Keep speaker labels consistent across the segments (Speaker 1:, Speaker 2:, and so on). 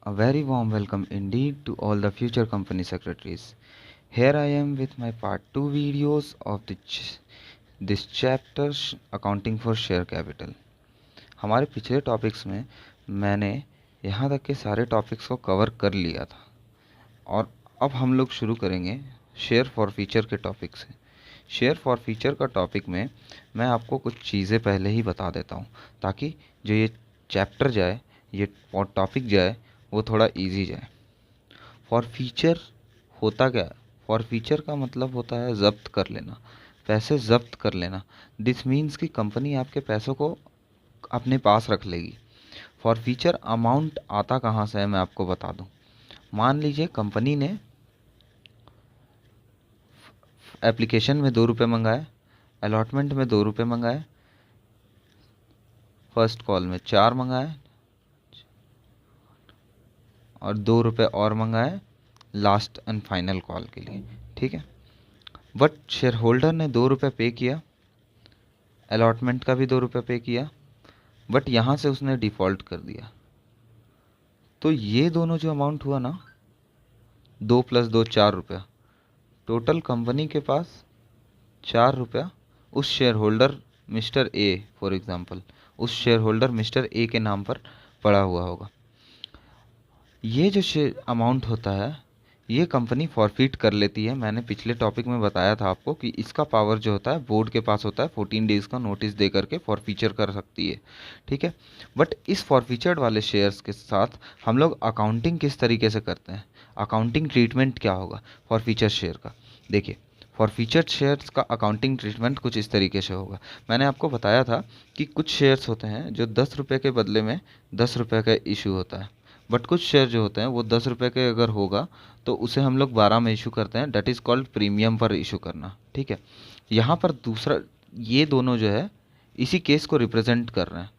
Speaker 1: A very warm welcome indeed to all the future company secretaries. Here I am with my part 2 videos of this chapter accounting for share capital. हमारे पिछले topics में मैंने यहाँ तक के सारे topics को कवर कर लिया था और अब हम लोग शुरू करेंगे शेयर फॉर फीचर के टॉपिक से। शेयर फॉर फीचर का टॉपिक में मैं आपको कुछ चीज़ें पहले ही बता देता हूँ ताकि जो ये चैप्टर जाए, ये टॉपिक जाए, वो थोड़ा इजी जाए। फॉर फीचर होता क्या है? फॉर फीचर का मतलब होता है ज़ब्त कर लेना, पैसे ज़ब्त कर लेना। दिस मीन्स कि कंपनी आपके पैसों को अपने पास रख लेगी। फॉर फीचर अमाउंट आता कहाँ से है मैं आपको बता दूं। मान लीजिए कंपनी ने एप्लीकेशन में 2 रुपये मंगाए, अलॉटमेंट में 2 रुपये मंगाए, फर्स्ट कॉल में 4 मंगाए और 2 रुपये और मंगाए लास्ट एंड फाइनल कॉल के लिए। ठीक है, बट शेयर होल्डर ने 2 रुपये पे किया, अलॉटमेंट का भी 2 रुपये पे किया, बट यहाँ से उसने डिफ़ॉल्ट कर दिया। तो ये दोनों जो अमाउंट हुआ ना, 2 + 2 4 रुपया, टोटल कंपनी के पास 4 रुपया उस share holder mister A, for example उस शेयर होल्डर मिस्टर ए के नाम पर पड़ा हुआ होगा। ये जो शेयर अमाउंट होता है ये कंपनी फॉरफिट कर लेती है। मैंने पिछले टॉपिक में बताया था आपको कि इसका पावर जो होता है बोर्ड के पास होता है, 14 डेज़ का नोटिस दे करके फॉरफीचर कर सकती है। ठीक है, बट इस फॉरफीचर्ड वाले शेयर्स के साथ हम लोग अकाउंटिंग किस तरीके से करते हैं, अकाउंटिंग ट्रीटमेंट क्या होगा फॉरफीचर शेयर का। देखिए, फॉरफीचर्ड शेयर्स का अकाउंटिंग ट्रीटमेंट कुछ इस तरीके से होगा। मैंने आपको बताया था कि कुछ शेयर्स होते हैं जो 10 रुपये के बदले में 10 रुपये का इशू होता है, बट कुछ शेयर जो होते हैं वो 10 रुपये के अगर होगा तो उसे हम लोग 12 में इशू करते हैं। डेट इज़ कॉल्ड प्रीमियम पर इशू करना। ठीक है, यहाँ पर दूसरा, ये दोनों जो है इसी केस को रिप्रेजेंट कर रहे हैं,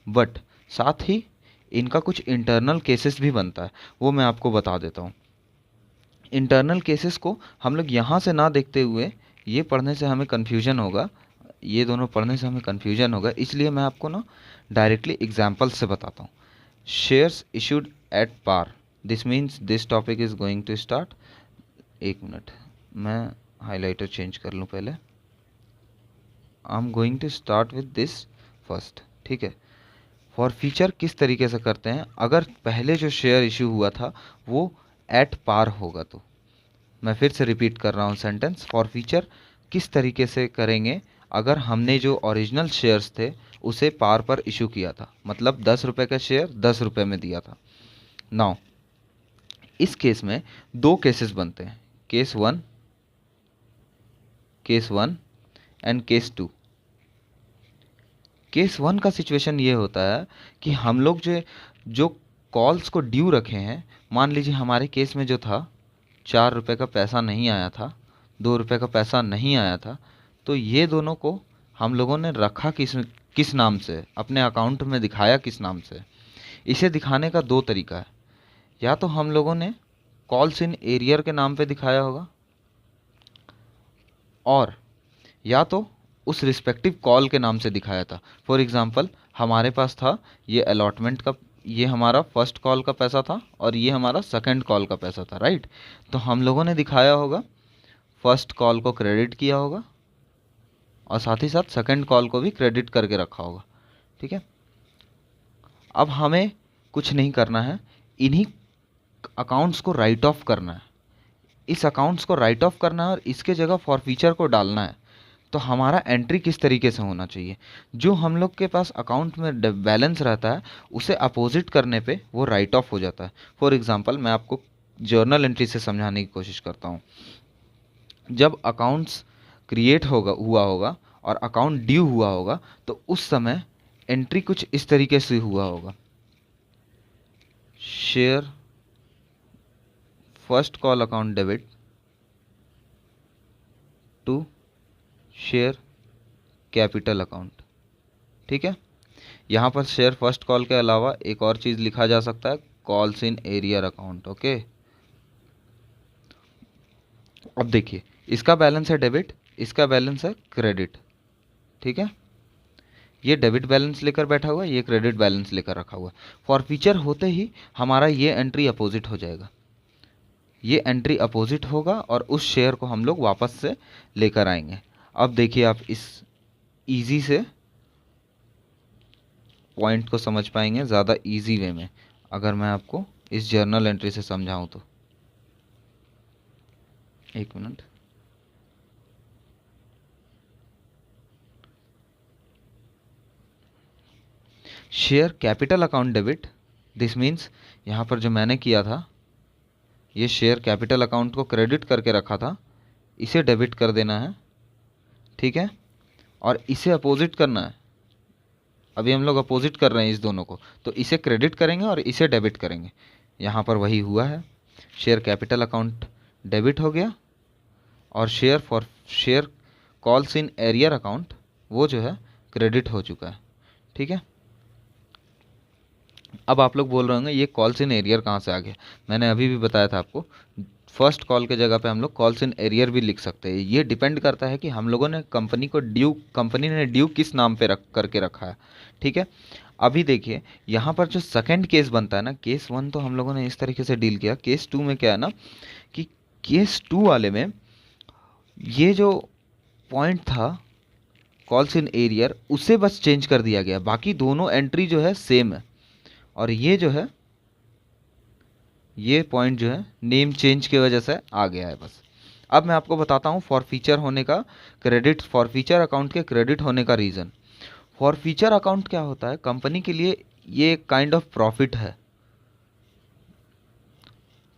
Speaker 1: बट साथ ही इनका कुछ इंटरनल केसेस भी बनता है, वो मैं आपको बता देता हूँ। इंटरनल केसेस को हम लोग यहाँ से ना देखते हुए, ये पढ़ने से हमें कन्फ्यूजन होगा, ये दोनों पढ़ने से हमें कन्फ्यूजन होगा, इसलिए मैं आपको ना डायरेक्टली एग्जाम्पल से बताता हूँ। Shares issued at par, this means this topic is going to start. एक मिनट, मैं हाइलाइटर चेंज कर लूँ पहले। I am going to start with this first. ठीक है, फॉर फीचर किस तरीके से करते हैं, अगर पहले जो शेयर इशू हुआ था वो एट पार होगा तो, मैं फिर से रिपीट कर रहा हूँ सेंटेंस, फॉर फीचर किस तरीके से करेंगे अगर हमने जो ओरिजिनल शेयर्स थे उसे पार पर इशू किया था, मतलब 10 रुपये का शेयर 10 रुपये में दिया था। नाउ इस केस में दो केसेस बनते हैं, case one and case two. Case one का सिचुएशन ये होता है कि हम लोग जो कॉल्स को ड्यू रखे हैं, मान लीजिए हमारे केस में जो था 4 रुपये का पैसा नहीं आया था, 2 रुपये का पैसा नहीं आया था, तो ये दोनों को हम लोगों ने रखा किस नाम से, अपने अकाउंट में दिखाया किस नाम से। इसे दिखाने का दो तरीका है, या तो हम लोगों ने कॉल्स इन एरियर के नाम पे दिखाया होगा, और या तो उस रिस्पेक्टिव कॉल के नाम से दिखाया था। फॉर एग्ज़ाम्पल हमारे पास था ये अलॉटमेंट का, ये हमारा फर्स्ट कॉल का पैसा था और ये हमारा सेकंड कॉल का पैसा था, राइट। तो हम लोगों ने दिखाया होगा, फर्स्ट कॉल को क्रेडिट किया होगा और साथ ही साथ सेकंड कॉल को भी क्रेडिट करके रखा होगा। ठीक है, अब हमें कुछ नहीं करना है, इन्हीं अकाउंट्स को राइट ऑफ करना है, इस अकाउंट्स को राइट ऑफ करना है और इसके जगह फॉर फीचर को डालना है। तो हमारा एंट्री किस तरीके से होना चाहिए, जो हम लोग के पास अकाउंट में बैलेंस रहता है उसे अपोजिट करने पे वो राइट ऑफ हो जाता है। फॉर एग्जांपल मैं आपको जर्नल एंट्री से समझाने की कोशिश करता हूँ। जब अकाउंट्स क्रिएट हुआ होगा और अकाउंट ड्यू हुआ होगा तो उस समय एंट्री कुछ इस तरीके से हुआ होगा, share first call account debit to share capital account. ठीक है, यहाँ पर शेयर फर्स्ट कॉल के अलावा एक और चीज़ लिखा जा सकता है, calls in arrear account. Okay, अब देखिए इसका बैलेंस है डेबिट, इसका बैलेंस है क्रेडिट। ठीक है, ये डेबिट बैलेंस लेकर बैठा हुआ है, ये क्रेडिट बैलेंस लेकर रखा हुआ है। फॉरफीचर होते ही हमारा ये एंट्री अपोजिट हो जाएगा, ये एंट्री अपोजिट होगा और उस शेयर को हम लोग वापस से लेकर आएंगे। अब देखिए आप इस इजी से पॉइंट को समझ पाएंगे ज़्यादा इजी वे में अगर मैं आपको इस जर्नल एंट्री से समझाऊं तो। एक minute, share capital account debit, this means यहाँ पर जो मैंने किया था ये शेयर कैपिटल अकाउंट को क्रेडिट करके रखा था, इसे डेबिट कर देना है, ठीक है, और इसे अपोजिट करना है। अभी हम लोग अपोजिट कर रहे हैं इस दोनों को, तो इसे क्रेडिट करेंगे और इसे डेबिट करेंगे। यहाँ पर वही हुआ है, शेयर कैपिटल अकाउंट डेबिट हो गया और share calls in arrear account वो जो है क्रेडिट हो चुका है, ठीक है। अब आप लोग बोल रहे होंगे ये कॉल्स इन एरियर कहाँ से आ गया। मैंने अभी भी बताया था आपको, फर्स्ट कॉल के जगह पे हम लोग कॉल्स इन एरियर भी लिख सकते हैं। ये डिपेंड करता है कि हम लोगों ने कंपनी ने ड्यू किस नाम पे करके रखा है, ठीक है। अभी देखिए यहाँ पर जो सेकंड केस बनता है ना, केस 1 तो हम लोगों ने इस तरीके से डील किया। केस 2 में क्या है ना कि केस 2 वाले में ये जो पॉइंट था कॉल्स इन एरियर उसे बस चेंज कर दिया गया, बाकी दोनों एंट्री जो है सेम है। और ये जो है ये पॉइंट जो है नेम चेंज की वजह से आ गया है बस। अब मैं आपको बताता हूँ फॉरफीचर होने का क्रेडिट, फॉरफीचर अकाउंट के क्रेडिट होने का रीज़न। फॉरफीचर अकाउंट क्या होता है, कंपनी के लिए ये एक काइंड ऑफ प्रॉफिट है,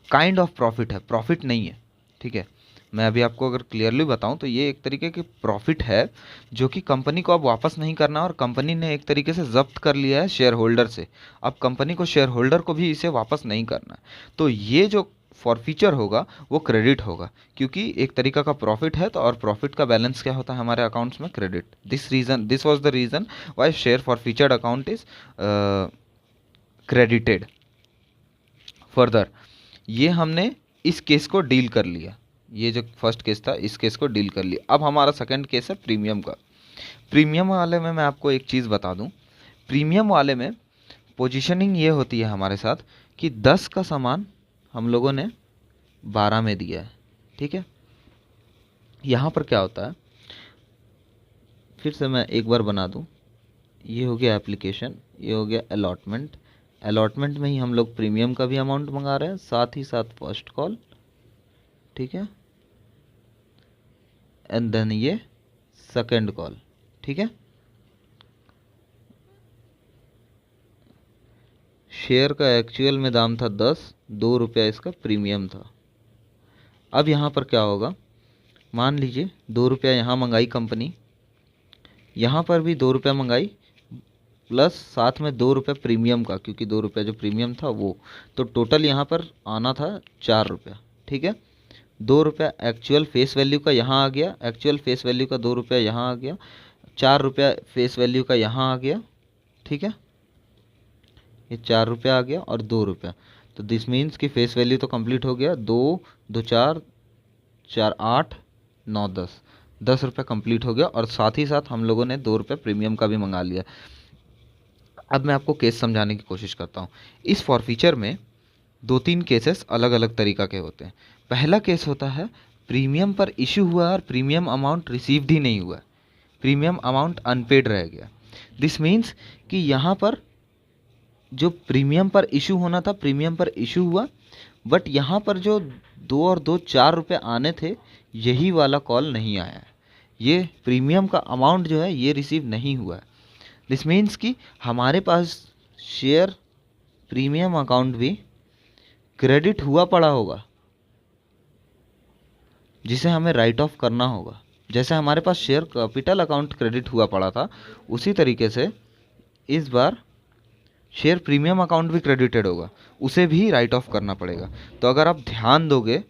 Speaker 1: काइंड ऑफ प्रॉफिट है, प्रॉफिट नहीं है, ठीक है। मैं अभी आपको अगर क्लियरली बताऊं तो ये एक तरीके की प्रॉफिट है जो कि कंपनी को अब वापस नहीं करना, और कंपनी ने एक तरीके से जब्त कर लिया है शेयर होल्डर से। अब कंपनी को, शेयर होल्डर को भी इसे वापस नहीं करना है। तो ये जो फॉरफीचर होगा वो क्रेडिट होगा, क्योंकि एक तरीका का प्रॉफिट है। तो और प्रॉफिट का बैलेंस क्या होता है हमारे अकाउंट्स में, credit. This was the reason why share forfeited account is credited. Further ये हमने इस केस को डील कर लिया, ये जो फर्स्ट केस था इस केस को डील कर लिया। अब हमारा सेकंड केस है प्रीमियम का। प्रीमियम वाले में मैं आपको एक चीज़ बता दूं, प्रीमियम वाले में पोजीशनिंग ये होती है हमारे साथ कि 10 का सामान हम लोगों ने 12 में दिया है, ठीक है। यहाँ पर क्या होता है, फिर से मैं एक बार बना दूं, ये हो गया एप्लीकेशन, ये हो गया अलॉटमेंट। अलॉटमेंट में ही हम लोग प्रीमियम का भी अमाउंट मंगा रहे हैं, साथ ही साथ फर्स्ट कॉल, ठीक है, एंड देन ये सेकंड कॉल, ठीक है। शेयर का एक्चुअल में दाम था 10, 2 रुपया इसका प्रीमियम था। अब यहाँ पर क्या होगा, मान लीजिए 2 रुपया यहाँ मंगाई कंपनी, यहाँ पर भी 2 रुपया मंगाई, प्लस साथ में 2 रुपये प्रीमियम का, क्योंकि 2 रुपया जो प्रीमियम था वो, तो टोटल यहाँ पर आना था 4 रुपया, ठीक है। 2 रुपया एक्चुअल फेस वैल्यू का यहाँ आ गया, एक्चुअल फेस वैल्यू का 2 रुपया यहाँ आ गया, 4 रुपया फेस वैल्यू का यहाँ आ गया, ठीक है। ये 4 रुपया आ गया और 2 रुपया, तो दिस मीन्स कि फेस वैल्यू तो कंप्लीट हो गया। 2 2 4 4 8 9 10 रुपये कंप्लीट हो गया, और साथ ही साथ हम लोगों ने 2 रुपये प्रीमियम का भी मंगा लिया। अब मैं आपको केस समझाने की कोशिश करता हूँ। इस फॉरफीचर में 2-3 केसेस अलग अलग तरीका के होते हैं। पहला केस होता है प्रीमियम पर इशू हुआ और प्रीमियम अमाउंट रिसीव्ड ही नहीं हुआ, प्रीमियम अमाउंट अनपेड रह गया। दिस मीन्स कि यहाँ पर जो प्रीमियम पर इशू होना था प्रीमियम पर इशू हुआ, बट यहाँ पर जो 2 और 2 4 रुपये आने थे यही वाला कॉल नहीं आया है, ये प्रीमियम का अमाउंट जो है ये रिसीव नहीं हुआ है। दिस मीन्स कि हमारे पास शेयर प्रीमियम अकाउंट भी क्रेडिट हुआ पड़ा होगा, जिसे हमें राइट ऑफ करना होगा। जैसे हमारे पास शेयर कैपिटल अकाउंट क्रेडिट हुआ पड़ा था, उसी तरीके से इस बार शेयर प्रीमियम अकाउंट भी क्रेडिटेड होगा, उसे भी राइट ऑफ करना पड़ेगा। तो अगर आप ध्यान दोगे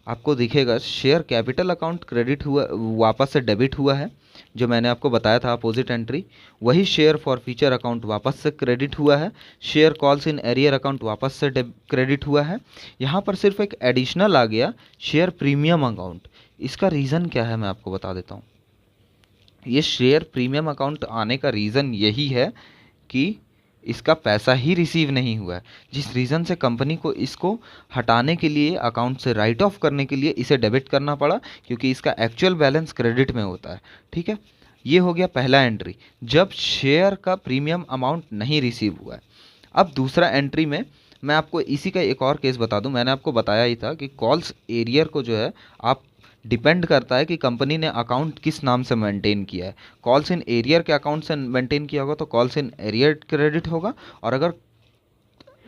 Speaker 1: आपको दिखेगा शेयर कैपिटल अकाउंट क्रेडिट हुआ, वापस से डेबिट हुआ है, जो मैंने आपको बताया था अपोजिट एंट्री। वही शेयर फॉरफीचर अकाउंट वापस से क्रेडिट हुआ है, share calls in arrear account वापस से क्रेडिट हुआ है। यहाँ पर सिर्फ एक एडिशनल आ गया शेयर प्रीमियम अकाउंट। इसका रीज़न क्या है मैं आपको बता देता हूँ। ये शेयर प्रीमियम अकाउंट आने का रीज़न यही है कि इसका पैसा ही रिसीव नहीं हुआ है, जिस रीज़न से कंपनी को इसको हटाने के लिए, अकाउंट से राइट ऑफ करने के लिए इसे डेबिट करना पड़ा, क्योंकि इसका एक्चुअल बैलेंस क्रेडिट में होता है। ठीक है, ये हो गया पहला एंट्री, जब शेयर का प्रीमियम अमाउंट नहीं रिसीव हुआ है। अब दूसरा एंट्री में मैं आपको इसी का एक और केस बता दूं। मैंने आपको बताया ही था कि कॉल्स एरियर को जो है आप डिपेंड करता है कि कंपनी ने अकाउंट किस नाम से मेंटेन किया है। कॉल्स इन एरियर के अकाउंट से मेंटेन किया होगा तो कॉल्स इन एरियर क्रेडिट होगा, और अगर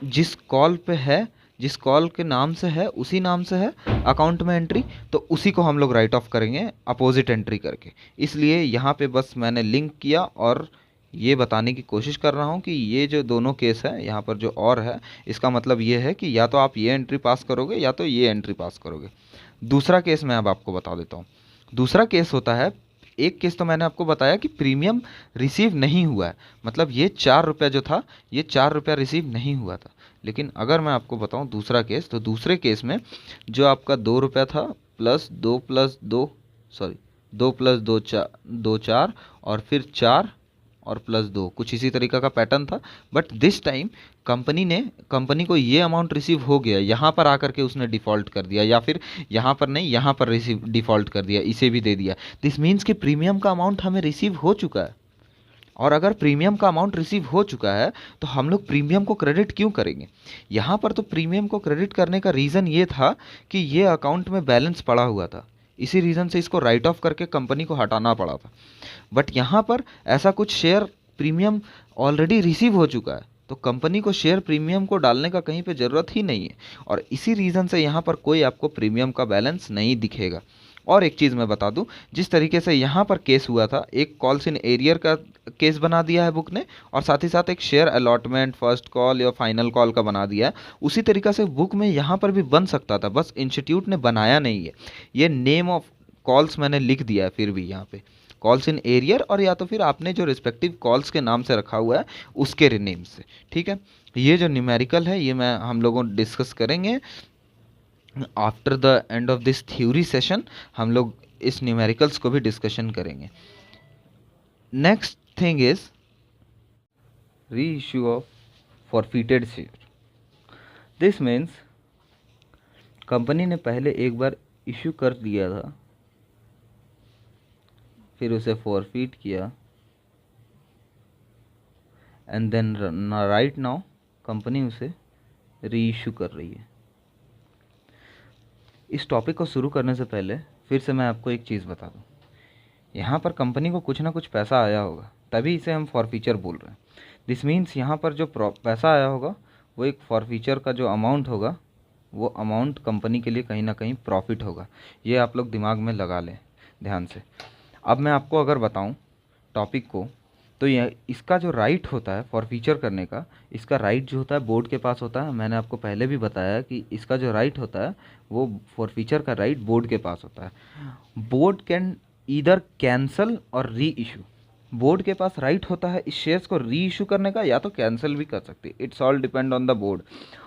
Speaker 1: जिस कॉल पे है, जिस कॉल के नाम से है उसी नाम से है अकाउंट में एंट्री, तो उसी को हम लोग राइट ऑफ करेंगे अपोजिट एंट्री करके। इसलिए यहाँ पे बस मैंने लिंक किया और ये बताने की कोशिश कर रहा हूँ कि ये जो दोनों केस है यहाँ पर जो और है, इसका मतलब ये है कि या तो आप ये एंट्री पास करोगे या तो ये एंट्री पास करोगे। दूसरा केस मैं अब आपको बता देता हूँ। दूसरा केस होता है, एक केस तो मैंने आपको बताया कि प्रीमियम रिसीव नहीं हुआ है, मतलब ये 4 रुपये जो था, ये 4 रुपया रिसीव नहीं हुआ था। लेकिन अगर मैं आपको बताऊं दूसरा केस, तो दूसरे केस में जो आपका 2 रुपया था प्लस दो, सॉरी 2 + 2 4 और फिर 4 और +2, कुछ इसी तरीका का पैटर्न था। बट दिस टाइम कंपनी को ये अमाउंट रिसीव हो गया, यहाँ पर आकर के उसने डिफ़ॉल्ट कर दिया, या फिर यहाँ पर नहीं, यहाँ पर रिसीव डिफ़ॉल्ट कर दिया, इसे भी दे दिया। दिस मीन्स कि प्रीमियम का अमाउंट हमें रिसीव हो चुका है। और अगर प्रीमियम का अमाउंट रिसीव हो चुका है तो हम लोग प्रीमियम को क्रेडिट क्यों करेंगे? यहाँ पर तो प्रीमियम को क्रेडिट करने का रीज़न ये था कि ये अकाउंट में बैलेंस पड़ा हुआ था, इसी रीज़न से इसको राइट ऑफ करके कंपनी को हटाना पड़ा था। बट यहाँ पर ऐसा कुछ शेयर प्रीमियम ऑलरेडी रिसीव हो चुका है, तो कंपनी को शेयर प्रीमियम को डालने का कहीं पे ज़रूरत ही नहीं है, और इसी रीज़न से यहाँ पर कोई आपको प्रीमियम का बैलेंस नहीं दिखेगा। और एक चीज़ मैं बता दूं, जिस तरीके से यहाँ पर केस हुआ था, एक कॉल्स इन एरियर का केस बना दिया है बुक ने, और साथ ही साथ एक शेयर अलॉटमेंट, फर्स्ट कॉल या फाइनल कॉल का बना दिया है, उसी तरीका से बुक में यहाँ पर भी बन सकता था, बस इंस्टीट्यूट ने बनाया नहीं है। ये नेम ऑफ कॉल्स मैंने लिख दिया है फिर भी यहाँ पे, कॉल्स इन एरियर, और या तो फिर आपने जो रिस्पेक्टिव कॉल्स के नाम से रखा हुआ है उसके नेम से। ठीक है, ये जो न्यूमेरिकल है ये मैं हम लोगों डिस्कस करेंगे after the end of this theory session. हम लोग इस न्यूमेरिकल्स को भी डिस्कशन करेंगे। नेक्स्ट थिंग इज री issue of forfeited share. This means company ने पहले एक बार इशू कर दिया था, फिर उसे फॉरफिट किया, and then right now company उसे री इशू कर रही है। इस टॉपिक को शुरू करने से पहले फिर से मैं आपको एक चीज़ बता दूं, यहाँ पर कंपनी को कुछ ना कुछ पैसा आया होगा, तभी इसे हम फॉरफीचर बोल रहे हैं। दिस मीन्स यहाँ पर जो पैसा आया होगा वो एक फॉरफीचर का जो अमाउंट होगा, वो अमाउंट कंपनी के लिए कहीं ना कहीं प्रॉफिट होगा। ये आप लोग दिमाग में लगा लें ध्यान से। अब मैं आपको अगर बताऊँ टॉपिक को, तो यह इसका जो राइट होता है फॉरफीचर करने का, इसका राइट जो होता है बोर्ड के पास होता है। मैंने आपको पहले भी बताया कि इसका जो राइट होता है वो फॉरफीचर का राइट बोर्ड के पास होता है। बोर्ड कैन ईदर कैंसल और री इशू। बोर्ड के पास राइट होता है इस शेयर्स को री इशू करने का, या तो कैंसिल भी कर सकती है, it's all depend on the board.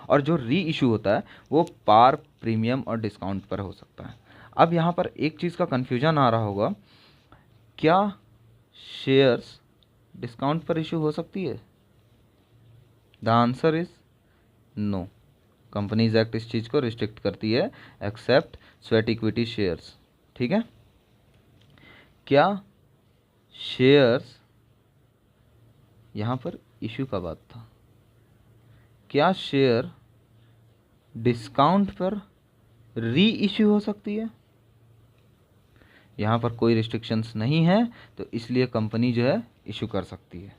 Speaker 1: और जो री इशू होता है वो पार, प्रीमियम और डिस्काउंट पर हो सकता है। अब यहाँ पर एक चीज़ का कन्फ्यूजन आ रहा होगा, क्या शेयर्स डिस्काउंट पर इशू हो सकती है? The answer is no. Companies act इस चीज़ को रिस्ट्रिक्ट करती है, एक्सेप्ट स्वेट इक्विटी शेयर्स। ठीक है, क्या शेयर्स, यहाँ पर इशू का बात था, क्या शेयर डिस्काउंट पर री इशू हो सकती है? यहाँ पर कोई रिस्ट्रिक्शंस नहीं है, तो इसलिए कंपनी जो है इशू कर सकती है।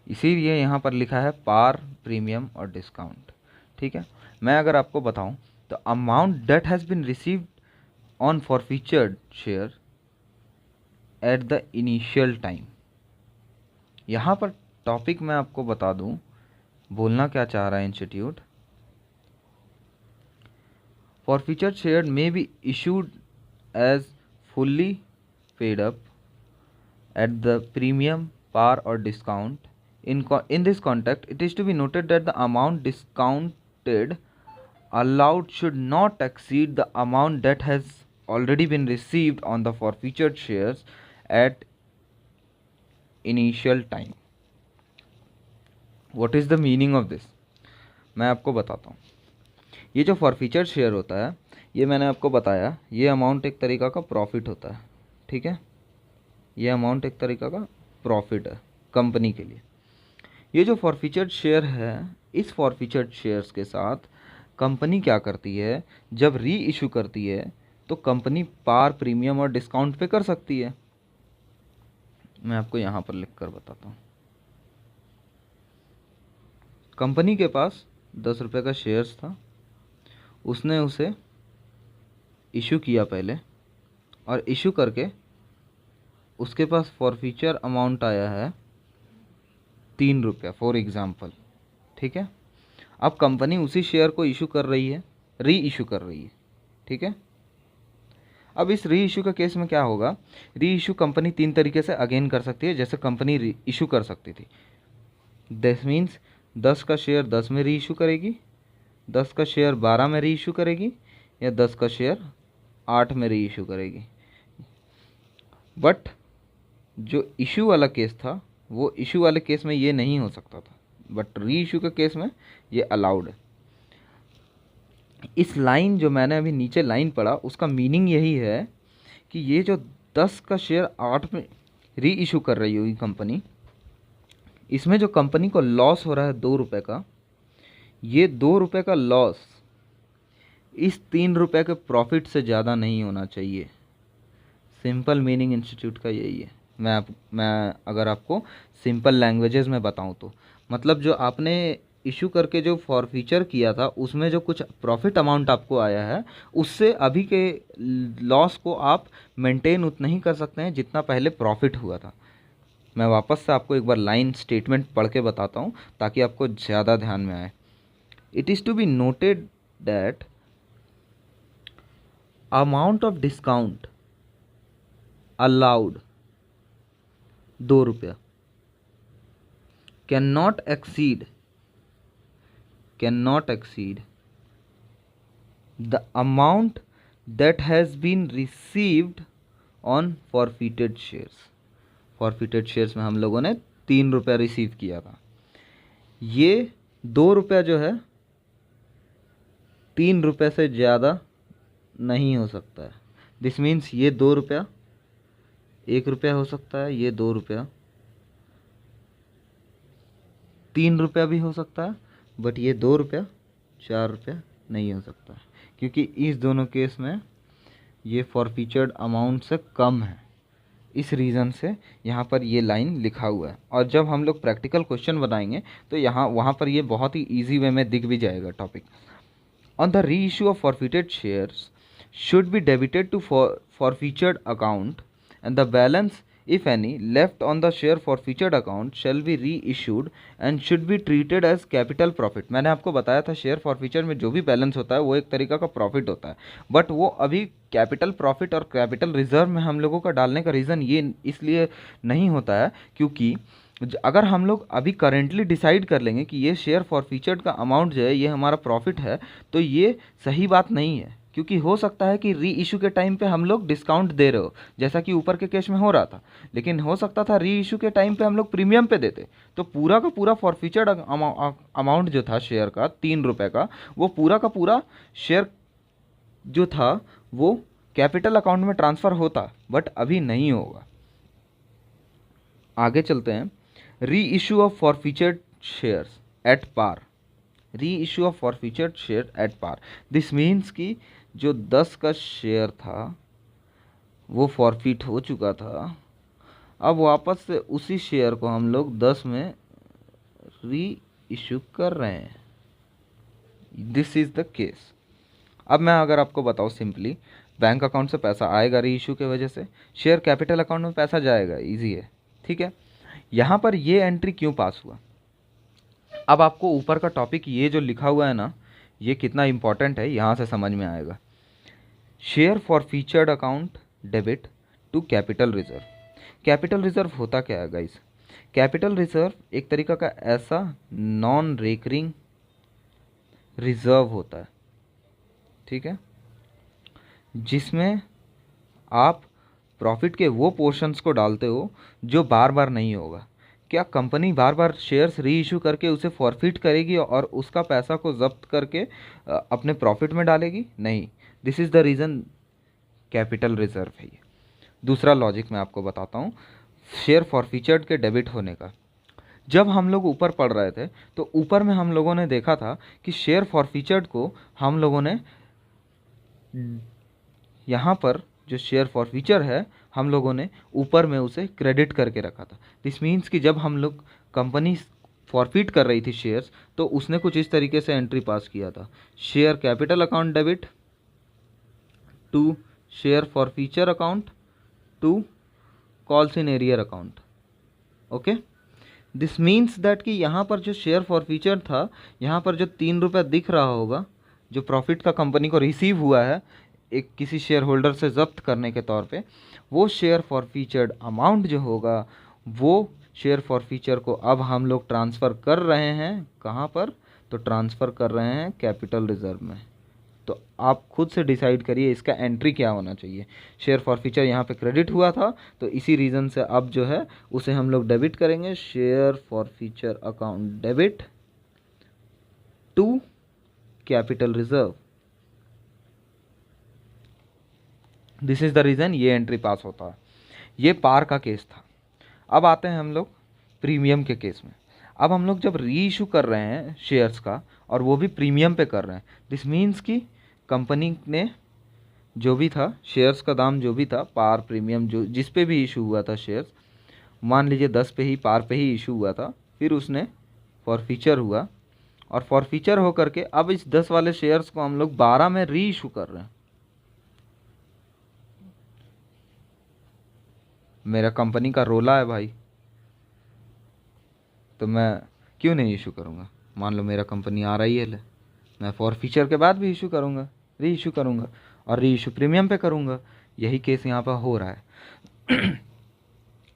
Speaker 1: इसीलिए यहाँ पर लिखा है पार, प्रीमियम और डिस्काउंट। ठीक है, मैं अगर आपको बताऊँ तो amount that has been received on forfeited share at the initial time. यहाँ पर टॉपिक मैं आपको बता दूँ, बोलना क्या चाह रहा है institute, forfeited share may be issued as fully paid up at the premium, par or discount. In this context, it is to be noted that the amount discounted allowed should not exceed the amount that has already been received on the forfeited shares at initial time. What is the meaning of this, मैं आपको बताता हूँ। ये जो forfeiture share होता है, ये मैंने आपको बताया, ये अमाउंट एक तरीका का प्रॉफिट होता है, ठीक है। ये अमाउंट एक तरीका का प्रॉफिट है कंपनी के लिए। ये जो फॉरफीचर्ड शेयर है, इस फॉरफीचर्ड शेयर्स के साथ कंपनी क्या करती है, जब री इशू करती है तो कंपनी पार, प्रीमियम और डिस्काउंट पे कर सकती है। मैं आपको यहाँ पर लिख कर बताता हूँ। कंपनी के पास 10 रुपये का शेयर्स था, उसने उसे इशू किया पहले, और इशू करके उसके पास फॉरफीचर अमाउंट आया है 3 रुपया फॉर एग्ज़ाम्पल, ठीक है। अब कंपनी उसी शेयर को इशू कर रही है, री इशू कर रही है, ठीक है। अब इस री इशू के केस में क्या होगा, री इशू कंपनी 3 तरीके से अगेन कर सकती है, जैसे कंपनी री इशू कर सकती थी। दिस मीन्स 10 का शेयर 10 में री इशू करेगी, 10 का शेयर 12 में री इशू करेगी, या 10 का शेयर 8 में री इशू करेगी। बट जो इशू वाला केस था, वो इशू वाले केस में ये नहीं हो सकता था, बट री इशू के केस में ये अलाउड है। इस लाइन जो मैंने अभी नीचे लाइन पढ़ा, उसका मीनिंग यही है कि ये जो 10 का शेयर 8 में री इशू कर रही होगी कंपनी, इसमें जो कंपनी को लॉस हो रहा है 2 रुपये का, ये 2 रुपये का लॉस इस 3 रुपये के प्रॉफिट से ज़्यादा नहीं होना चाहिए। सिंपल मीनिंग इंस्टीट्यूट का यही है। मैं अगर आपको सिंपल लैंग्वेजेस में बताऊं तो, मतलब जो आपने इशू करके जो फॉरफीचर किया था, उसमें जो कुछ प्रॉफिट अमाउंट आपको आया है, उससे अभी के लॉस को आप मेंटेन उतना ही कर सकते हैं जितना पहले प्रॉफिट हुआ था। मैं वापस से आपको एक बार लाइन स्टेटमेंट पढ़ के बताता हूँ ताकि आपको ज़्यादा ध्यान में आए। It is to be noted that amount of discount allowed 2 रुपया cannot exceed the amount that has been received on forfeited shares। forfeited shares में हम लोगों ने 3 रुपया रिसीव किया था। ये 2 रुपया जो है 3 रुपये से ज़्यादा नहीं हो सकता है। दिस मीन्स ये 2 रुपया 1 रुपया हो सकता है, ये 2 रुपया 3 रुपया भी हो सकता है, बट ये 2 रुपया 4 रुपया नहीं हो सकता है, क्योंकि इस दोनों केस में ये फॉरफीचर्ड अमाउंट से कम है। इस रीज़न से यहाँ पर ये लाइन लिखा हुआ है, और जब हम लोग प्रैक्टिकल क्वेश्चन बनाएंगे तो वहाँ पर ये बहुत ही ईजी वे में दिख भी जाएगा topic. On the re issue of forfeited shares should be debited to forfeited account, and the balance, if any, left on the share forfeited account shall be reissued and should be treated as capital profit। मैंने आपको बताया था share forfeiture में जो भी balance होता है वो एक तरीका का प्रॉफिट होता है, बट वो अभी कैपिटल प्रॉफिट और कैपिटल रिजर्व में हम लोगों का डालने का रीज़न ये इसलिए नहीं होता है क्योंकि अगर हम लोग अभी करेंटली डिसाइड कर लेंगे कि ये शेयर फॉरफीचर्ड का अमाउंट जो है ये हमारा प्रॉफिट है, तो ये सही बात नहीं है, क्योंकि हो सकता है कि री इशू के टाइम पे हम लोग डिस्काउंट दे रहे हो, जैसा कि ऊपर के केस में हो रहा था, लेकिन हो सकता था री इशू के टाइम पे हम लोग प्रीमियम पे देते, तो पूरा का पूरा फॉरफीचर्ड अमाउंट जो था शेयर का 3 रुपये का, वो पूरा का पूरा शेयर जो था वो कैपिटल अकाउंट में ट्रांसफ़र होता, बट अभी नहीं होगा। आगे चलते हैं। Re issue of forfeited shares at par. Re issue of forfeited share at par, this means कि जो 10 का शेयर था वो फॉरफिट हो चुका था, अब वापस से उसी शेयर को हम लोग 10 में री इशू कर रहे हैं। This is the case. अब मैं अगर आपको बताऊँ सिंपली, बैंक अकाउंट से पैसा आएगा री इशू की वजह से, शेयर कैपिटल अकाउंट में पैसा जाएगा, इजी है, ठीक है। यहाँ पर ये एंट्री क्यों पास हुआ, अब आपको ऊपर का टॉपिक ये जो लिखा हुआ है ना, ये कितना इंपॉर्टेंट है यहाँ से समझ में आएगा। Share forfeiture account debit to capital reserve. Capital reserve होता क्या है गाइस? कैपिटल रिजर्व एक तरीका का ऐसा नॉन रेकरिंग रिजर्व होता है, ठीक है, जिसमें आप प्रॉफिट के वो पोर्शंस को डालते हो जो बार बार नहीं होगा। क्या कंपनी बार बार शेयर्स री इशू करके उसे फॉरफिट करेगी और उसका पैसा को जब्त करके अपने प्रॉफिट में डालेगी? नहीं। This is the reason capital reserve है ये। दूसरा लॉजिक मैं आपको बताता हूँ शेयर फॉरफीचर्ड के डेबिट होने का। जब हम लोग ऊपर पढ़ रहे थे तो ऊपर में हम लोगों ने देखा था कि शेयर फॉरफीचर्ड को हम लोगों ने यहाँ पर जो शेयर फॉरफीचर है हम लोगों ने ऊपर में उसे क्रेडिट करके रखा था। दिस मीन्स कि जब हम लोग कंपनी फॉरफिट कर रही थी शेयर्स तो उसने कुछ इस तरीके से एंट्री पास किया था, share capital account debit to share forfeiture account to calls in arrear account. Okay, this means that कि यहाँ पर जो शेयर फॉरफीचर था, यहाँ पर जो 3 रुपये दिख रहा होगा जो प्रॉफिट का कंपनी को रिसीव हुआ है एक किसी शेयर होल्डर से जब्त करने के तौर पे, वो शेयर फॉरफीचर्ड अमाउंट जो होगा वो शेयर फॉरफीचर को अब हम लोग ट्रांसफ़र कर रहे हैं कहाँ पर? तो ट्रांसफ़र कर रहे हैं कैपिटल रिजर्व में। तो आप खुद से डिसाइड करिए इसका एंट्री क्या होना चाहिए। शेयर फॉरफीचर यहाँ पे क्रेडिट हुआ था तो इसी रीज़न से अब जो है उसे हम लोग डेबिट करेंगे, share forfeiture account debit to capital reserve. This is the reason ये एंट्री पास होता है। ये पार का केस था। अब आते हैं हम लोग प्रीमियम के केस में। अब हम लोग जब री इशू कर रहे हैं शेयर्स का और वो भी प्रीमियम पे कर रहे हैं, दिस मीन्स कि कंपनी ने जो भी था शेयर्स का दाम जो भी था पार प्रीमियम जो जिस पे भी इशू हुआ था शेयर्स, मान लीजिए 10 पे ही पार पे ही इशू हुआ था, फिर उसने फॉरफीचर हुआ और फॉरफीचर हो करके अब इस 10 वाले शेयर्स को हम लोग 12 में री इशू कर रहे हैं। मेरा कंपनी का रोला है भाई, तो मैं क्यों नहीं इशू करूँगा? मान लो मेरा कंपनी RIL है, मैं फॉरफीचर के बाद भी इशू करूँगा, री इशू करूँगा और री इशू प्रीमियम पे करूँगा। यही केस यहाँ पर हो रहा है।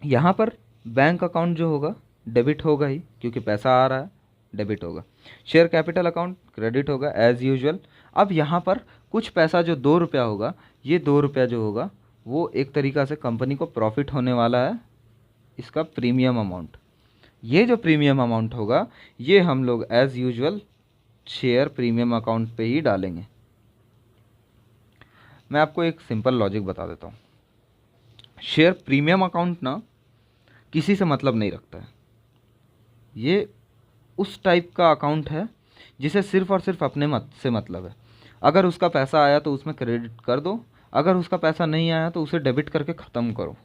Speaker 1: यहाँ पर बैंक अकाउंट जो होगा डेबिट होगा ही क्योंकि पैसा आ रहा है, डेबिट होगा। शेयर कैपिटल अकाउंट क्रेडिट होगा एज़ यूजुअल। अब यहाँ पर कुछ पैसा जो 2 रुपया होगा, ये 2 रुपया जो होगा वो एक तरीक़ा से कंपनी को प्रॉफिट होने वाला है, इसका प्रीमियम अमाउंट। ये जो प्रीमियम अमाउंट होगा ये हम लोग as usual share premium account पे ही डालेंगे। मैं आपको एक सिंपल लॉजिक बता देता हूँ। शेयर प्रीमियम अकाउंट ना किसी से मतलब नहीं रखता है। ये उस टाइप का अकाउंट है जिसे सिर्फ़ और सिर्फ अपने से मतलब है। अगर उसका पैसा आया तो उसमें क्रेडिट कर दो, अगर उसका पैसा नहीं आया तो उसे डेबिट करके ख़त्म करो।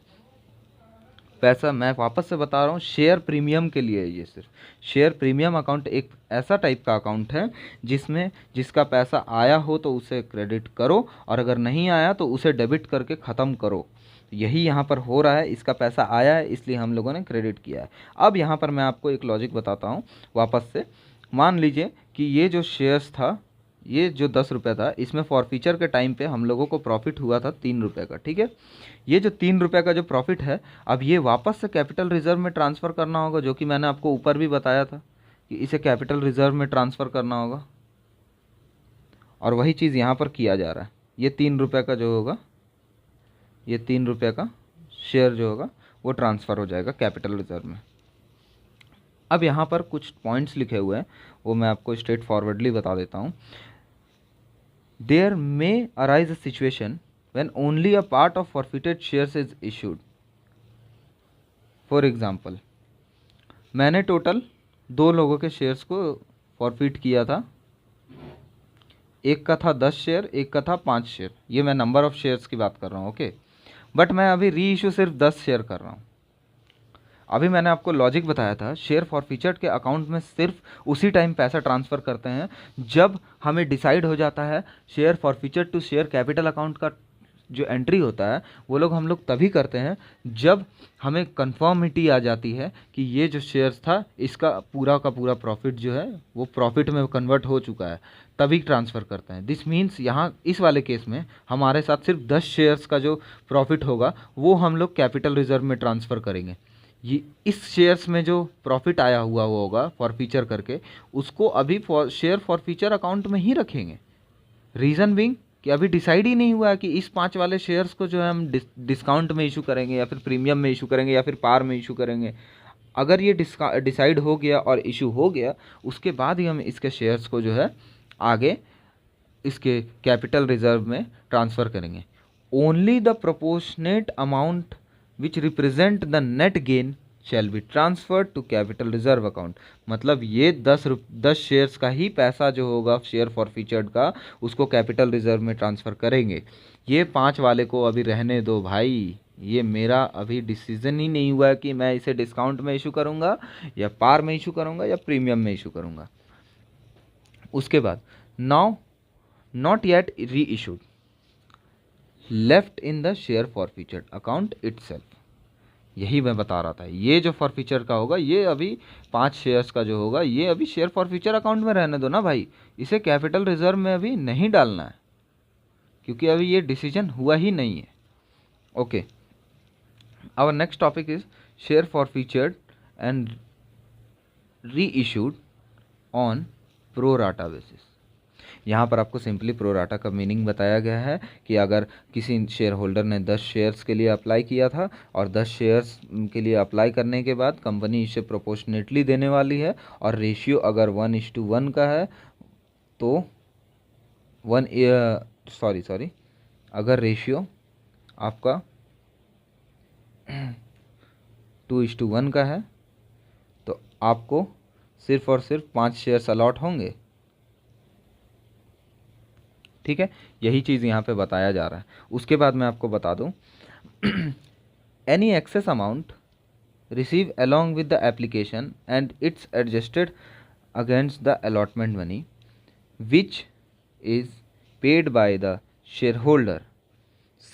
Speaker 1: पैसा मैं वापस से बता रहा हूँ शेयर प्रीमियम के लिए, ये सिर्फ शेयर प्रीमियम अकाउंट एक ऐसा टाइप का अकाउंट है जिसमें जिसका पैसा आया हो तो उसे क्रेडिट करो और अगर नहीं आया तो उसे डेबिट करके ख़त्म करो। यही यहाँ पर हो रहा है। इसका पैसा आया है इसलिए हम लोगों ने क्रेडिट किया है। अब यहाँ पर मैं आपको एक लॉजिक बताता हूँ वापस से। मान लीजिए कि ये जो शेयर्स था, ये जो 10 रुपये था, इसमें फॉरफीचर के टाइम पे हम लोगों को प्रॉफिट हुआ था 3 रुपये का, ठीक है। ये जो 3 रुपये का जो प्रॉफिट है अब ये वापस से कैपिटल रिजर्व में ट्रांसफ़र करना होगा, जो कि मैंने आपको ऊपर भी बताया था कि इसे कैपिटल रिजर्व में ट्रांसफ़र करना होगा और वही चीज़ यहाँ पर किया जा रहा है। ये 3 रुपये का जो होगा, ये 3 रुपये का शेयर जो होगा वो ट्रांसफ़र हो जाएगा कैपिटल रिजर्व में। अब यहाँ पर कुछ पॉइंट्स लिखे हुए हैं वो मैं आपको स्ट्रेट फॉरवर्डली बता देता हूँ। There may arise a situation when only a part of forfeited shares is issued. For example, मैंने टोटल 2 लोगों के शेयर्स को फॉरफिट किया था। एक का था 10 शेयर, एक का था 5 शेयर। ये मैं नंबर ऑफ़ शेयर्स की बात कर रहा हूँ, ओके। बट मैं अभी री इशू सिर्फ 10 शेयर कर रहा हूँ। अभी मैंने आपको लॉजिक बताया था शेयर फॉरफीचर्ड के अकाउंट में सिर्फ उसी टाइम पैसा ट्रांसफ़र करते हैं जब हमें डिसाइड हो जाता है। Share forfeited to share capital account का जो एंट्री होता है वो हम लोग तभी करते हैं जब हमें कंफर्मिटी आ जाती है कि ये जो शेयर्स था इसका पूरा का पूरा प्रॉफिट जो है वो प्रॉफिट में कन्वर्ट हो चुका है, तभी ट्रांसफ़र करते हैं। दिस मीन्स यहाँ इस वाले केस में हमारे साथ सिर्फ 10 शेयर्स का जो प्रॉफिट होगा वो हम लोग कैपिटल रिजर्व में ट्रांसफ़र करेंगे। ये इस शेयर्स में जो प्रॉफिट आया हुआ वो होगा फॉरफीचर करके, उसको अभी शेयर फॉरफीचर अकाउंट में ही रखेंगे। रीज़न बीइंग कि अभी डिसाइड ही नहीं हुआ है कि इस 5 वाले शेयर्स को जो है हम डिस्काउंट में इशू करेंगे या फिर प्रीमियम में इशू करेंगे या फिर पार में इशू करेंगे। अगर ये डिसाइड हो गया और इशू हो गया, उसके बाद ही हम इसके शेयर्स को जो है आगे इसके कैपिटल रिजर्व में ट्रांसफ़र करेंगे। Only the proportionate amount which represent the net gain shall be transferred to capital reserve account. मतलब ये 10 शेयर्स का ही पैसा जो होगा शेयर फॉरफीचर्ड का, उसको कैपिटल रिजर्व में ट्रांसफ़र करेंगे। ये 5 वाले को अभी रहने दो भाई, ये मेरा अभी डिसीजन ही नहीं हुआ है कि मैं इसे डिस्काउंट में इशू करूँगा या पार में इशू करूँगा या प्रीमियम में इशू करूँगा। उसके बाद now not yet re issued left in the share forfeited account itself. यही मैं बता रहा था, ये जो फॉरफीचर का होगा, ये अभी 5 शेयर्स का जो होगा, ये अभी शेयर फॉरफीचर अकाउंट में रहने दो ना भाई, इसे कैपिटल रिजर्व में अभी नहीं डालना है, क्योंकि अभी ये डिसीजन हुआ ही नहीं है। Okay, our next topic is share forfeited and re issued on pro rata basis. यहाँ पर आपको सिंपली प्रो राटा का मीनिंग बताया गया है कि अगर किसी शेयर होल्डर ने 10 शेयर्स के लिए अप्लाई किया था और 10 शेयर्स के लिए अप्लाई करने के बाद कंपनी इसे प्रोपोर्शनेटली देने वाली है और रेशियो अगर 1:1 का है तो अगर रेशियो आपका 2:1 का है तो आपको सिर्फ और सिर्फ 5 शेयर्स अलॉट होंगे। ठीक है, यही चीज़ यहाँ पे बताया जा रहा है। उसके बाद मैं आपको बता दूँ, any excess amount receive along with the application and it's adjusted against the allotment money which is paid by the share holder,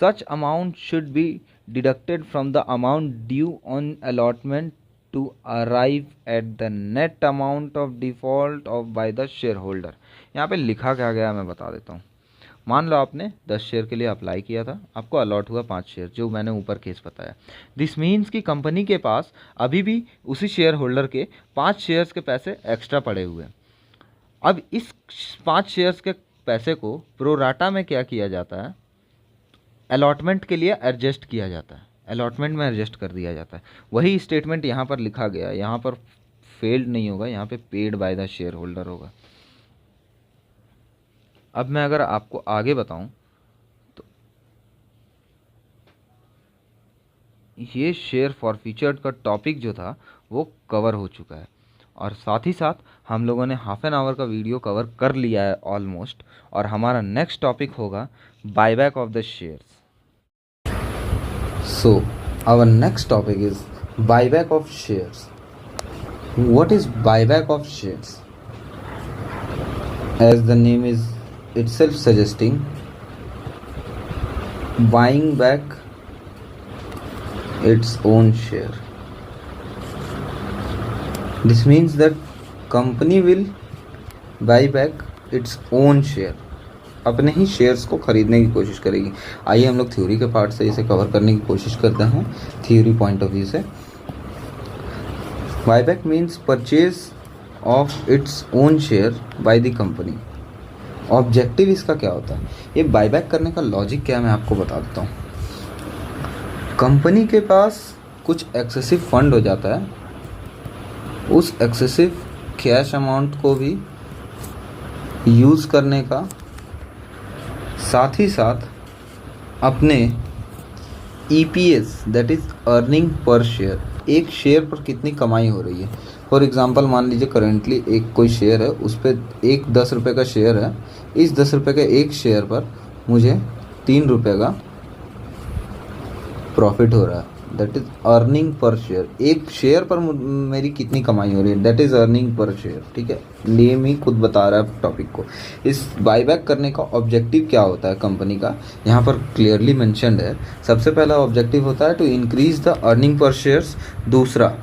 Speaker 1: such amount should be deducted from the amount due on allotment to arrive at the net amount of default of by the shareholder। यहाँ पे लिखा क्या गया मैं बता देता हूँ। मान लो आपने 10 शेयर के लिए अप्लाई किया था, आपको अलॉट हुआ 5 शेयर, जो मैंने ऊपर केस बताया। दिस मीन्स कि कंपनी के पास अभी भी उसी शेयर होल्डर के 5 शेयर्स के पैसे एक्स्ट्रा पड़े हुए हैं। अब इस 5 शेयर्स के पैसे को प्रो राटा में क्या किया जाता है, अलॉटमेंट के लिए एडजस्ट किया जाता है, अलॉटमेंट में एडजस्ट कर दिया जाता है। वही स्टेटमेंट यहाँ पर लिखा गया, यहाँ पर फेल्ड नहीं होगा, यहाँ पे paid by the share holder होगा। अब मैं अगर आपको आगे बताऊं तो ये शेयर फॉरफीचर्ड का टॉपिक जो था वो कवर हो चुका है और साथ ही साथ हम लोगों ने हाफ एन आवर का वीडियो कवर कर लिया है ऑलमोस्ट। और हमारा नेक्स्ट टॉपिक होगा buyback of the shares. So, our next topic is buyback of shares. What is buyback of shares? As the name is itself suggesting, buying back its own share. This means that company will buy back its own share, अपने ही shares को खरीदने की कोशिश करेगी। आइए हम लोग theory के पार्ट से इसे कवर करने की कोशिश करते हैं, थ्योरी पॉइंट ऑफ व्यू से। Buyback means purchase of its own share bye the company. Objective इसका क्या होता है, ये बायबैक करने का लॉजिक क्या है मैं आपको बता देता हूँ। कंपनी के पास कुछ एक्सेसिव फंड हो जाता है, उस एक्सेसिव कैश अमाउंट को भी यूज़ करने का, साथ ही साथ अपने EPS that is earning per share, एक शेयर पर कितनी कमाई हो रही है। फॉर एग्ज़ाम्पल मान लीजिए करेंटली एक कोई शेयर है, उस पर एक 10 रुपये का शेयर है, इस 10 रुपये के एक शेयर पर मुझे 3 रुपये का प्रॉफिट हो रहा है, that is earning per share. एक शेयर पर मेरी कितनी कमाई हो रही है, that is earning per share. ठीक है, नेम ही खुद बता रहा है टॉपिक को। इस बायबैक करने का ऑब्जेक्टिव क्या होता है कंपनी का, यहाँ पर क्लियरली मेंशन्ड है। सबसे पहला ऑब्जेक्टिव होता है to increase the earning per shares. दूसरा,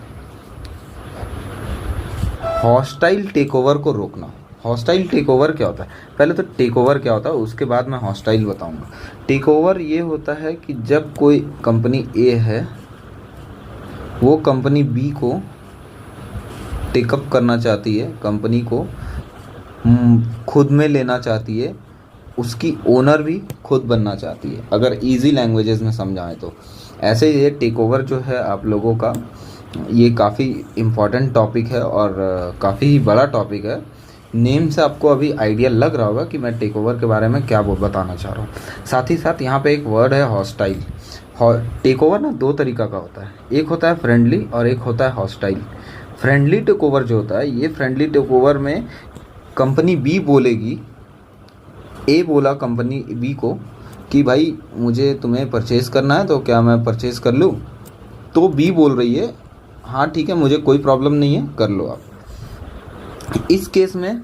Speaker 1: हॉस्टाइल टेक ओवर को रोकना। हॉस्टाइल टेक ओवर क्या होता है, पहले तो टेक ओवर क्या होता है उसके बाद मैं हॉस्टाइल बताऊंगा। टेक ओवर ये होता है कि जब कोई कंपनी ए है वो कंपनी बी को टेकअप करना चाहती है, कंपनी को खुद में लेना चाहती है,
Speaker 2: उसकी ओनर भी खुद बनना चाहती है, अगर इजी लैंग्वेजेस में समझाएं तो। ऐसे ये टेक ओवर जो है आप लोगों का, ये काफ़ी इम्पॉर्टेंट टॉपिक है और काफ़ी बड़ा टॉपिक है। नेम से आपको अभी आइडिया लग रहा होगा कि मैं टेक ओवर के बारे में क्या बताना चाह रहा हूँ। साथ ही साथ यहाँ पे एक वर्ड है हॉस्टाइल। टेक ओवर ना दो तरीका का होता है, एक होता है फ्रेंडली और एक होता है हॉस्टाइल। फ्रेंडली टेक ओवर जो होता है, ये फ्रेंडली टेक ओवर में कंपनी बी बोलेगी, ए बोला कंपनी बी को कि भाई मुझे तुम्हें परचेज़ करना है तो क्या मैं परचेज़ कर लूँ, तो बी बोल रही है हाँ ठीक है मुझे कोई प्रॉब्लम नहीं है कर लो आप। इस केस में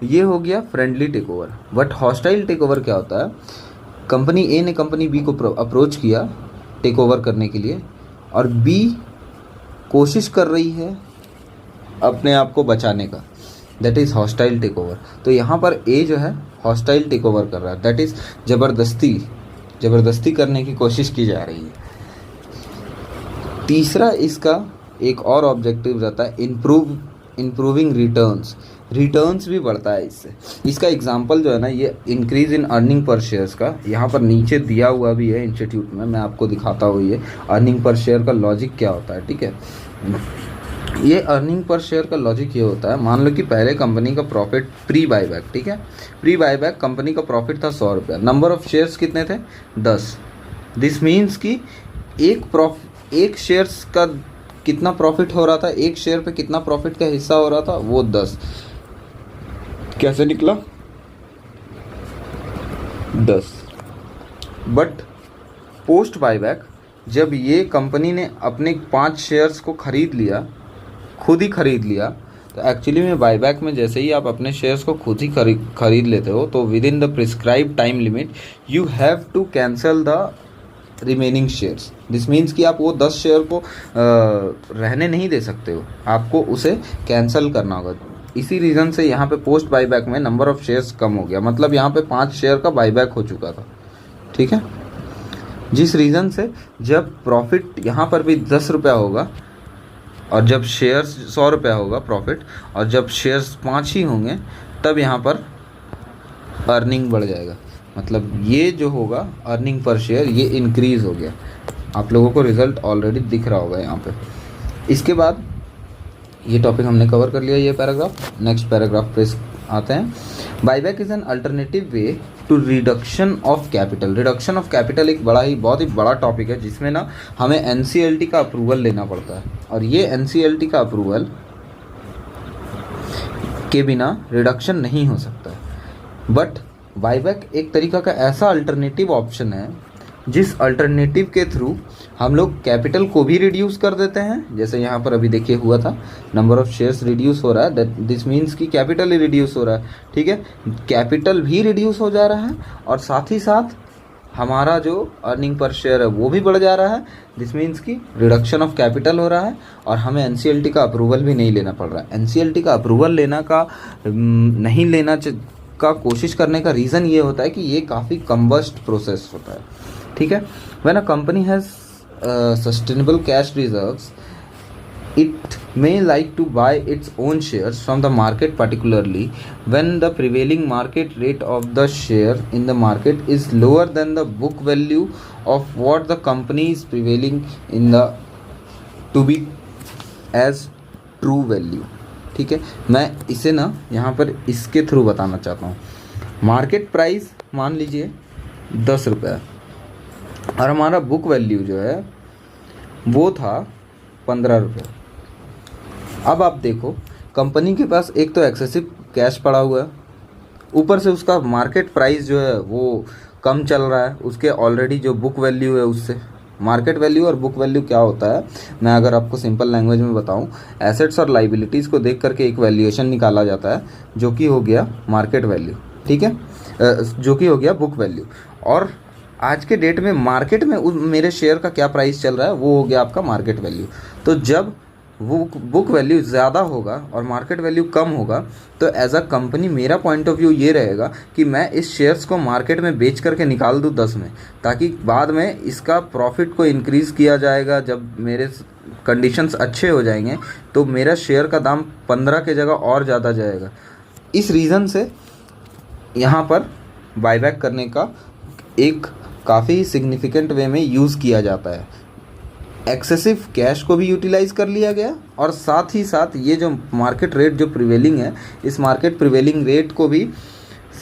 Speaker 2: ये हो गया friendly takeover. But hostile takeover क्या होता है, कंपनी ए ने कंपनी बी को अप्रोच किया टेक ओवर करने के लिए और बी कोशिश कर रही है अपने आप को बचाने का, that is hostile takeover. तो यहाँ पर ए जो है हॉस्टाइल टेक ओवर कर रहा है, दैट इज़ ज़बरदस्ती करने की कोशिश की जा रही है। तीसरा इसका एक और ऑब्जेक्टिव रहता है इम्प्रूविंग रिटर्न्स भी बढ़ता है इससे। इसका एग्जांपल जो है ना, ये increase in earning per shares का यहाँ पर नीचे दिया हुआ भी है इंस्टीट्यूट में, मैं आपको दिखाता हूँ ये अर्निंग पर शेयर का लॉजिक क्या होता है। ठीक है, ये अर्निंग पर शेयर का लॉजिक ये होता है, मान लो कि पहले कंपनी का प्रॉफिट प्री बायबैक, ठीक है, प्री बायबैक कंपनी का प्रॉफिट था 100 रुपया, नंबर ऑफ शेयर्स कितने थे 10। दिस मीन्स कि एक शेयर्स का कितना प्रॉफिट हो रहा था, एक शेयर पे कितना प्रॉफिट का हिस्सा हो रहा था, वो 10। कैसे निकला 10। बट पोस्ट बायबैक जब ये कंपनी ने अपने 5 शेयर्स को खुद ही खरीद लिया, तो एक्चुअली में बायबैक में जैसे ही आप अपने शेयर्स को खुद ही खरीद लेते हो, तो with in the prescribe time limit you have to cancel the remaining shares. This means कि आप वो 10 शेयर को रहने नहीं दे सकते हो, आपको उसे कैंसिल करना होगा। इसी रीज़न से यहाँ पे पोस्ट बायबैक में नंबर ऑफ शेयर्स कम हो गया, मतलब यहाँ पे 5 शेयर का बायबैक हो चुका था। ठीक है, जिस रीज़न से जब प्रॉफिट यहाँ पर भी 10 रुपया होगा और जब शेयर्स 100 रुपया होगा प्रॉफिट, और जब शेयर्स 5 ही होंगे तब यहाँ पर अर्निंग बढ़ जाएगा। मतलब ये जो होगा अर्निंग पर शेयर, ये इंक्रीज़ हो गया। आप लोगों को रिज़ल्ट ऑलरेडी दिख रहा होगा यहाँ पे। इसके बाद ये टॉपिक हमने कवर कर लिया, ये पैराग्राफ। नेक्स्ट पैराग्राफ पे आते हैं। Buyback is an alternative way to reduction of capital. Reduction of capital एक बहुत ही बड़ा टॉपिक है, जिसमें ना हमें एनसीएलटी का अप्रूवल लेना पड़ता है, और ये एनसीएलटी का अप्रूवल के बिना रिडक्शन नहीं हो सकता है। बट बायबैक एक तरीका का ऐसा अल्टरनेटिव ऑप्शन है जिस अल्टरनेटिव के थ्रू हम लोग कैपिटल को भी रिड्यूस कर देते हैं। जैसे यहाँ पर अभी देखिए हुआ था, नंबर ऑफ शेयर्स रिड्यूस हो रहा है, दिस मीन्स कि कैपिटल ही रिड्यूस हो रहा है। ठीक है, कैपिटल भी रिड्यूस हो जा रहा है और साथ ही साथ हमारा जो अर्निंग पर शेयर है वो भी बढ़ जा रहा है। दिस मीन्स कि रिडक्शन ऑफ कैपिटल हो रहा है और हमें एनसीएलटी का अप्रूवल भी नहीं लेना पड़ रहा है। एनसीएलटी का अप्रूवल नहीं लेना का कोशिश करने का रीज़न ये होता है कि ये काफ़ी कम्बस्ट प्रोसेस होता है। ठीक है, when a company has sustainable cash reserves, it may like to buy its own shares from the market, particularly when the prevailing market rate of the share in the market is lower than the book value of what the company is prevailing in the to be as true value। ठीक है, मैं इसे ना यहाँ पर इसके through बताना चाहता हूँ। मार्केट प्राइस मान लीजिए 10 रुपया और हमारा बुक वैल्यू जो है वो था 15 रुपये। अब आप देखो, कंपनी के पास एक तो एक्सेसिव कैश पड़ा हुआ है, ऊपर से उसका मार्केट प्राइस जो है वो कम चल रहा है, उसके ऑलरेडी जो बुक वैल्यू है उससे। मार्केट वैल्यू और बुक वैल्यू क्या होता है, मैं अगर आपको सिंपल लैंग्वेज में बताऊं, एसेट्स और लाइबिलिटीज़ को देख करके एक वैल्यूएशन निकाला जाता है जो कि हो गया मार्केट वैल्यू। ठीक है, जो कि हो गया बुक वैल्यू। और आज के डेट में मार्केट में मेरे शेयर का क्या प्राइस चल रहा है वो हो गया आपका मार्केट वैल्यू। तो जब वो बुक वैल्यू ज़्यादा होगा और मार्केट वैल्यू कम होगा, तो एज अ कंपनी मेरा पॉइंट ऑफ व्यू ये रहेगा कि मैं इस शेयर्स को मार्केट में बेच करके निकाल दूँ 10 में, ताकि बाद में इसका प्रॉफिट को इंक्रीज़ किया जाएगा। जब मेरे कंडीशंस अच्छे हो जाएंगे तो मेरा शेयर का दाम 15 की जगह और ज़्यादा जाएगा। इस रीज़न से यहाँ पर बायबैक करने का एक काफ़ी सिग्निफिकेंट वे में यूज़ किया जाता है। एक्सेसिव कैश को भी यूटिलाइज़ कर लिया गया और साथ ही साथ ये जो मार्केट रेट जो प्रिवेलिंग है, इस मार्केट प्रिवेलिंग रेट को भी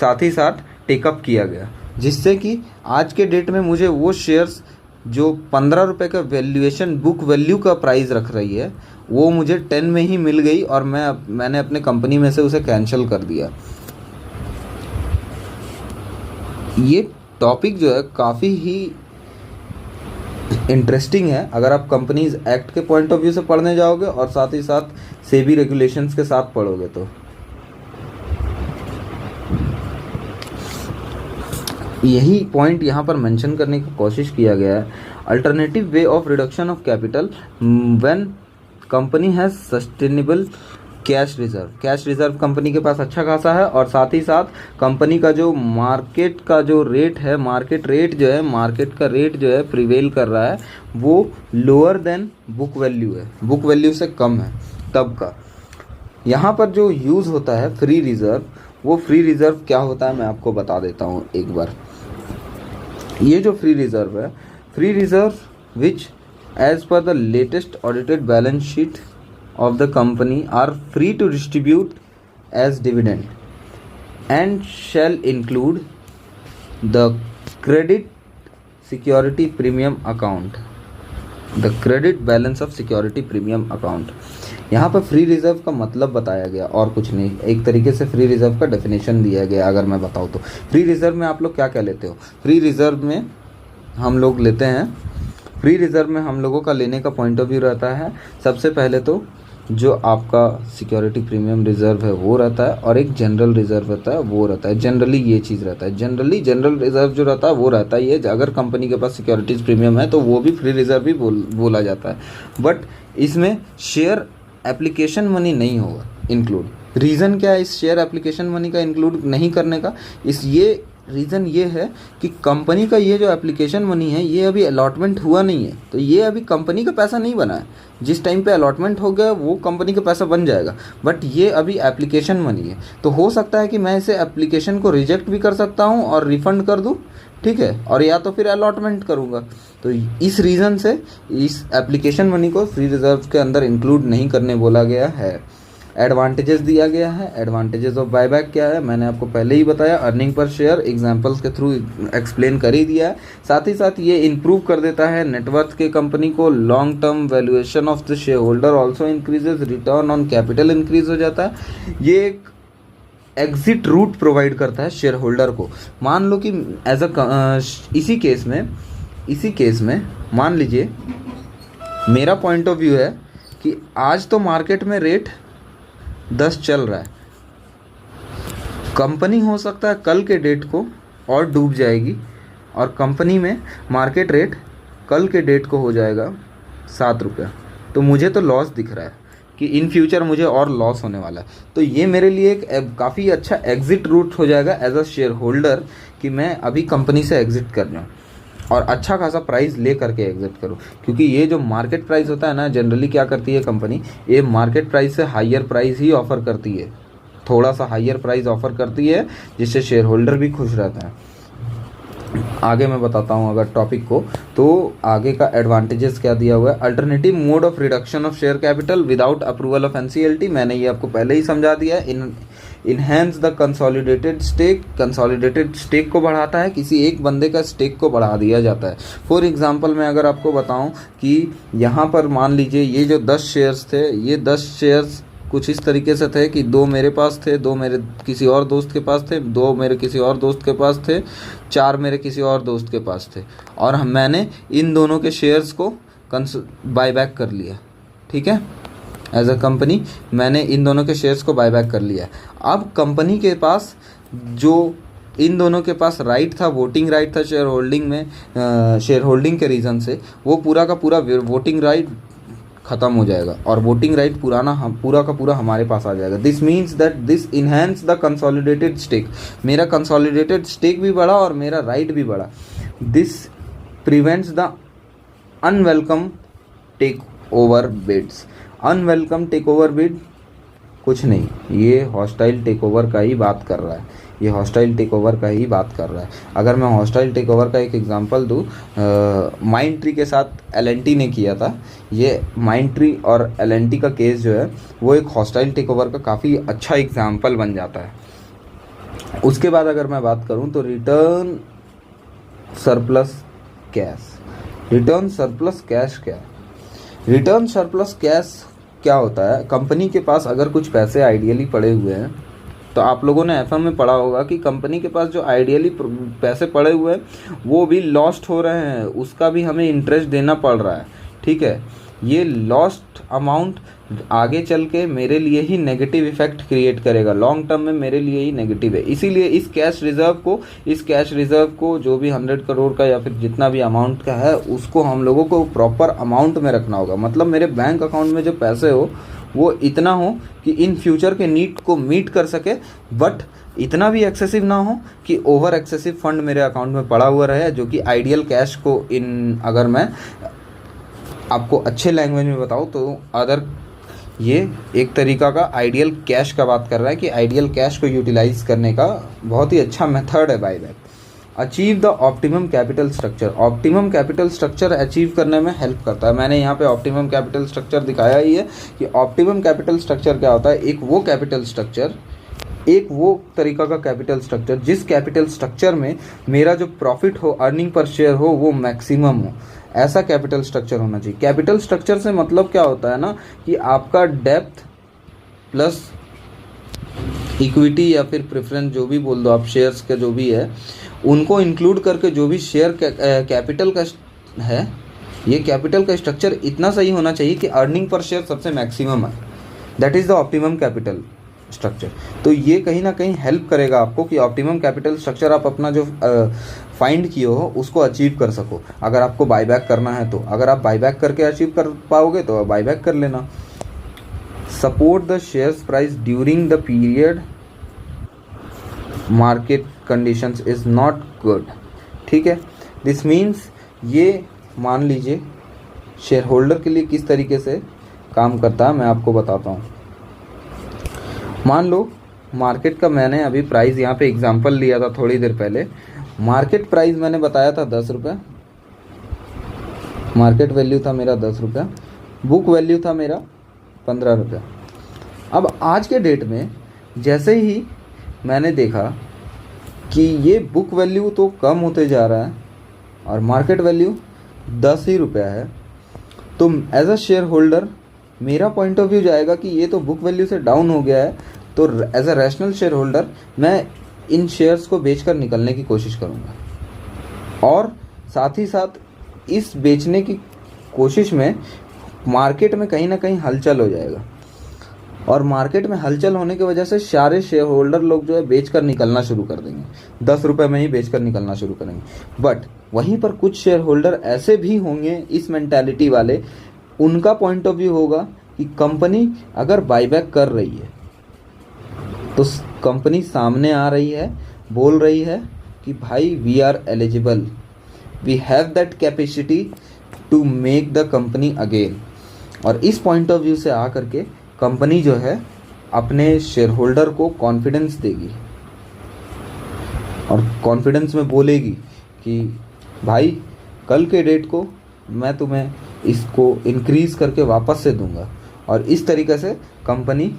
Speaker 2: साथ ही साथ टेकअप किया गया, जिससे कि आज के डेट में मुझे वो शेयर्स जो 15 रुपये का वैल्यूएशन बुक वैल्यू का प्राइस रख रही है, वो मुझे 10 में ही मिल गई और मैंने अपने कंपनी में से उसे कैंसिल कर दिया। ये टॉपिक जो है काफ़ी ही इंटरेस्टिंग है अगर आप कंपनीज एक्ट के पॉइंट ऑफ व्यू से पढ़ने जाओगे और साथ ही साथ सेबी रेगुलेशंस के साथ पढ़ोगे तो। यही पॉइंट यहाँ पर मेंशन करने की कोशिश किया गया है। Alternative way of reduction of capital when company has sustainable cash reserve company के पास अच्छा खासा है और साथ ही साथ कंपनी का जो मार्केट का जो रेट है, मार्केट का रेट जो है प्रिवेल कर रहा है, वो लोअर देन बुक वैल्यू है, बुक वैल्यू से कम है तब का। यहाँ पर जो यूज़ होता है फ्री रिज़र्व, वो फ्री रिज़र्व क्या होता है मैं आपको बता देता हूँ एक बार। ये जो फ्री रिज़र्व है, free reserve which as per the latest audited balance sheet of the company are free to distribute as dividend and shall include the credit security premium account, the credit balance of security premium account। यहाँ पर free reserve का मतलब बताया गया और कुछ नहीं, एक तरीके से फ्री रिज़र्व का डेफिनेशन दिया गया। अगर मैं बताऊँ तो फ्री रिज़र्व में आप लोग क्या क्या लेते हो? फ्री रिज़र्व में हम लोग लेते हैं, फ्री रिज़र्व में हम लोगों का लेने का पॉइंट ऑफ व्यू रहता है, सबसे पहले तो जो आपका सिक्योरिटी प्रीमियम रिज़र्व है वो रहता है और एक जनरल रिज़र्व रहता है वो रहता है। जनरली ये चीज़ रहता है, जनरल रिज़र्व जो रहता है वो रहता है ये, अगर कंपनी के पास सिक्योरिटीज़ प्रीमियम है तो वो भी फ्री रिज़र्व भी बोला जाता है, बट इसमें शेयर एप्लीकेशन मनी नहीं होगा इंक्लूड। रीज़न क्या है इस शेयर एप्लीकेशन मनी का इंक्लूड नहीं करने का? ये रीज़न ये है कि कंपनी का ये जो एप्लीकेशन मनी है ये अभी अलॉटमेंट हुआ नहीं है, तो ये अभी कंपनी का पैसा नहीं बना है। जिस टाइम पे अलॉटमेंट हो गया वो कंपनी का पैसा बन जाएगा, बट ये अभी एप्लीकेशन मनी है। तो हो सकता है कि मैं इसे एप्लीकेशन को रिजेक्ट भी कर सकता हूँ और रिफ़ंड कर दूँ, ठीक है, और या तो फिर अलॉटमेंट करूँगा। तो इस रीज़न से इस एप्लीकेशन मनी को फ्री रिज़र्व के अंदर इंक्लूड नहीं करने बोला गया है। एडवांटेजेस दिया गया है। एडवांटेजेस ऑफ बायबैक क्या है मैंने आपको पहले ही बताया, अर्निंग पर शेयर एग्जांपल्स के थ्रू एक्सप्लेन कर ही दिया है। साथ ही साथ ये इंप्रूव कर देता है नेटवर्थ के कंपनी को, long term valuation of the share holder also increases, return on capital increase हो जाता है। ये एक एग्जिट रूट प्रोवाइड करता है शेयर होल्डर को। मान लो कि एज अ इसी केस में मान लीजिए मेरा पॉइंट ऑफ व्यू है कि आज तो मार्केट में रेट 10 चल रहा है, कंपनी हो सकता है कल के डेट को और डूब जाएगी और कंपनी में मार्केट रेट कल के डेट को हो जाएगा 7 रुपया, तो मुझे तो लॉस दिख रहा है कि इन फ्यूचर मुझे और लॉस होने वाला है। तो ये मेरे लिए एक काफ़ी अच्छा एग्जिट रूट हो जाएगा एज अ शेयर होल्डर कि मैं अभी कंपनी से एग्जिट कर जाऊँ और अच्छा खासा प्राइस ले करके एग्जिट करूँ, क्योंकि ये जो मार्केट प्राइस होता है ना, जनरली क्या करती है कंपनी, ये मार्केट प्राइस से हायर प्राइस ही ऑफ़र करती है, थोड़ा सा हायर प्राइस ऑफ़र करती है, जिससे शेयर होल्डर भी खुश रहता है। आगे मैं बताता हूँ अगर टॉपिक को, तो आगे का एडवांटेजेस क्या दिया हुआ है। Alternative mode of reduction of share capital without approval of NCLT, मैंने ये आपको पहले ही समझा दिया है। इन्हेंस द कंसोलिडेटेड स्टेक को बढ़ाता है, किसी एक बंदे का स्टेक को बढ़ा दिया जाता है। फॉर एग्जांपल मैं अगर आपको बताऊं कि यहाँ पर मान लीजिए ये जो 10 शेयर्स थे, ये 10 शेयर्स कुछ इस तरीके से थे कि 2 मेरे पास थे, 2 मेरे किसी और दोस्त के पास थे, 2 मेरे किसी और दोस्त के पास थे, 4 मेरे किसी और दोस्त के पास थे, और मैंने इन दोनों के शेयर्स को बायबैक कर लिया, ठीक है। एज अ कंपनी मैंने इन दोनों के शेयर्स को बायबैक कर लिया। अब कंपनी के पास जो इन दोनों के पास राइट था, वोटिंग राइट था शेयर होल्डिंग में, शेयर होल्डिंग के रीज़न से वो पूरा का पूरा वोटिंग राइट ख़त्म हो जाएगा और वोटिंग राइट पूरा का पूरा हमारे पास आ जाएगा। This means that this enhance the consolidated stake, मेरा कंसोलिडेटेड स्टेक भी बढ़ा और मेरा राइट भी बढ़ा। This prevents the unwelcome takeover bids. Unwelcome takeover bid कुछ नहीं, ये हॉस्टाइल टेक ओवर का ही बात कर रहा है। ये हॉस्टाइल टेक ओवर का ही बात कर रहा है। अगर मैं हॉस्टाइल टेक ओवर का एक एग्जांपल दूँ, माइंडट्री के साथ एल.एन.टी ने किया था। ये माइंडट्री और एल.एन.टी का केस जो है वो एक हॉस्टाइल टेक ओवर का काफ़ी अच्छा एग्जाम्पल बन जाता है। उसके बाद अगर मैं बात करूँ तो return surplus cash. Return surplus cash क्या है? रिटर्न सरप्लस कैश क्या होता है? कंपनी के पास अगर कुछ पैसे आइडियली पड़े हुए हैं, तो आप लोगों ने एफएम में पढ़ा होगा कि कंपनी के पास जो आइडियली पैसे पड़े हुए हैं वो भी लॉस्ट हो रहे हैं, उसका भी हमें इंटरेस्ट देना पड़ रहा है। ठीक है, ये लॉस्ट अमाउंट आगे चल के मेरे लिए ही नेगेटिव इफेक्ट क्रिएट करेगा, लॉन्ग टर्म में मेरे लिए ही नेगेटिव है। इसीलिए इस कैश रिजर्व को जो भी 100 करोड़ का या फिर जितना भी अमाउंट का है उसको हम लोगों को प्रॉपर अमाउंट में रखना होगा। मतलब मेरे बैंक अकाउंट में जो पैसे हो वो इतना हो कि इन फ्यूचर के नीड को मीट कर सके, बट इतना भी एक्सेसिव ना हो कि ओवर एक्सेसिव फंड मेरे अकाउंट में पड़ा हुआ रहे, जो कि आइडियल कैश को अगर मैं आपको अच्छे लैंग्वेज में बताऊँ तो ये एक तरीका का आइडियल कैश का बात कर रहा है कि आइडियल कैश को यूटिलाइज करने का बहुत ही अच्छा मेथड है buyback. Achieve the optimum capital structure. Optimum capital structure achieve करने में हेल्प करता है। मैंने यहाँ पे ऑप्टिमम कैपिटल स्ट्रक्चर दिखाया ही है कि ऑप्टिमम कैपिटल स्ट्रक्चर क्या होता है। एक वो तरीका का कैपिटल स्ट्रक्चर जिस कैपिटल स्ट्रक्चर में मेरा जो प्रॉफिट हो, अर्निंग पर शेयर हो, वो मैक्सिमम हो, ऐसा कैपिटल स्ट्रक्चर होना चाहिए। कैपिटल स्ट्रक्चर से मतलब क्या होता है ना कि आपका डेप्थ प्लस इक्विटी या फिर प्रेफरेंस जो भी बोल दो आप, शेयर्स का जो भी है उनको इंक्लूड करके जो भी शेयर कैपिटल का है, ये कैपिटल का स्ट्रक्चर इतना सही होना चाहिए कि अर्निंग पर शेयर सबसे मैक्सिमम है। That is the optimum capital structure. तो ये कहीं ना कहीं हेल्प करेगा आपको कि ऑप्टिमम कैपिटल स्ट्रक्चर आप अपना जो फाइंड किए हो उसको अचीव कर सको। अगर आपको बायबैक करना है तो अगर आप बायबैक करके अचीव कर पाओगे तो बायबैक कर लेना। Support the shares price during the period market conditions is not good. ठीक है, दिस मीन्स ये मान लीजिए शेयर होल्डर के लिए किस तरीके से काम करता है मैं आपको बताता हूँ। मान लो मार्केट का मैंने अभी प्राइस यहाँ पे एग्जांपल लिया था थोड़ी देर पहले। मार्केट प्राइस मैंने बताया था 10 रुपये, मार्केट वैल्यू था मेरा 10 रुपये, बुक वैल्यू था मेरा 15 रुपये। अब आज के डेट में जैसे ही मैंने देखा कि ये बुक वैल्यू तो कम होते जा रहा है और मार्केट वैल्यू 10 ही रुपया है, तो एज अ शेयर होल्डर मेरा पॉइंट ऑफ व्यू जाएगा कि ये तो बुक वैल्यू से डाउन हो गया है, तो as a rational shareholder मैं इन शेयर्स को बेचकर निकलने की कोशिश करूँगा। और साथ ही साथ इस बेचने की कोशिश में मार्केट में कहीं ना कहीं हलचल हो जाएगा और मार्केट में हलचल होने की वजह से सारे शेयर होल्डर लोग जो है बेचकर निकलना शुरू कर देंगे, 10 रुपये में ही बेचकर निकलना शुरू करेंगे। बट वहीं पर कुछ शेयर होल्डर ऐसे भी होंगे इस मेंटालिटी वाले, उनका पॉइंट ऑफ व्यू होगा कि कंपनी अगर बायबैक कर रही है तो कंपनी सामने आ रही है, बोल रही है कि भाई we are eligible, we have that capacity to make the company again. और इस पॉइंट ऑफ व्यू से आ करके कंपनी जो है अपने शेयर होल्डर को कॉन्फिडेंस देगी और कॉन्फिडेंस में बोलेगी कि भाई कल के डेट को मैं तुम्हें इसको इंक्रीज़ करके वापस से दूंगा। और इस तरीके से कंपनी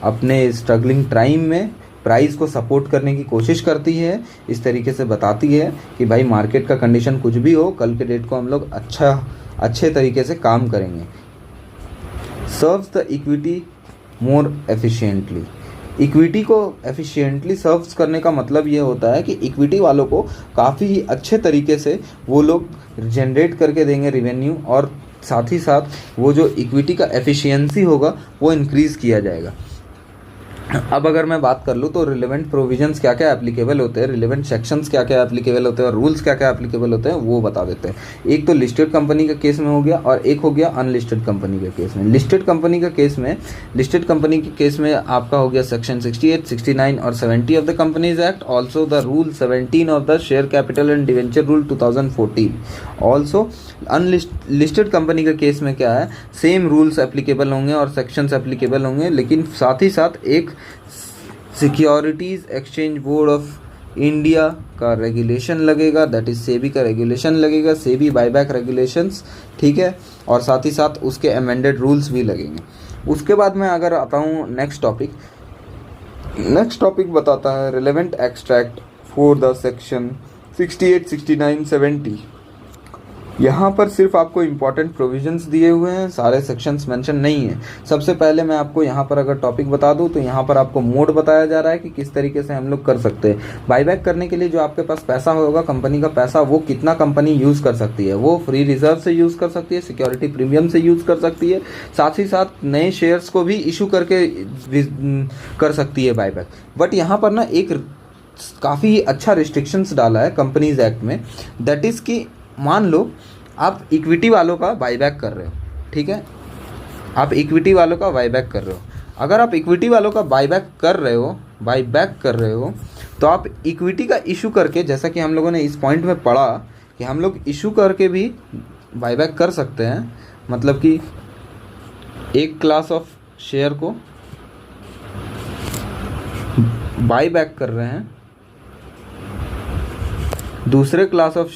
Speaker 2: अपने स्ट्रगलिंग टाइम में प्राइस को सपोर्ट करने की कोशिश करती है, इस तरीके से बताती है कि भाई मार्केट का कंडीशन कुछ भी हो, कल के डेट को हम लोग अच्छे तरीके से काम करेंगे। Serves the equity more efficiently. Equity को एफिशिएंटली सर्व्स करने का मतलब ये होता है कि इक्विटी वालों को काफ़ी अच्छे तरीके से वो लोग जनरेट करके देंगे रेवेन्यू, और साथ ही साथ वो जो इक्विटी का एफिशिएंसी होगा वो इंक्रीज़ किया जाएगा। अब अगर मैं बात कर लूँ तो रिलेवेंट प्रोविजंस क्या क्या एप्लीकेबल होते हैं, रिलेवेंट सेक्शंस क्या क्या एप्लीकेबल होते हैं और रूल्स क्या क्या एप्लीकेबल होते हैं वो बता देते हैं। एक तो लिस्टेड कंपनी का केस में हो गया और एक हो गया अनलिस्टेड कंपनी के केस में। लिस्टेड कंपनी के केस में आपका हो गया सेक्शन 68, 69 और 70 of the companies act, also the rule 17 of the share capital and debenture rule 2014। Also unlisted company का केस में क्या है, सेम रूल्स एप्लीकेबल होंगे और सेक्शंस एप्लीकेबल होंगे, लेकिन साथ ही साथ एक securities exchange board of India का रेगुलेशन लगेगा, दैट इज़ सेबी का रेगुलेशन लगेगा, सेबी बाईबैक रेगुलेशंस, ठीक है, और साथ ही साथ उसके अमेंडेड रूल्स भी लगेंगे। उसके बाद मैं अगर आता हूँ नेक्स्ट टॉपिक बताता है relevant extract for the section 68, 69, 70। यहाँ पर सिर्फ आपको इम्पॉर्टेंट प्रोविजंस दिए हुए हैं, सारे सेक्शंस मेंशन नहीं है। सबसे पहले मैं आपको यहाँ पर अगर टॉपिक बता दूँ तो यहाँ पर आपको मोड बताया जा रहा है कि किस तरीके से हम लोग कर सकते हैं। बाईबैक करने के लिए जो आपके पास पैसा होगा, कंपनी का पैसा, वो कितना कंपनी यूज़ कर सकती है, वो फ्री रिजर्व से यूज़ कर सकती है, सिक्योरिटी प्रीमियम से यूज़ कर सकती है, साथ ही साथ नए शेयर्स को भी इशू करके कर सकती है बाईबैक। बट यहाँ पर ना एक काफ़ी अच्छा रिस्ट्रिक्शंस डाला है कंपनीज एक्ट में, दैट इज़ कि मान लो आप इक्विटी वालों का बाईबैक कर रहे हो, ठीक है, आप इक्विटी वालों का बाईबैक कर रहे हो। अगर आप इक्विटी वालों का बाईबैक कर रहे हो तो आप इक्विटी का इशू करके, जैसा कि हम लोगों ने इस पॉइंट में पढ़ा कि हम लोग इशू करके भी बाईबैक कर सकते हैं। मतलब कि एक क्लास ऑफ शेयर को बाईबैक कर रहे हैं दूसरे क्लास ऑफ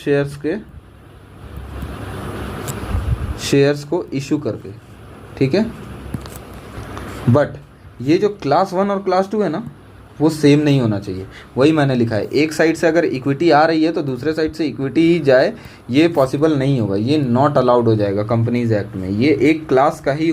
Speaker 2: शेयर्स को इशू करके, ठीक है। बट ये जो क्लास 1 और क्लास 2 है ना, वो सेम नहीं होना चाहिए। वही मैंने लिखा है, एक साइड से अगर इक्विटी आ रही है तो दूसरे साइड से इक्विटी ही जाए, ये पॉसिबल नहीं होगा, ये नॉट अलाउड हो जाएगा कंपनीज एक्ट में। ये एक क्लास का ही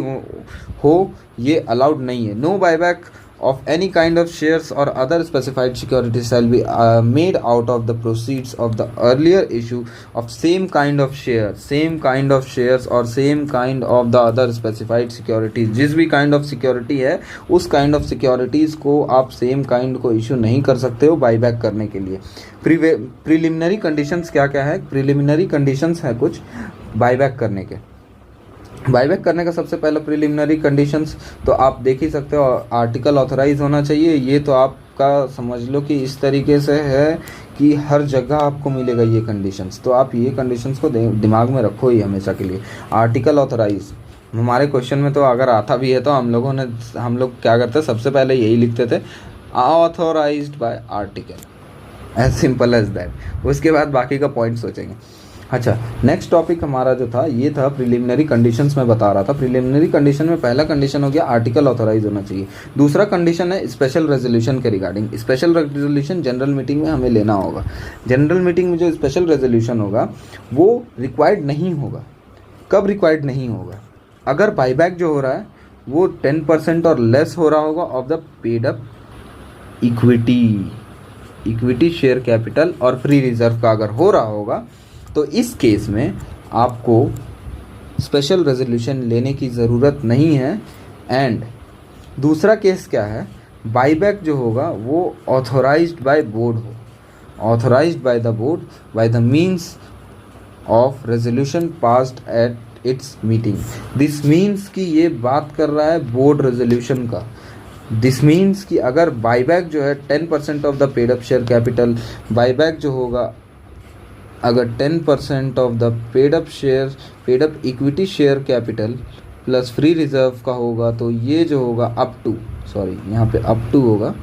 Speaker 2: हो ये अलाउड नहीं है। No buyback of any kind of shares or other specified securities shall be made out of the proceeds of the earlier issue of same kind of shares or same kind of the other specified securities। जिस भी kind of security है उस kind of securities को आप same kind को issue नहीं कर सकते हो बाईबैक करने के लिए। प्रिलिमिनरी कंडीशंस क्या क्या है? प्रिलिमिनरी कंडीशंस है कुछ बाईबैक करने के। बाईबैक करने का सबसे पहला प्रिलिमिनरी कंडीशंस तो आप देख ही सकते हो, आर्टिकल ऑथराइज होना चाहिए। ये तो आपका समझ लो कि इस तरीके से है कि हर जगह आपको मिलेगा ये कंडीशंस, तो आप ये कंडीशंस को दिमाग में रखो ही हमेशा के लिए। आर्टिकल ऑथराइज हमारे क्वेश्चन में तो अगर आता भी है तो हम लोग क्या करते हैं, सबसे पहले यही लिखते थे, authorised by article, as simple as that. उसके बाद बाकी का पॉइंट सोचेंगे। अच्छा, नेक्स्ट टॉपिक हमारा जो था ये था प्रिलिमिनरी कंडीशंस में बता रहा था। प्रिलिमिनरी कंडीशन में पहला कंडीशन हो गया आर्टिकल ऑथराइज होना चाहिए। दूसरा कंडीशन है स्पेशल रेजोल्यूशन के regarding. Special resolution general meeting में हमें लेना होगा। जनरल मीटिंग में जो स्पेशल रेजोल्यूशन होगा वो रिक्वायर्ड नहीं होगा। कब रिक्वायर्ड नहीं होगा? अगर बाईबैक जो हो रहा है वो 10% और लेस हो रहा होगा of the paid up equity share capital और फ्री रिजर्व का अगर हो रहा होगा तो इस केस में आपको स्पेशल रेजोल्यूशन लेने की ज़रूरत नहीं है। एंड दूसरा केस क्या है, बाईबैक जो होगा वो ऑथोराइज्ड बाय बोर्ड हो, authorised by the board by the means of resolution passed at its meeting. This means कि ये बात कर रहा है बोर्ड रेजोल्यूशन का। दिस मीन्स कि अगर बाईबैक जो है 10% of the paid up share capital, buyback जो होगा अगर 10% of the paid up equity share capital plus free reserve का होगा तो ये जो होगा अप टू होगा,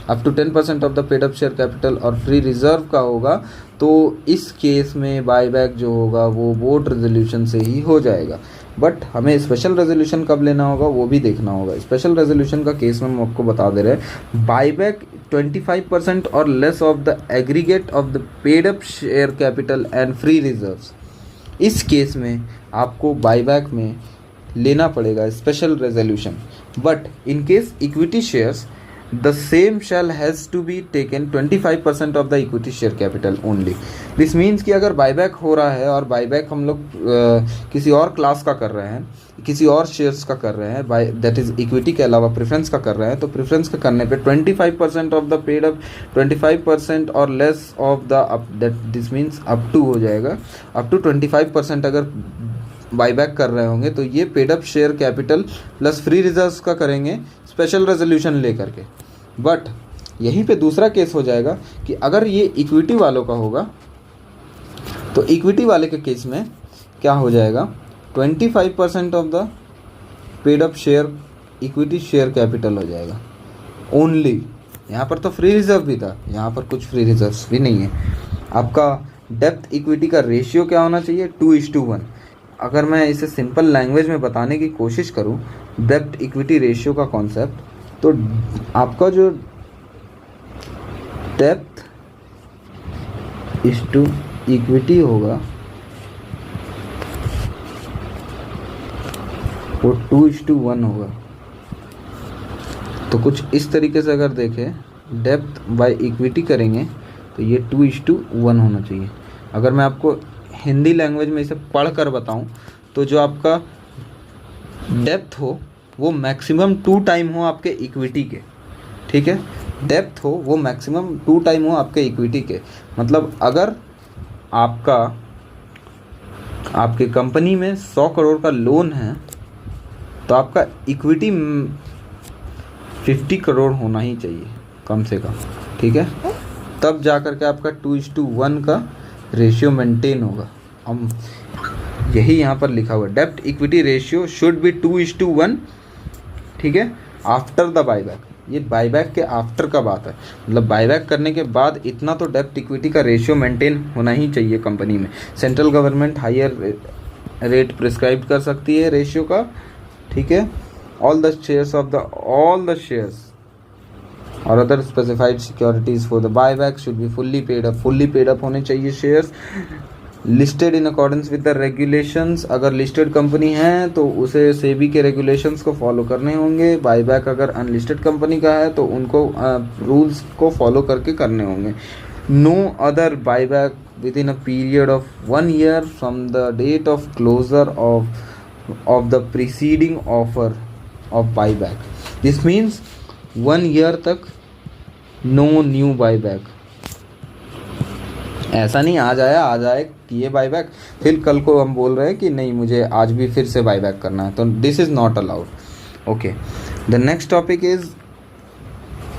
Speaker 2: up to 10% of the paid up share capital और फ्री रिजर्व का होगा, तो इस केस में बाईबैक जो होगा वो बोर्ड रेजोल्यूशन से ही हो जाएगा। बट हमें स्पेशल रेजोल्यूशन कब लेना होगा वो भी देखना होगा। स्पेशल रेजोल्यूशन का केस में हम आपको बता दे रहे हैं, बाईबैक 25% और less of the aggregate of the paid up share capital and free reserves. इस केस में आपको बाईबैक में लेना पड़ेगा special resolution. But in case equity shares the same shall has to be taken 25% of the equity share capital only। this means कि अगर buyback हो रहा है और बाईबैक हम लोग किसी और क्लास का कर रहे हैं, किसी और शेयर्स का कर रहे हैं, दैट इज इक्विटी के अलावा प्रेफरेंस का कर रहे हैं, तो प्रेफरेंस का करने पे 25% ऑफ द पेड अप, 25% और less of the that this means up to हो जाएगा। अप टू 25% अगर बाईबैक कर रहे होंगे तो ये paid up share capital plus free reserves का करेंगे स्पेशल रेजोल्यूशन लेकर के। बट यहीं पे दूसरा केस हो जाएगा कि अगर ये इक्विटी वालों का होगा तो इक्विटी वाले के केस में क्या हो जाएगा, 25% of the paid up share equity share capital हो जाएगा ओनली। यहाँ पर तो फ्री रिजर्व भी था, यहाँ पर कुछ फ्री रिजर्व्स भी नहीं है। आपका डेप्थ इक्विटी का रेशियो क्या होना चाहिए? 2:1। अगर मैं इसे सिंपल लैंग्वेज में बताने की कोशिश करूँ डेप्थ इक्विटी रेशियो का कॉन्सेप्ट, तो आपका जो डेप्थ इस टू इक्विटी होगा वो 2:1 होगा। तो कुछ इस तरीके से अगर देखें डेप्थ बाय इक्विटी करेंगे तो ये 2:1 होना चाहिए। अगर मैं आपको हिंदी लैंग्वेज में इसे पढ़ कर बताऊँ तो जो आपका डेप्थ हो वो मैक्सिमम 2 टाइम हो आपके इक्विटी के, ठीक है। डेप्थ हो वो मैक्सिमम 2 टाइम हो आपके इक्विटी के। मतलब अगर आपके कंपनी में 100 करोड़ का लोन है तो आपका इक्विटी 50 करोड़ होना ही चाहिए कम से कम, ठीक है। तब जा कर के आपका 2:1 का रेशियो मेंटेन होगा। हम यही यहाँ पर लिखा हुआ है, डेप्ट इक्विटी रेशियो शुड बी 2:1, ठीक है, आफ्टर द बायबैक। ये बायबैक के आफ्टर का बात है, मतलब बायबैक करने के बाद इतना तो डेप्ट इक्विटी का रेशियो मेंटेन होना ही चाहिए कंपनी में। Central government higher rate prescribe कर सकती है रेशियो का, ठीक है। all the shares और other specified securities for the buyback should be fully paid up होने चाहिए shares. Listed in accordance with the regulations, अगर लिस्टेड कंपनी है तो उसे सेबी के रेगुलेशंस को फॉलो करने होंगे। बायबैक अगर अनलिस्टेड कंपनी का है तो उनको रूल्स को फॉलो करके करने होंगे। No other buyback within a period of 1 year from the date of closure of the preceding offer of buyback. This means 1 year तक no new buyback। ऐसा नहीं आ जाए किए बायबैक फिर कल को हम बोल रहे हैं कि नहीं मुझे आज भी फिर से बायबैक करना है, तो this is not allowed. Okay, the next topic is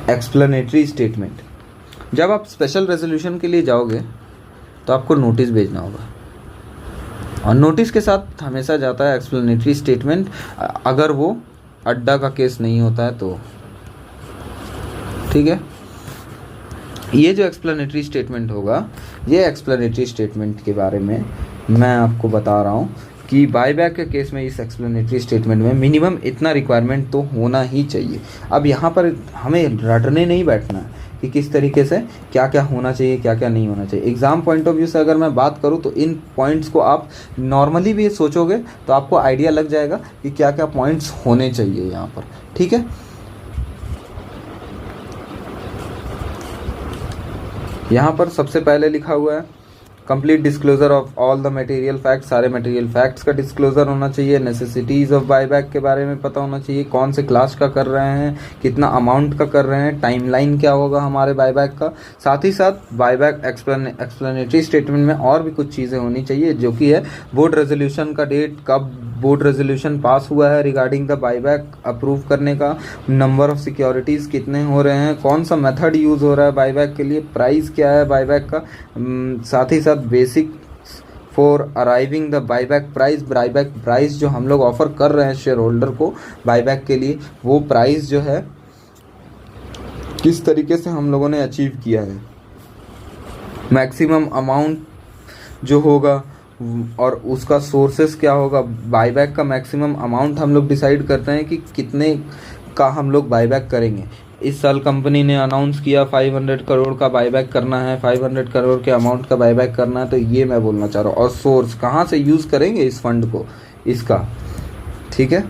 Speaker 2: explanatory statement. जब आप स्पेशल रेजोल्यूशन के लिए जाओगे तो आपको नोटिस भेजना होगा और नोटिस के साथ हमेशा जाता है एक्सप्लेनेटरी स्टेटमेंट, अगर वो अड्डा का केस नहीं होता है तो, ठीक है। ये जो एक्सप्लेनेटरी स्टेटमेंट होगा, ये एक्सप्लेनेटरी स्टेटमेंट के बारे में मैं आपको बता रहा हूँ कि बायबैक के केस में इस एक्सप्लेनेटरी स्टेटमेंट में मिनिमम इतना रिक्वायरमेंट तो होना ही चाहिए। अब यहाँ पर हमें रटने नहीं बैठना है कि किस तरीके से क्या क्या होना चाहिए, क्या क्या नहीं होना चाहिए। एग्ज़ाम पॉइंट ऑफ व्यू से अगर मैं बात करूँ तो इन पॉइंट्स को आप नॉर्मली भी सोचोगे तो आपको आइडिया लग जाएगा कि क्या क्या पॉइंट्स होने चाहिए यहाँ पर, ठीक है। यहाँ पर सबसे पहले लिखा हुआ है complete disclosure of all the material facts, सारे मटेरियल फैक्ट्स का डिस्क्लोजर होना चाहिए। नेसेसिटीज़ ऑफ बायबैक के बारे में पता होना चाहिए, कौन से क्लास का कर रहे हैं, कितना अमाउंट का कर रहे हैं, टाइमलाइन क्या होगा हमारे बायबैक का। साथ ही साथ बायबैक एक्सप्लेनेटरी स्टेटमेंट में और भी कुछ चीज़ें होनी चाहिए, जो कि है बोर्ड रेजोल्यूशन का डेट, कब बोर्ड रेजोल्यूशन पास हुआ है रिगार्डिंग द बायबैक अप्रूव करने का, नंबर ऑफ सिक्योरिटीज़ कितने हो रहे हैं, कौन सा मेथड यूज़ हो रहा है बायबैक के लिए, प्राइस क्या है बायबैक का, साथ ही साथ basic for arriving the buyback price जो हम लोग ऑफर कर रहे हैं शेयर होल्डर को बायबैक के लिए, वो प्राइस जो है किस तरीके से हम लोगों ने अचीव किया है, मैक्सिमम अमाउंट जो होगा और उसका सोर्सेस क्या होगा। बायबैक का मैक्सिमम अमाउंट हम लोग डिसाइड करते हैं कि कितने का हम लोग बायबैक करेंगे। इस साल कंपनी ने अनाउंस किया 500 करोड़ का बायबैक करना है, 500 करोड़ के अमाउंट का बायबैक करना है, तो ये मैं बोलना चाह रहा हूँ। और सोर्स कहाँ से यूज़ करेंगे इस फंड को, इसका, ठीक है।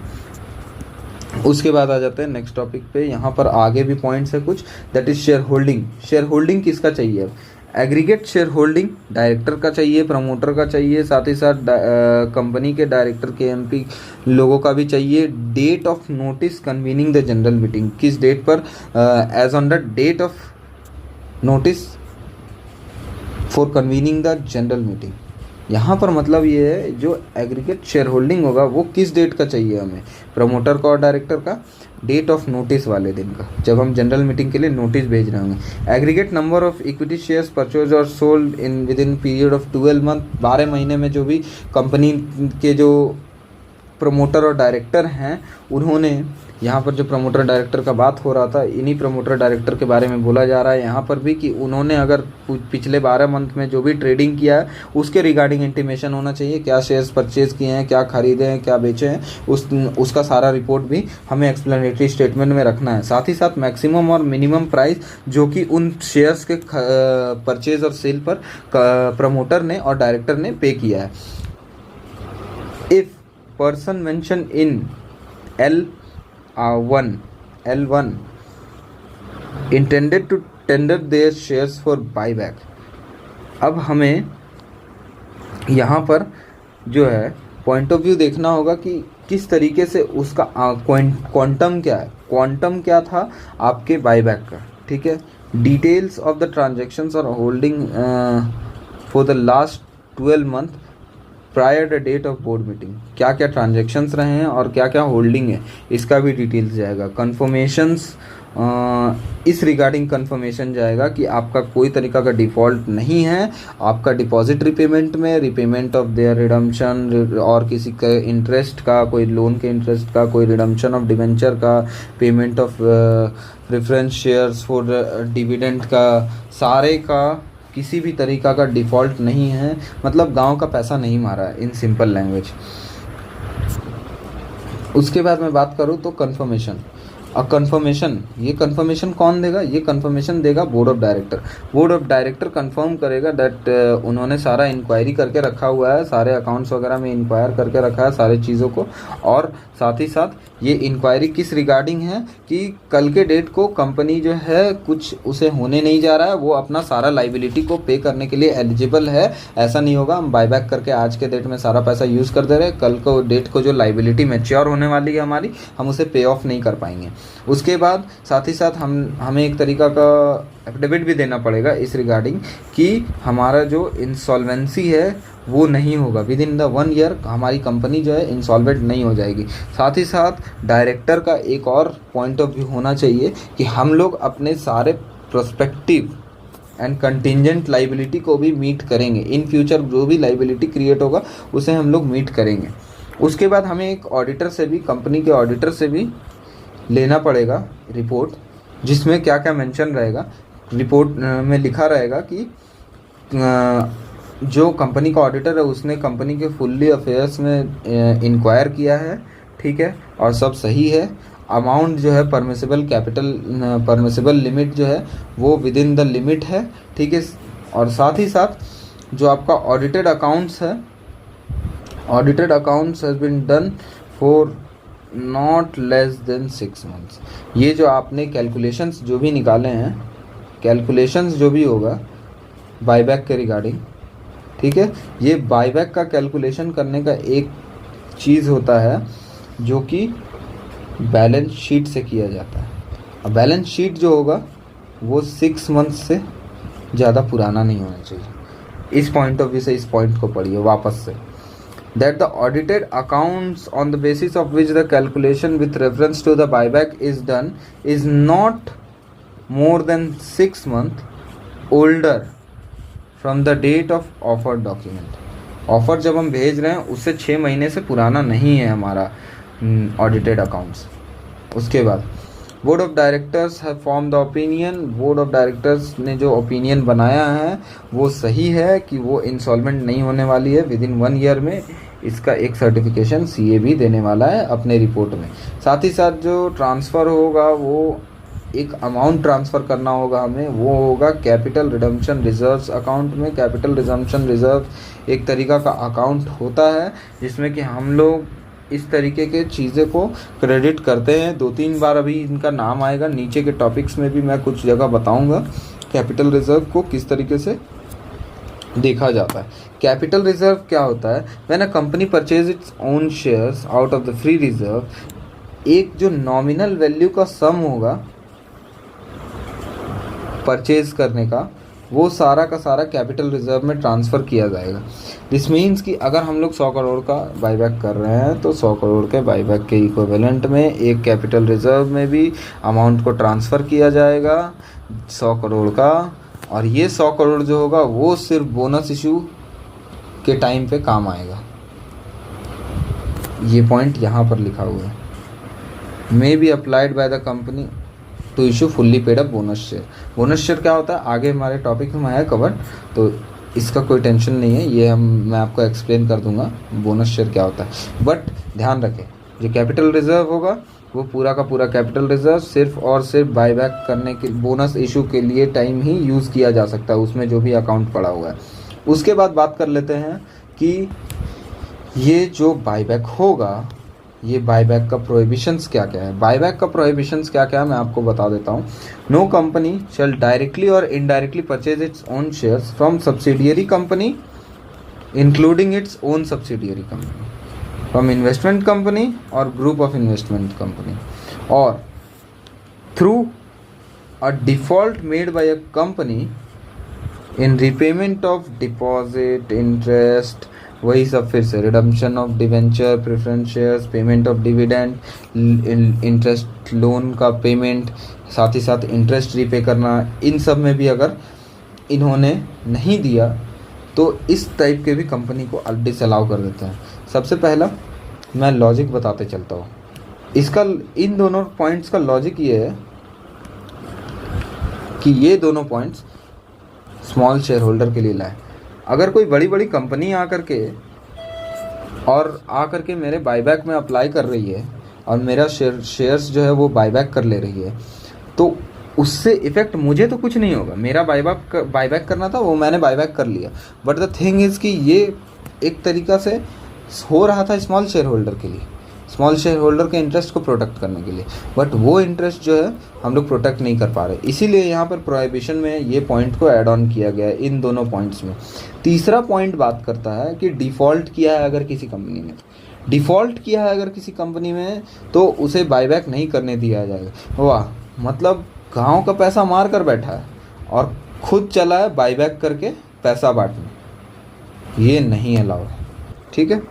Speaker 2: उसके बाद आ जाते हैं नेक्स्ट टॉपिक पे। यहाँ पर आगे भी पॉइंट्स है कुछ, that is share holding. Share holding किसका चाहिए? एग्रीगेट शेयर होल्डिंग डायरेक्टर का चाहिए, प्रमोटर का चाहिए, साथ ही साथ कंपनी के डायरेक्टर के एमपी लोगों का भी चाहिए। Date of notice convening the general meeting, किस डेट पर, as on the date of notice for convening the general meeting. यहाँ पर मतलब ये है जो एग्रीगेट शेयर होल्डिंग होगा वो किस डेट का चाहिए हमें, प्रमोटर का और डायरेक्टर का, डेट ऑफ नोटिस वाले दिन का, जब हम जनरल मीटिंग के लिए नोटिस भेज रहे होंगे। Aggregate number of equity shares purchase और sold in within period of 12 month, 12 महीने में जो भी कंपनी के जो प्रमोटर और डायरेक्टर हैं उन्होंने यहाँ पर जो प्रमोटर डायरेक्टर का बात हो रहा था, इन्हीं प्रमोटर डायरेक्टर के बारे में बोला जा रहा है यहाँ पर भी कि उन्होंने अगर पिछले 12 मंथ में जो भी ट्रेडिंग किया है उसके रिगार्डिंग इंटीमेशन होना चाहिए, क्या शेयर्स परचेज किए हैं, क्या खरीदे हैं, क्या बेचे हैं, उसका सारा रिपोर्ट भी हमें एक्सप्लेनेटरी स्टेटमेंट में रखना है। साथ ही साथ मैक्सिमम और मिनिमम प्राइस जो कि उन शेयर्स के परचेज और सेल पर प्रमोटर ने और डायरेक्टर ने पे किया है। If person mention in L1 intended to tender their shares for buyback, अब हमें यहाँ पर जो है पॉइंट ऑफ व्यू देखना होगा कि किस तरीके से उसका क्वांटम क्या है, क्वांटम क्या था आपके बायबैक का, ठीक है। डिटेल्स ऑफ द ट्रांजेक्शन्स और holding for the last 12 month prior the date of board meeting, क्या क्या ट्रांजेक्शन्स रहे हैं और क्या क्या होल्डिंग है, इसका भी डिटेल्स जाएगा। कन्फर्मेशंस, इस रिगार्डिंग कन्फर्मेशन जाएगा कि आपका कोई तरीका का डिफ़ॉल्ट नहीं है, आपका डिपॉजिट रिपेमेंट में, रिपेमेंट ऑफ देयर रिडम्पशन और किसी के इंटरेस्ट का, कोई लोन के इंटरेस्ट का, कोई रिडम्पशन ऑफ डिवेंचर का, payment of preference shares for dividend का, सारे का किसी भी तरीका का डिफ़ॉल्ट नहीं है, मतलब गांव का पैसा नहीं मारा है इन सिंपल लैंग्वेज। उसके बाद मैं बात करूँ तो कन्फर्मेशन। और कन्फर्मेशन, ये कन्फर्मेशन कौन देगा? ये कन्फर्मेशन देगा board of director. Board of director confirm करेगा दैट उन्होंने सारा इंक्वायरी करके रखा हुआ है, सारे अकाउंट्स वगैरह में इंक्वायर करके रखा है सारी चीज़ों को, और साथ ही साथ ये इंक्वायरी किस रिगार्डिंग है कि कल के डेट को कंपनी जो है कुछ उसे होने नहीं जा रहा है, वो अपना सारा लाइबिलिटी को पे करने के लिए एलिजिबल है। ऐसा नहीं होगा हम बायबैक करके आज के डेट में सारा पैसा यूज़ कर दे रहे हैं, कल को डेट को जो लाइबिलिटी मैच्योर होने वाली है हमारी, हम उसे पे ऑफ नहीं कर पाएंगे। उसके बाद साथ ही साथ हमें एक तरीका का एफिडेविट भी देना पड़ेगा इस रिगार्डिंग कि हमारा जो इंसॉल्वेंसी है वो नहीं होगा, विद इन द 1 ईयर हमारी कंपनी जो है इंसॉल्वेंट नहीं हो जाएगी। साथ ही साथ डायरेक्टर का एक और पॉइंट ऑफ व्यू होना चाहिए कि हम लोग अपने सारे प्रोस्पेक्टिव एंड कंटिजेंट लाइबिलिटी को भी मीट करेंगे, इन फ्यूचर जो भी लाइबिलिटी क्रिएट होगा उसे हम लोग मीट करेंगे। उसके बाद हमें एक ऑडिटर से भी, कंपनी के ऑडिटर से भी लेना पड़ेगा रिपोर्ट, जिसमें क्या क्या मेंशन रहेगा। रिपोर्ट में लिखा रहेगा कि जो कंपनी का ऑडिटर है उसने कंपनी के फुल्ली अफेयर्स में इंक्वायर किया है, ठीक है, और सब सही है। अमाउंट जो है परमिसिबल कैपिटल, परमिसिबल लिमिट जो है वो विद इन द लिमिट है, ठीक है। और साथ ही साथ जो आपका ऑडिटेड अकाउंट्स है, audited accounts has been done for not less than 6 months. ये जो आपने कैलकुलेशंस जो भी निकाले हैं, कैलकुलेशंस जो भी होगा बायबैक के रिगार्डिंग, ठीक है, ये बायबैक का कैलकुलेशन करने का एक चीज़ होता है जो कि बैलेंस शीट से किया जाता है। अब बैलेंस शीट जो होगा वो 6 मंथ से ज़्यादा पुराना नहीं होना चाहिए। इस पॉइंट ऑफ व्यू से इस पॉइंट को पढ़िए वापस से, that the audited accounts on the basis of which the calculation with reference to the buyback is done is not more than 6 months older from the date of offer document। Offer जब हम भेज रहे हैं उससे 6 महीने से पुराना नहीं है हमारा ऑडिटेड अकाउंट्स। उसके बाद board of directors have form the opinion. Board of directors ने जो ओपिनियन बनाया है वो सही है कि वो इंसॉल्वेंट नहीं होने वाली है, विद इन 1 ईयर में इसका एक सर्टिफिकेशन सीए भी देने वाला है अपने रिपोर्ट में। साथ ही साथ जो ट्रांसफ़र होगा वो एक अमाउंट ट्रांसफ़र करना होगा हमें, वो होगा कैपिटल रिडम्पशन रिजर्व्स अकाउंट में। कैपिटल रिडम्पशन रिजर्व एक तरीका का अकाउंट होता है जिसमें कि हम लोग इस तरीके के चीज़ें को क्रेडिट करते हैं। 2-3 बार अभी इनका नाम आएगा, नीचे के टॉपिक्स में भी मैं कुछ जगह बताऊंगा कैपिटल रिजर्व को किस तरीके से देखा जाता है। कैपिटल रिजर्व क्या होता है? When a company purchase its own shares out of the free reserve, एक जो नॉमिनल वैल्यू का सम होगा परचेज करने का, वो सारा का सारा कैपिटल रिजर्व में ट्रांसफ़र किया जाएगा। दिस मीन्स कि अगर हम लोग 100 करोड़ का बाईबैक कर रहे हैं तो 100 करोड़ के बाईबैक के इक्विवेलेंट में एक कैपिटल रिजर्व में भी अमाउंट को ट्रांसफ़र किया जाएगा 100 करोड़ का। और ये 100 करोड़ जो होगा वो सिर्फ बोनस इशू के टाइम पे काम आएगा। ये पॉइंट यहाँ पर लिखा हुआ है। May be applied by the company to issue fully paid up bonus share. Bonus share क्या होता है आगे हमारे टॉपिक में है कवर, तो इसका कोई टेंशन नहीं है, ये मैं आपको एक्सप्लेन कर दूंगा बोनस शेयर क्या होता है। बट ध्यान रखें जो कैपिटल रिजर्व होगा वो पूरा का पूरा कैपिटल रिजर्व सिर्फ और सिर्फ बायबैक करने के बोनस इशू के लिए टाइम ही यूज़ किया जा सकता है, उसमें जो भी अकाउंट पड़ा हुआ है। उसके बाद बात कर लेते हैं कि ये जो बायबैक होगा ये बायबैक का प्रोहिबिशंस क्या क्या है। बायबैक का प्रोहिबिशंस क्या क्या है मैं आपको बता देता हूँ। नो कंपनी शैल डायरेक्टली और indirectly purchase its own shares from subsidiary company including its own subsidiary company, from investment company और ग्रुप ऑफ इन्वेस्टमेंट कंपनी, और through a default made by a company in repayment of deposit interest, वही सब फिर से redemption of debenture preference shares, payment of dividend, interest loan का payment, साथ ही साथ इंटरेस्ट रीपे करना, इन सब में भी अगर इन्होंने नहीं दिया तो इस टाइप के भी कंपनी को डिसअलाउ कर देते हैं। सबसे पहला मैं लॉजिक बताते चलता हूँ इसका। इन दोनों पॉइंट्स का लॉजिक ये है कि ये दोनों पॉइंट्स स्मॉल शेयर होल्डर के लिए लाए। अगर कोई बड़ी बड़ी कंपनी आकर के मेरे बायबैक में अप्लाई कर रही है और मेरा शेयर्स जो है वो बायबैक कर ले रही है, तो उससे इफ़ेक्ट मुझे तो कुछ नहीं होगा। मेरा बायबैक करना था वो मैंने बायबैक कर लिया, बट द थिंग इज़ कि ये एक तरीक़ा से हो रहा था स्मॉल शेयर होल्डर के लिए, स्मॉल शेयर होल्डर के इंटरेस्ट को प्रोटेक्ट करने के लिए, बट वो इंटरेस्ट जो है हम लोग प्रोटेक्ट नहीं कर पा रहे। इसीलिए यहाँ पर प्रोहिबिशन में ये पॉइंट को ऐड ऑन किया गया है इन दोनों पॉइंट्स में। तीसरा पॉइंट बात करता है कि डिफ़ॉल्ट किया है अगर किसी कंपनी ने, डिफ़ॉल्ट किया है अगर किसी कंपनी में तो उसे बायबैक नहीं करने दिया जाएगा। वाह, मतलब गाँव का पैसा मार कर बैठा है और खुद चला है बायबैक करके पैसा बांटने, ये नहीं अलाउ है। ठीक है।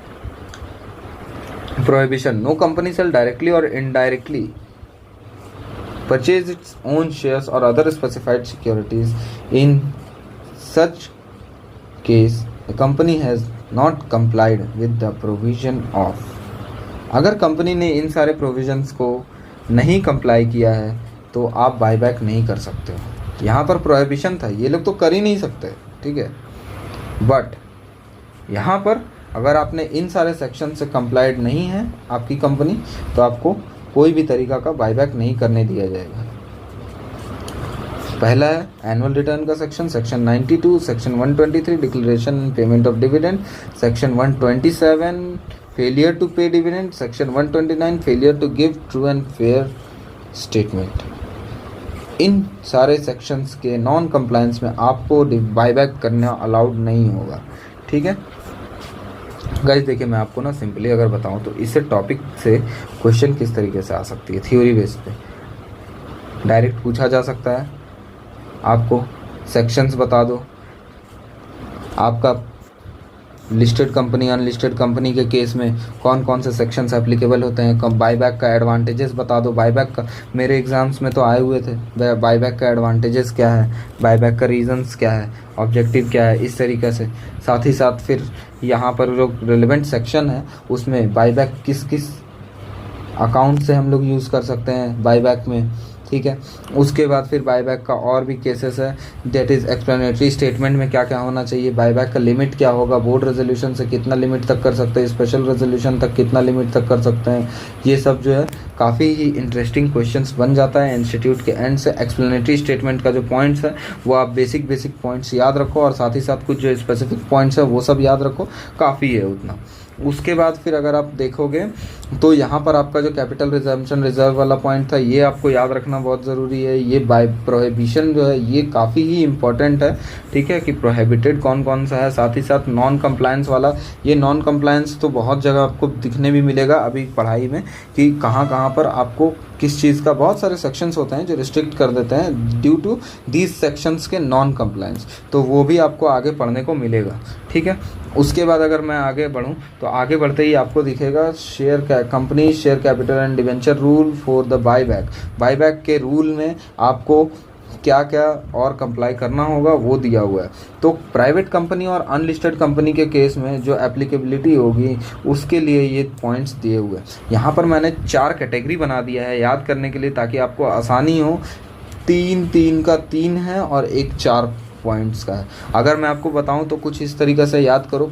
Speaker 2: Prohibition: no company shall directly or indirectly purchase its own shares or other specified securities. In such case, the company has not complied with the provision of. अगर कंपनी ने इन सारे प्रोविजंस को नहीं कंप्लाई किया है तो आप बायबैक नहीं कर सकते हो। यहाँ पर प्रोहिबिशन था, ये लोग तो कर ही नहीं सकते, ठीक है। बट यहाँ पर अगर आपने इन सारे सेक्शन से कंप्लाइड नहीं है आपकी कंपनी, तो आपको कोई भी तरीका का बायबैक नहीं करने दिया जाएगा। पहला है एनुअल रिटर्न का section, section 92, section 123 declaration and payment of dividend, section 127 failure to pay dividend, section 129 failure to give true and fair statement. इन सारे सेक्शंस के नॉन कंप्लायंस में आपको बायबैक करना अलाउड नहीं होगा। ठीक है गाइस, देखिए मैं आपको ना सिंपली अगर बताऊं तो इससे टॉपिक से क्वेश्चन किस तरीके से आ सकती है। थ्योरी बेस पे डायरेक्ट पूछा जा सकता है, आपको सेक्शंस बता दो, आपका लिस्टेड कंपनी अनलिस्टेड कंपनी के केस में कौन कौन से सेक्शंस एप्लीकेबल होते हैं, कब बायबैक का एडवांटेजेस बता दो। बायबैक का मेरे एग्जाम्स में तो आए हुए थे, बायबैक का एडवांटेजेस क्या है, बायबैक का रीजंस क्या है, ऑब्जेक्टिव क्या है, इस तरीके से। साथ ही साथ फिर यहाँ पर जो रिलेवेंट सेक्शन है उसमें बायबैक किस किस अकाउंट से हम लोग यूज़ कर सकते हैं बायबैक में, ठीक है। उसके बाद फिर बायबैक का और भी केसेस है, दैट इज़ एक्सप्लेनेटरी स्टेटमेंट में क्या क्या होना चाहिए, बायबैक का लिमिट क्या होगा, बोर्ड रेजोल्यूशन से कितना लिमिट तक कर सकते हैं, स्पेशल रेजोल्यूशन तक कितना लिमिट तक कर सकते हैं। ये सब जो है काफ़ी ही इंटरेस्टिंग क्वेश्चंस बन जाता है इंस्टीट्यूट के एंड से। एक्सप्लेनेटरी स्टेटमेंट का जो पॉइंट्स है वो आप बेसिक पॉइंट्स याद रखो और साथ ही साथ कुछ जो स्पेसिफिक पॉइंट्स है वो सब याद रखो, काफ़ी है उतना। उसके बाद फिर अगर आप देखोगे तो यहाँ पर आपका जो कैपिटल रिजम्पशन रिजर्व वाला पॉइंट था ये आपको याद रखना बहुत ज़रूरी है। ये बाय प्रोहिबिशन जो है ये काफ़ी ही इम्पोर्टेंट है, ठीक है, कि प्रोहिबिटेड कौन कौन सा है। साथ ही साथ नॉन कंप्लायंस वाला, ये नॉन कंप्लायंस तो बहुत जगह आपको दिखने भी मिलेगा अभी पढ़ाई में कि कहाँ कहाँ पर आपको किस चीज़ का, बहुत सारे सेक्शंस होते हैं जो रिस्ट्रिक्ट कर देते हैं ड्यू टू दीज सेक्शंस के नॉन कंप्लायंस, तो वो भी आपको आगे पढ़ने को मिलेगा, ठीक है। उसके बाद अगर मैं आगे बढ़ूं तो आगे बढ़ते ही आपको दिखेगा company share capital and debenture rule for the buyback. Buyback के रूल में आपको क्या क्या और कंप्लाई करना होगा वो दिया हुआ है। तो प्राइवेट कंपनी और अनलिस्टेड कंपनी के केस में जो एप्लीकेबिलिटी होगी उसके लिए ये पॉइंट्स दिए हुए हैं। यहाँ पर मैंने 4 कैटेगरी बना दिया है याद करने के लिए, ताकि आपको आसानी हो। 3 का 3 है और एक 4 पॉइंट्स का है। अगर मैं आपको बताऊं तो कुछ इस तरीक़े से याद करो।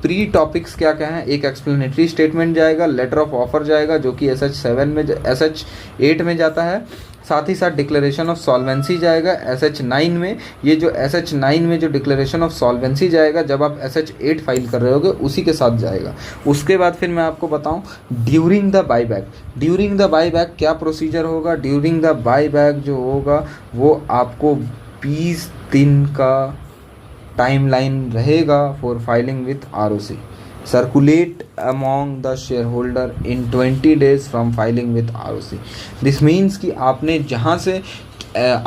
Speaker 2: प्री टॉपिक्स क्या क्या हैं, एक एक्सप्लेनेटरी स्टेटमेंट जाएगा, लेटर ऑफ ऑफर जाएगा जो कि SH8 में जाता है, साथ ही साथ डिक्लेरेशन ऑफ सॉल्वेंसी जाएगा SH9 में। ये जो SH9 में जो डिक्लेरेशन ऑफ सॉल्वेंसी जाएगा जब आप SH8 फाइल कर रहे होगे उसी के साथ जाएगा। उसके बाद फिर मैं आपको बताऊं during the buyback. During the buyback क्या प्रोसीजर होगा। ड्यूरिंग द बाईबैक जो होगा वो आपको 20 दिन का टाइमलाइन रहेगा for filing with ROC। circulate among the shareholder in 20 days from filing with ROC। This means कि आपने जहाँ से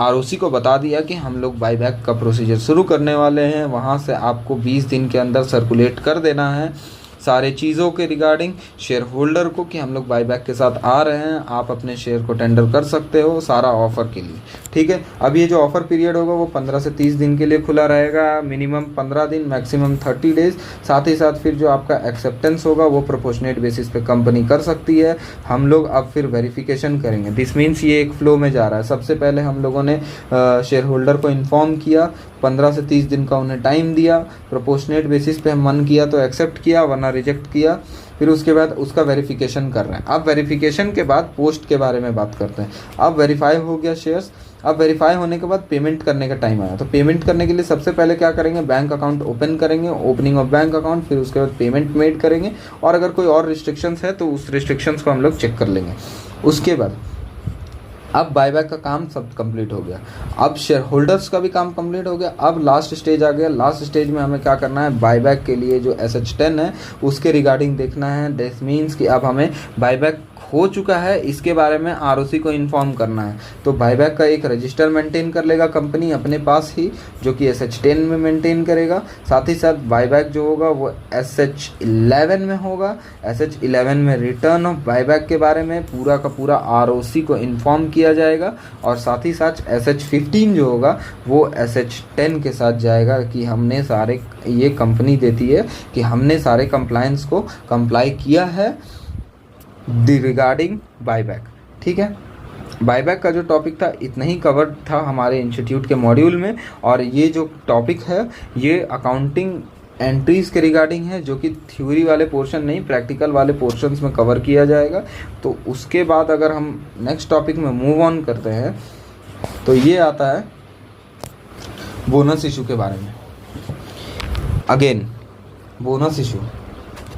Speaker 2: ROC को बता दिया कि हम लोग बाईबैक का प्रोसीजर शुरू करने वाले हैं, वहाँ से आपको 20 दिन के अंदर सर्कुलेट कर देना है सारे चीज़ों के रिगार्डिंग शेयर होल्डर को कि हम लोग बाईबैक के साथ आ रहे हैं, आप अपने शेयर को टेंडर कर सकते हो सारा ऑफ़र के लिए। ठीक है, अब ये जो ऑफ़र पीरियड होगा वो 15 से 30 दिन के लिए खुला रहेगा, मिनिमम 15 दिन मैक्सिमम 30 डेज़। साथ ही साथ फिर जो आपका एक्सेप्टेंस होगा वो प्रोपोर्शनेट बेसिस पे कंपनी कर सकती है। हम लोग अब फिर वेरिफिकेशन करेंगे। दिस मीन्स ये एक फ्लो में जा रहा है। सबसे पहले हम लोगों ने शेयर होल्डर को इन्फॉर्म किया, 15 से 30 दिन का उन्हें टाइम दिया, प्रोपोर्शनेट बेसिस पे हम मन किया तो एक्सेप्ट किया वरना रिजेक्ट किया। फिर उसके बाद उसका वेरिफिकेशन कर रहे हैं। अब वेरिफिकेशन के बाद पोस्ट के बारे में बात करते हैं। अब वेरीफाई हो गया शेयर्स। अब वेरीफाई होने के बाद पेमेंट करने का टाइम आया। तो पेमेंट करने के लिए सबसे पहले क्या करेंगे, बैंक अकाउंट ओपन करेंगे, ओपनिंग ऑफ बैंक अकाउंट, फिर उसके बाद पेमेंट मेड करेंगे और अगर कोई और रिस्ट्रिक्शंस है तो उस रिस्ट्रिक्शंस को हम लोग चेक कर लेंगे। उसके बाद अब बाईबैक का काम सब कंप्लीट हो गया। अब शेयर होल्डर्स का भी काम कंप्लीट हो गया। अब लास्ट स्टेज आ गया। लास्ट स्टेज में हमें क्या करना है, बाईबैक के लिए जो SH10 है उसके रिगार्डिंग देखना है। दिस मीन्स कि अब हमें बाईबैक हो चुका है इसके बारे में ROC को इन्फॉर्म करना है। तो बाईबैक का एक रजिस्टर मेंटेन कर लेगा कंपनी अपने पास ही, जो कि SH10 में मेंटेन करेगा। साथ ही साथ बाईबैक जो होगा वो SH11 में होगा। SH11 में रिटर्न ऑफ बाईबैक के बारे में पूरा का पूरा ROC को इन्फॉर्म किया जाएगा और साथ ही साथ SH15 जो होगा वो SH10 के साथ जाएगा कि हमने सारे, ये कंपनी देती है कि हमने सारे कंप्लायंस को कंप्लाई किया है रिगार्डिंग बाईबैक। ठीक है, बाईबैक का जो टॉपिक था इतना ही कवर था हमारे इंस्टीट्यूट के मॉड्यूल में। और ये जो टॉपिक है ये अकाउंटिंग एंट्रीज़ के रिगार्डिंग है, जो कि थ्योरी वाले पोर्शन नहीं प्रैक्टिकल वाले पोर्शंस में कवर किया जाएगा। तो उसके बाद अगर हम नेक्स्ट टॉपिक में मूव ऑन करते हैं तो ये आता है बोनस इशू के बारे में। अगेन बोनस इशू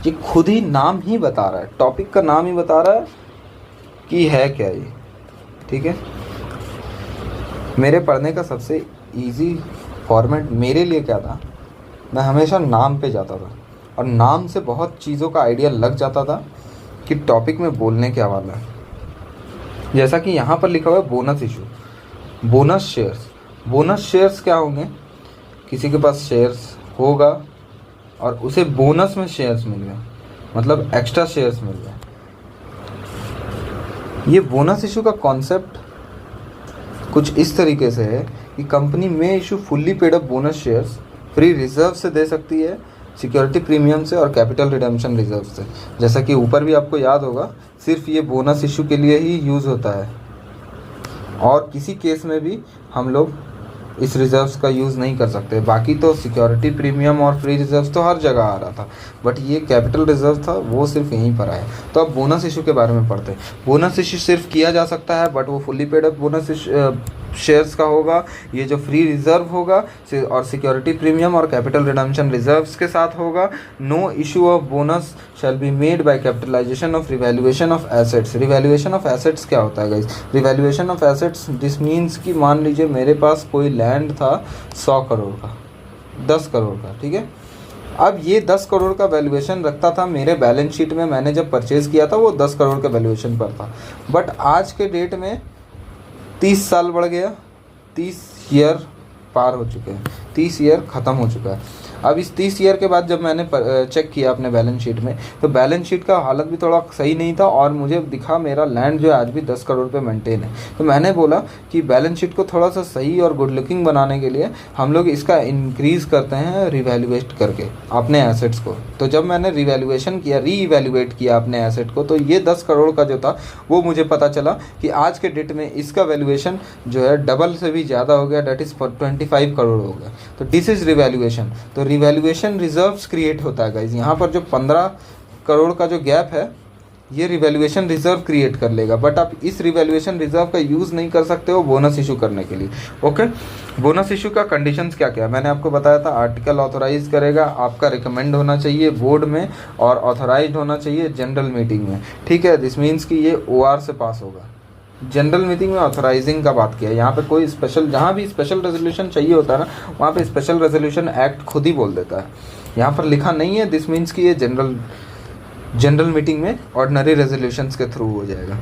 Speaker 2: ये खुद ही नाम ही बता रहा है, टॉपिक का नाम ही बता रहा है कि है क्या ये। ठीक है, मेरे पढ़ने का सबसे इजी फॉर्मेट मेरे लिए क्या था, मैं हमेशा नाम पे जाता था और नाम से बहुत चीज़ों का आइडिया लग जाता था कि टॉपिक में बोलने क्या वाला है। जैसा कि यहाँ पर लिखा हुआ है bonus issue, bonus shares. Bonus shares क्या होंगे, किसी के पास शेयर्स होगा और उसे बोनस में शेयर्स मिल गए, मतलब एक्स्ट्रा शेयर्स मिल गए। ये बोनस इशू का कॉन्सेप्ट कुछ इस तरीके से है कि कंपनी में issue fully paid up bonus shares free reserve से दे सकती है, सिक्योरिटी प्रीमियम से और कैपिटल रिडेम्पशन रिजर्व से। जैसा कि ऊपर भी आपको याद होगा, सिर्फ ये बोनस इशू के लिए ही यूज़ होता है और किसी केस में भी हम लोग इस रिजर्व्स का यूज़ नहीं कर सकते। बाकी तो सिक्योरिटी प्रीमियम और फ्री रिजर्व्स तो हर जगह आ रहा था, बट ये कैपिटल रिजर्व था वो सिर्फ यहीं पर आया। तो अब बोनस इशू के बारे में पढ़ते हैं। बोनस इशू सिर्फ किया जा सकता है बट वो fully paid up bonus shares का होगा। ये जो फ्री रिजर्व होगा और सिक्योरिटी प्रीमियम और कैपिटल रिडेम्पशन रिजर्व्स के साथ होगा। No issue of bonus shall be made by capitalisation of revaluation of assets. Revaluation of assets क्या होता है guys? Revaluation of assets this means कि मान लीजिए मेरे पास कोई लैंड था 100 करोड़ का, 10 करोड़ का, ठीक है। अब ये 10 करोड़ का वैल्यूएशन रखता था मेरे बैलेंस शीट में, मैंने जब परचेज़ किया था वो 10 करोड़ का वैल्यूएशन पर था। बट आज के डेट में 30 साल बढ़ गया, 30 ईयर पार हो चुके हैं, 30 ईयर ख़त्म हो चुका है। अब इस 30 ईयर के बाद जब मैंने चेक किया अपने बैलेंस शीट में, तो बैलेंस शीट का हालत भी थोड़ा सही नहीं था और मुझे दिखा मेरा लैंड जो है आज भी 10 करोड़ पे मेंटेन है। तो मैंने बोला कि बैलेंस शीट को थोड़ा सा सही और गुड लुकिंग बनाने के लिए हम लोग इसका इंक्रीज़ करते हैं रिवैल्यूएट करके अपने एसेट्स को। तो जब मैंने रिवैल्यूएशन किया, रीइवैल्यूएट किया अपने एसेट को, तो ये 10 करोड़ का जो था वो मुझे पता चला कि आज के डेट में इसका वैल्यूएशन जो है डबल से भी ज़्यादा हो गया, डेट इज़ 25 करोड़ हो गया। तो दिस इज़ रिवैल्यूएशन। तो रिवैल्यूएशन रिजर्व्स क्रिएट होता है गाइज। यहाँ पर जो 15 करोड़ का जो गैप है ये रिवैल्यूएशन रिजर्व क्रिएट कर लेगा, बट आप इस रिवैल्यूएशन रिजर्व का यूज़ नहीं कर सकते हो बोनस इशू करने के लिए। ओके, बोनस इशू का कंडीशंस क्या क्या मैंने आपको बताया था। आर्टिकल ऑथोराइज करेगा, आपका रिकमेंड होना चाहिए बोर्ड में और ऑथोराइज होना चाहिए जनरल मीटिंग में। ठीक है, दिस मीन्स कि ये OR से पास होगा। जनरल मीटिंग में ऑथराइजिंग का बात किया, यहाँ पे कोई स्पेशल, जहाँ भी स्पेशल रेजोल्यूशन चाहिए होता है ना, वहाँ पे स्पेशल रेजोल्यूशन एक्ट खुद ही बोल देता है। यहाँ पर लिखा नहीं है, दिस मीन्स कि ये जनरल मीटिंग में ऑर्डिनरी रेजोल्यूशंस के थ्रू हो जाएगा।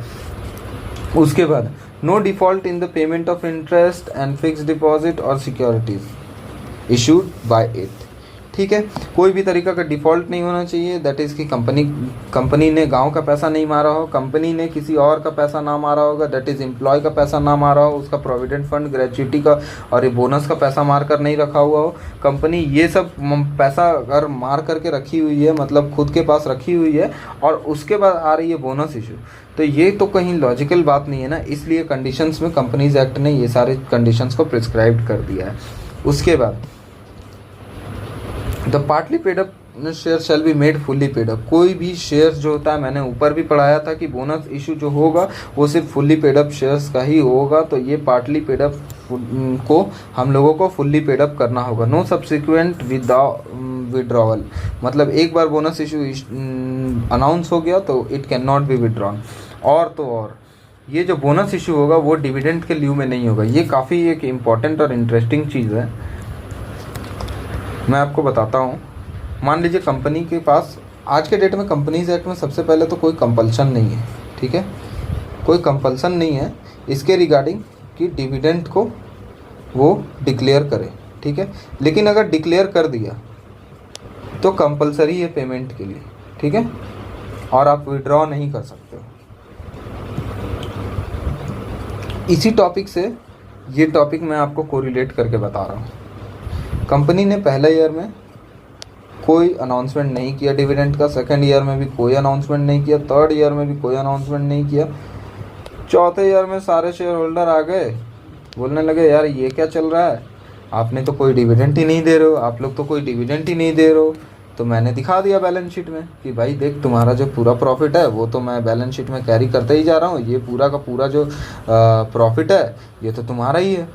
Speaker 2: उसके बाद no default in the payment of interest and fix deposit और सिक्योरिटीज इशूड बाय इट। ठीक है, कोई भी तरीका का डिफ़ॉल्ट नहीं होना चाहिए, दैट इज़ कि कंपनी ने गांव का पैसा नहीं मारा हो, कंपनी ने किसी और का पैसा ना मारा होगा, दैट इज़ एम्प्लॉय का पैसा ना मारा हो, उसका प्रोविडेंट फंड, ग्रेच्युटी का और ये बोनस का पैसा मार कर नहीं रखा हुआ हो। कंपनी ये सब पैसा अगर मार करके रखी हुई है, मतलब खुद के पास रखी हुई है, और उसके बाद आ रही है बोनस इशू, तो ये तो कहीं लॉजिकल बात नहीं है ना। इसलिए कंडीशंस में कंपनीज एक्ट ने ये सारे कंडीशंस को प्रिस्क्राइब कर दिया है। उसके बाद the partly paid up share shall be made fully paid up. कोई भी शेयर्स जो होता है, मैंने ऊपर भी पढ़ाया था कि बोनस इशू जो होगा वो सिर्फ फुल्ली पेड अप शेयर्स का ही होगा। तो ये पार्टली पेड अप को हम लोगों को फुल्ली पेड अप करना होगा। नो सब्सिक्वेंट विड्रॉवल, मतलब एक बार बोनस इशू अनाउंस हो गया तो it can not be withdrawn. और तो और ये जो बोनस इशू होगा वो डिविडेंड के लिeu में नहीं होगा। ये काफ़ी एक इम्पॉर्टेंट और इंटरेस्टिंग चीज़ है, मैं आपको बताता हूँ। मान लीजिए कंपनी के पास आज के डेट में कंपनीज एक्ट में सबसे पहले तो कोई कंपल्सन नहीं है, ठीक है, कोई कंपल्सन नहीं है इसके रिगार्डिंग कि डिविडेंड को वो डिक्लेयर करे, ठीक है। लेकिन अगर डिक्लेयर कर दिया तो कंपलसरी है पेमेंट के लिए, ठीक है, और आप विड्रॉ नहीं कर सकते हो। इसी टॉपिक से ये टॉपिक मैं आपको कोरिलेट करके बता रहा हूँ। कंपनी ने पहले ईयर में कोई अनाउंसमेंट नहीं किया डिविडेंड का, सेकंड ईयर में भी कोई अनाउंसमेंट नहीं किया, थर्ड ईयर में भी कोई अनाउंसमेंट नहीं किया, चौथे ईयर में सारे शेयर होल्डर आ गए, बोलने लगे यार ये क्या चल रहा है, आपने तो कोई डिविडेंड ही नहीं दे रहे हो, आप लोग तो कोई डिविडेंड ही नहीं दे रहे हो। तो मैंने दिखा दिया बैलेंस शीट में कि भाई देख तुम्हारा जो पूरा प्रॉफिट है वो तो मैं बैलेंस शीट में कैरी करते ही जा रहा हूँ, ये पूरा का पूरा जो प्रॉफिट है ये तो तुम्हारा ही है।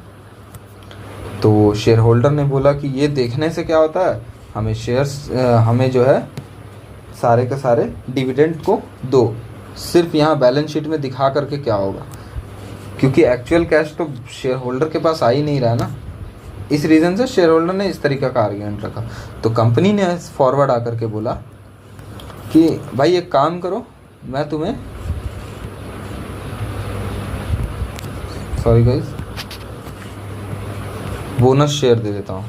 Speaker 2: तो शेयर होल्डर ने बोला कि ये देखने से क्या होता है, हमें शेयर्स हमें जो है सारे के सारे डिविडेंड को दो, सिर्फ यहाँ बैलेंस शीट में दिखा करके क्या होगा, क्योंकि एक्चुअल कैश तो शेयर होल्डर के पास आ ही नहीं रहा है ना। इस रीज़न से शेयर होल्डर ने इस तरीका का आर्ग्यूमेंट रखा। तो कंपनी ने फॉरवर्ड आकर के बोला कि भाई एक काम करो, मैं तुम्हें सॉरी गाइस बोनस शेयर दे देता हूँ।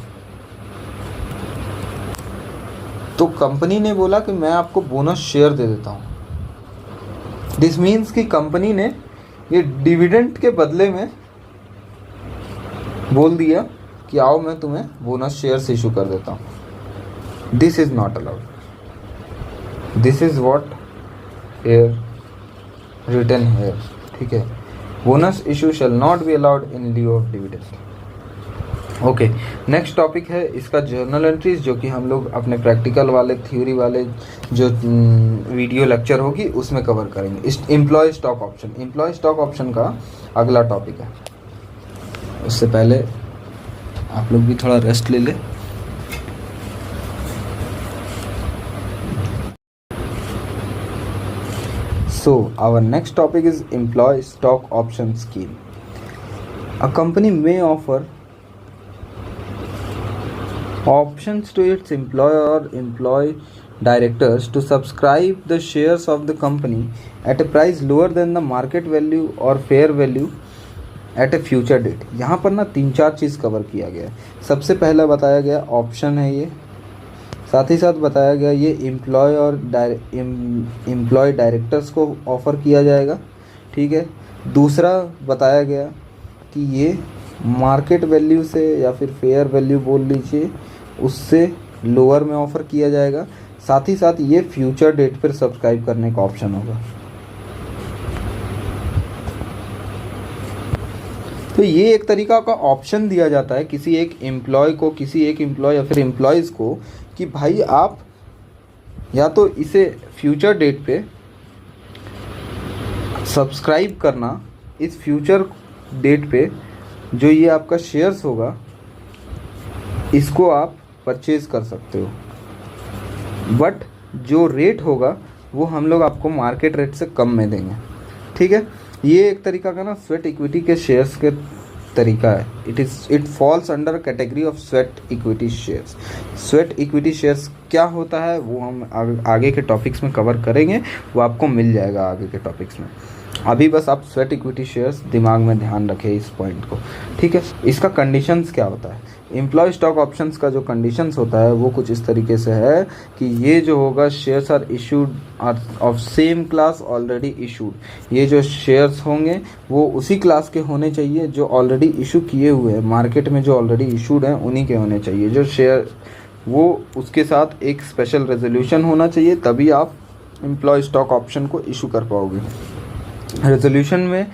Speaker 2: तो कंपनी ने बोला कि मैं आपको बोनस शेयर दे देता हूँ। दिस मीन्स कि कंपनी ने ये डिविडेंड के बदले में बोल दिया कि आओ मैं तुम्हें बोनस शेयर्स इशू कर देता हूँ। This is not allowed, this is what here written here, ठीक है। Bonus issue shall not be allowed in lieu of dividend. Okay, next topic है इसका जर्नल एंट्रीज, जो कि हम लोग अपने प्रैक्टिकल वाले थ्योरी वाले जो वीडियो लेक्चर होगी उसमें कवर करेंगे। Employ stock option, employ stock option का अगला टॉपिक है। उससे पहले आप लोग भी थोड़ा रेस्ट ले लें। So our next topic is employee stock option scheme. A company may offer options to its employer or employee directors to subscribe the shares of the company at a price lower than the market value or fair value at a future date। यहाँ पर ना 3-4 चीज़ cover किया गया है। सबसे पहला बताया गया ऑप्शन है ये, साथ ही साथ बताया गया ये एम्प्लॉय और एम्प्लॉय डायरेक्टर्स को ऑफ़र किया जाएगा, ठीक है। दूसरा बताया गया कि ये मार्केट वैल्यू से या फिर फेयर वैल्यू बोल लीजिए, उससे लोअर में ऑफ़र किया जाएगा। साथ ही साथ ये फ्यूचर डेट पर सब्सक्राइब करने का ऑप्शन होगा। तो ये एक तरीका का ऑप्शन दिया जाता है किसी एक एम्प्लॉय को, किसी एक एम्प्लॉय या फिर एम्प्लॉयज़ को, कि भाई आप या तो इसे फ्यूचर डेट पे सब्सक्राइब करना, इस फ्यूचर डेट पे जो ये आपका शेयर्स होगा इसको आप परचेज़ कर सकते हो, बट जो रेट होगा वो हम लोग आपको मार्केट रेट से कम में देंगे, ठीक है। ये एक तरीका का ना स्वेट इक्विटी के शेयर्स के तरीका है। It falls under category of sweat equity shares. Sweat equity shares क्या होता है वो हम आगे के टॉपिक्स में कवर करेंगे, वो आपको मिल जाएगा आगे के टॉपिक्स में। अभी बस आप स्वेट इक्विटी शेयर्स दिमाग में ध्यान रखें इस पॉइंट को, ठीक है। इसका कंडीशंस क्या होता है, एम्प्लॉय स्टॉक ऑप्शंस का जो कंडीशंस होता है वो कुछ इस तरीके से है कि ये जो होगा shares are issued of same class already issued. ये जो शेयर्स होंगे वो उसी क्लास के होने चाहिए जो ऑलरेडी इशू किए हुए हैं, मार्केट में जो ऑलरेडी इशूड हैं उन्हीं के होने चाहिए। जो शेयर वो उसके साथ एक स्पेशल रेजोल्यूशन होना चाहिए, तभी आप एम्प्लॉय स्टॉक ऑप्शन को इशू कर पाओगे। रेजोल्यूशन में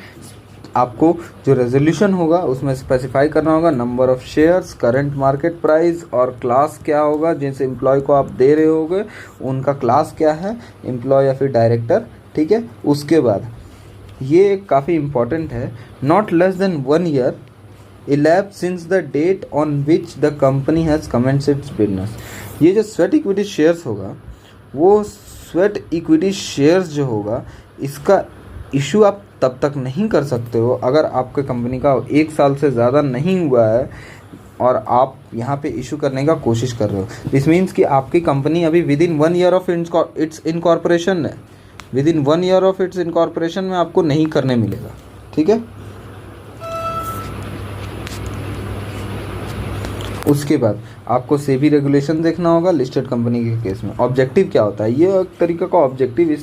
Speaker 2: आपको जो रेजोल्यूशन होगा उसमें स्पेसिफाई करना होगा number of shares, current market price और क्लास क्या होगा, जिस एम्प्लॉय को आप दे रहे होगे उनका क्लास क्या है, एम्प्लॉय या फिर डायरेक्टर, ठीक है। उसके बाद ये काफ़ी इम्पॉर्टेंट है, not less then 1 year elapsed since the date on which the company has commenced its business। ये जो स्वेट इक्विटी शेयर्स होगा वो स्वेट इक्विटी शेयर्स जो होगा इसका इशू आप तब तक नहीं कर सकते हो अगर आपके कंपनी का 1 साल से ज़्यादा नहीं हुआ है और आप यहाँ पे इशू करने का कोशिश कर रहे हो। दिस मीन्स कि आपकी कंपनी अभी with in 1 year of its incorporation within in 1 year of its incorporation में आपको नहीं करने मिलेगा, ठीक है। उसके बाद आपको सेबी रेगुलेशन देखना होगा लिस्टेड कंपनी के केस में। ऑब्जेक्टिव क्या होता है, ये एक तरीके का ऑब्जेक्टिव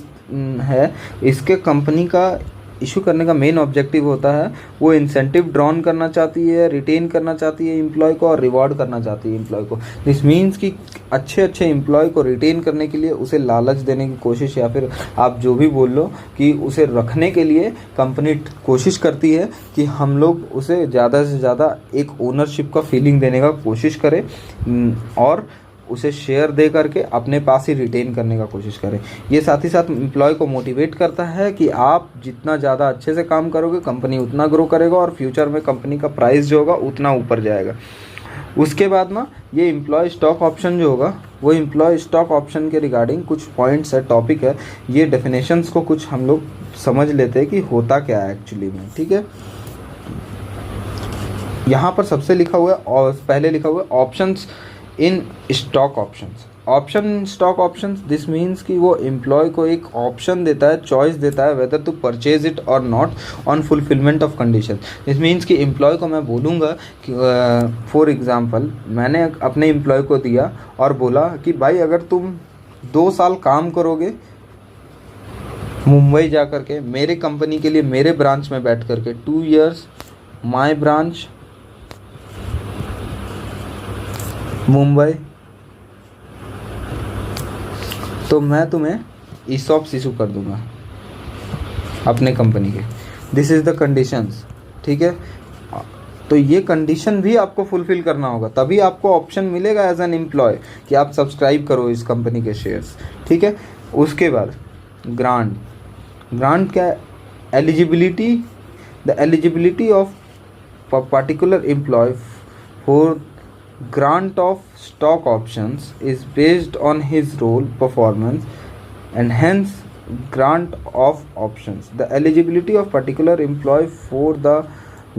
Speaker 2: है, इसके कंपनी का इशू करने का मेन ऑब्जेक्टिव होता है वो इंसेंटिव ड्रॉन करना चाहती है, रिटेन करना चाहती है एम्प्लॉय को और रिवॉर्ड करना चाहती है एम्प्लॉय को। दिस मीन्स कि अच्छे एम्प्लॉय को रिटेन करने के लिए उसे लालच देने की कोशिश, या फिर आप जो भी बोल लो कि उसे रखने के लिए कंपनी कोशिश करती है कि हम लोग उसे ज़्यादा से ज़्यादा एक ओनरशिप का फीलिंग देने का कोशिश करें और उसे शेयर दे करके अपने पास ही रिटेन करने का कोशिश करें। ये साथ ही साथ एम्प्लॉय को मोटिवेट करता है कि आप जितना ज़्यादा अच्छे से काम करोगे कंपनी उतना ग्रो करेगा और फ्यूचर में कंपनी का प्राइस जो होगा उतना ऊपर जाएगा। उसके बाद ना ये एम्प्लॉय स्टॉक ऑप्शन जो होगा वो एम्प्लॉय स्टॉक ऑप्शन के रिगार्डिंग कुछ पॉइंट्स है, टॉपिक है, ये डेफिनेशंस को कुछ हम लोग समझ लेते हैं कि होता क्या है एक्चुअली में, ठीक है। यहाँ पर सबसे लिखा हुआ है और पहले लिखा हुआ है options in stock options. Option stock options this means कि वो एम्प्लॉय को एक ऑप्शन देता है, चॉइस देता है वेदर टू परचेज इट और not on fulfilment of condition. This means कि एम्प्लॉय को मैं बोलूँगा कि फॉर एग्जांपल मैंने अपने एम्प्लॉय को दिया और बोला कि भाई अगर तुम 2 साल काम करोगे मुंबई जा कर के मेरे कंपनी के लिए मेरे ब्रांच में बैठ कर के 2 years माई ब्रांच मुंबई, तो मैं तुम्हें ESOPs इशू कर दूंगा अपने कंपनी के। दिस इज़ द कंडीशंस, ठीक है। तो ये कंडीशन भी आपको फुलफिल करना होगा, तभी आपको ऑप्शन मिलेगा एज एन एम्प्लॉय कि आप सब्सक्राइब करो इस कंपनी के शेयर्स, ठीक है। उसके बाद ग्रांट क्या, eligibility, the eligibility of particular employ for grant of stock options is based on his role performance and hence grant of options. The eligibility of particular employee for the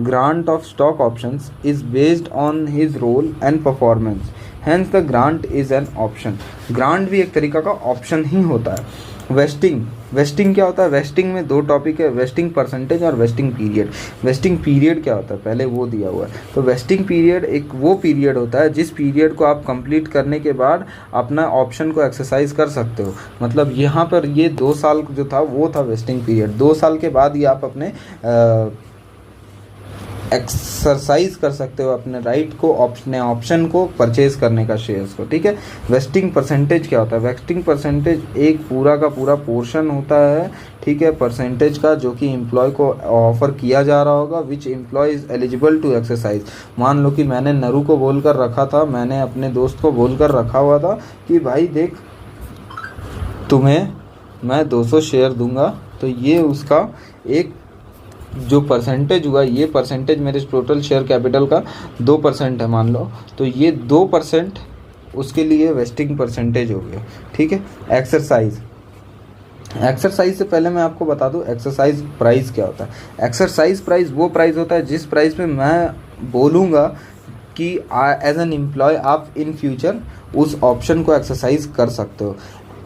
Speaker 2: grant of stock options is based on his role and performance. Hence the grant is an option. Grant भी एक तरीका का option ही होता है। Wasting क्या होता है? Wasting में दो टॉपिक है, वेस्टिंग परसेंटेज और वेस्टिंग पीरियड। वेस्टिंग पीरियड क्या होता है पहले वो दिया हुआ है। तो वेस्टिंग पीरियड एक वो पीरियड होता है जिस पीरियड को आप कंप्लीट करने के बाद अपना ऑप्शन को एक्सरसाइज कर सकते हो। मतलब यहाँ पर ये 2 साल जो था वो था वेस्टिंग पीरियड। 2 साल के बाद ही आप अपने एक्सरसाइज कर सकते हो अपने राइट को, अपने ऑप्शन को परचेज करने का, शेयर्स को। ठीक है। वेस्टिंग परसेंटेज क्या होता है? वेस्टिंग परसेंटेज एक पूरा का पूरा पोर्शन होता है, ठीक है, परसेंटेज का, जो कि एम्प्लॉय को ऑफर किया जा रहा होगा, which employee is eligible to exercise. मान लो कि मैंने नरू को बोल कर रखा था, मैंने अपने दोस्त को बोल कर रखा हुआ था कि भाई देख तुम्हें मैं 200 शेयर दूंगा, तो ये उसका एक जो परसेंटेज हुआ, ये परसेंटेज मेरे टोटल शेयर कैपिटल का 2% है मान लो, तो ये 2% उसके लिए वेस्टिंग परसेंटेज हो गया। ठीक है। एक्सरसाइज से पहले मैं आपको बता दूं एक्सरसाइज प्राइस क्या होता है। एक्सरसाइज प्राइस वो प्राइस होता है जिस प्राइस पे मैं बोलूँगा कि एज एन एम्प्लॉय आप इन फ्यूचर उस ऑप्शन को एक्सरसाइज कर सकते हो।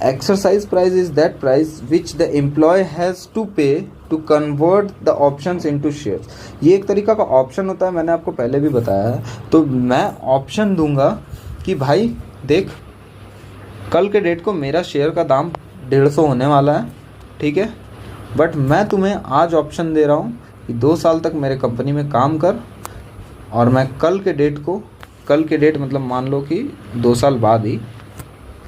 Speaker 2: Exercise price is that price which the employee has to pay to convert the options into shares. ये एक तरीका का ऑप्शन होता है, मैंने आपको पहले भी बताया है। तो मैं ऑप्शन दूंगा कि भाई देख कल के डेट को मेरा शेयर का दाम 150 होने वाला है, ठीक है, बट मैं तुम्हें आज ऑप्शन दे रहा हूँ कि 2 साल तक मेरे कंपनी में काम कर, और मैं कल के डेट मतलब मान लो कि 2 साल बाद ही,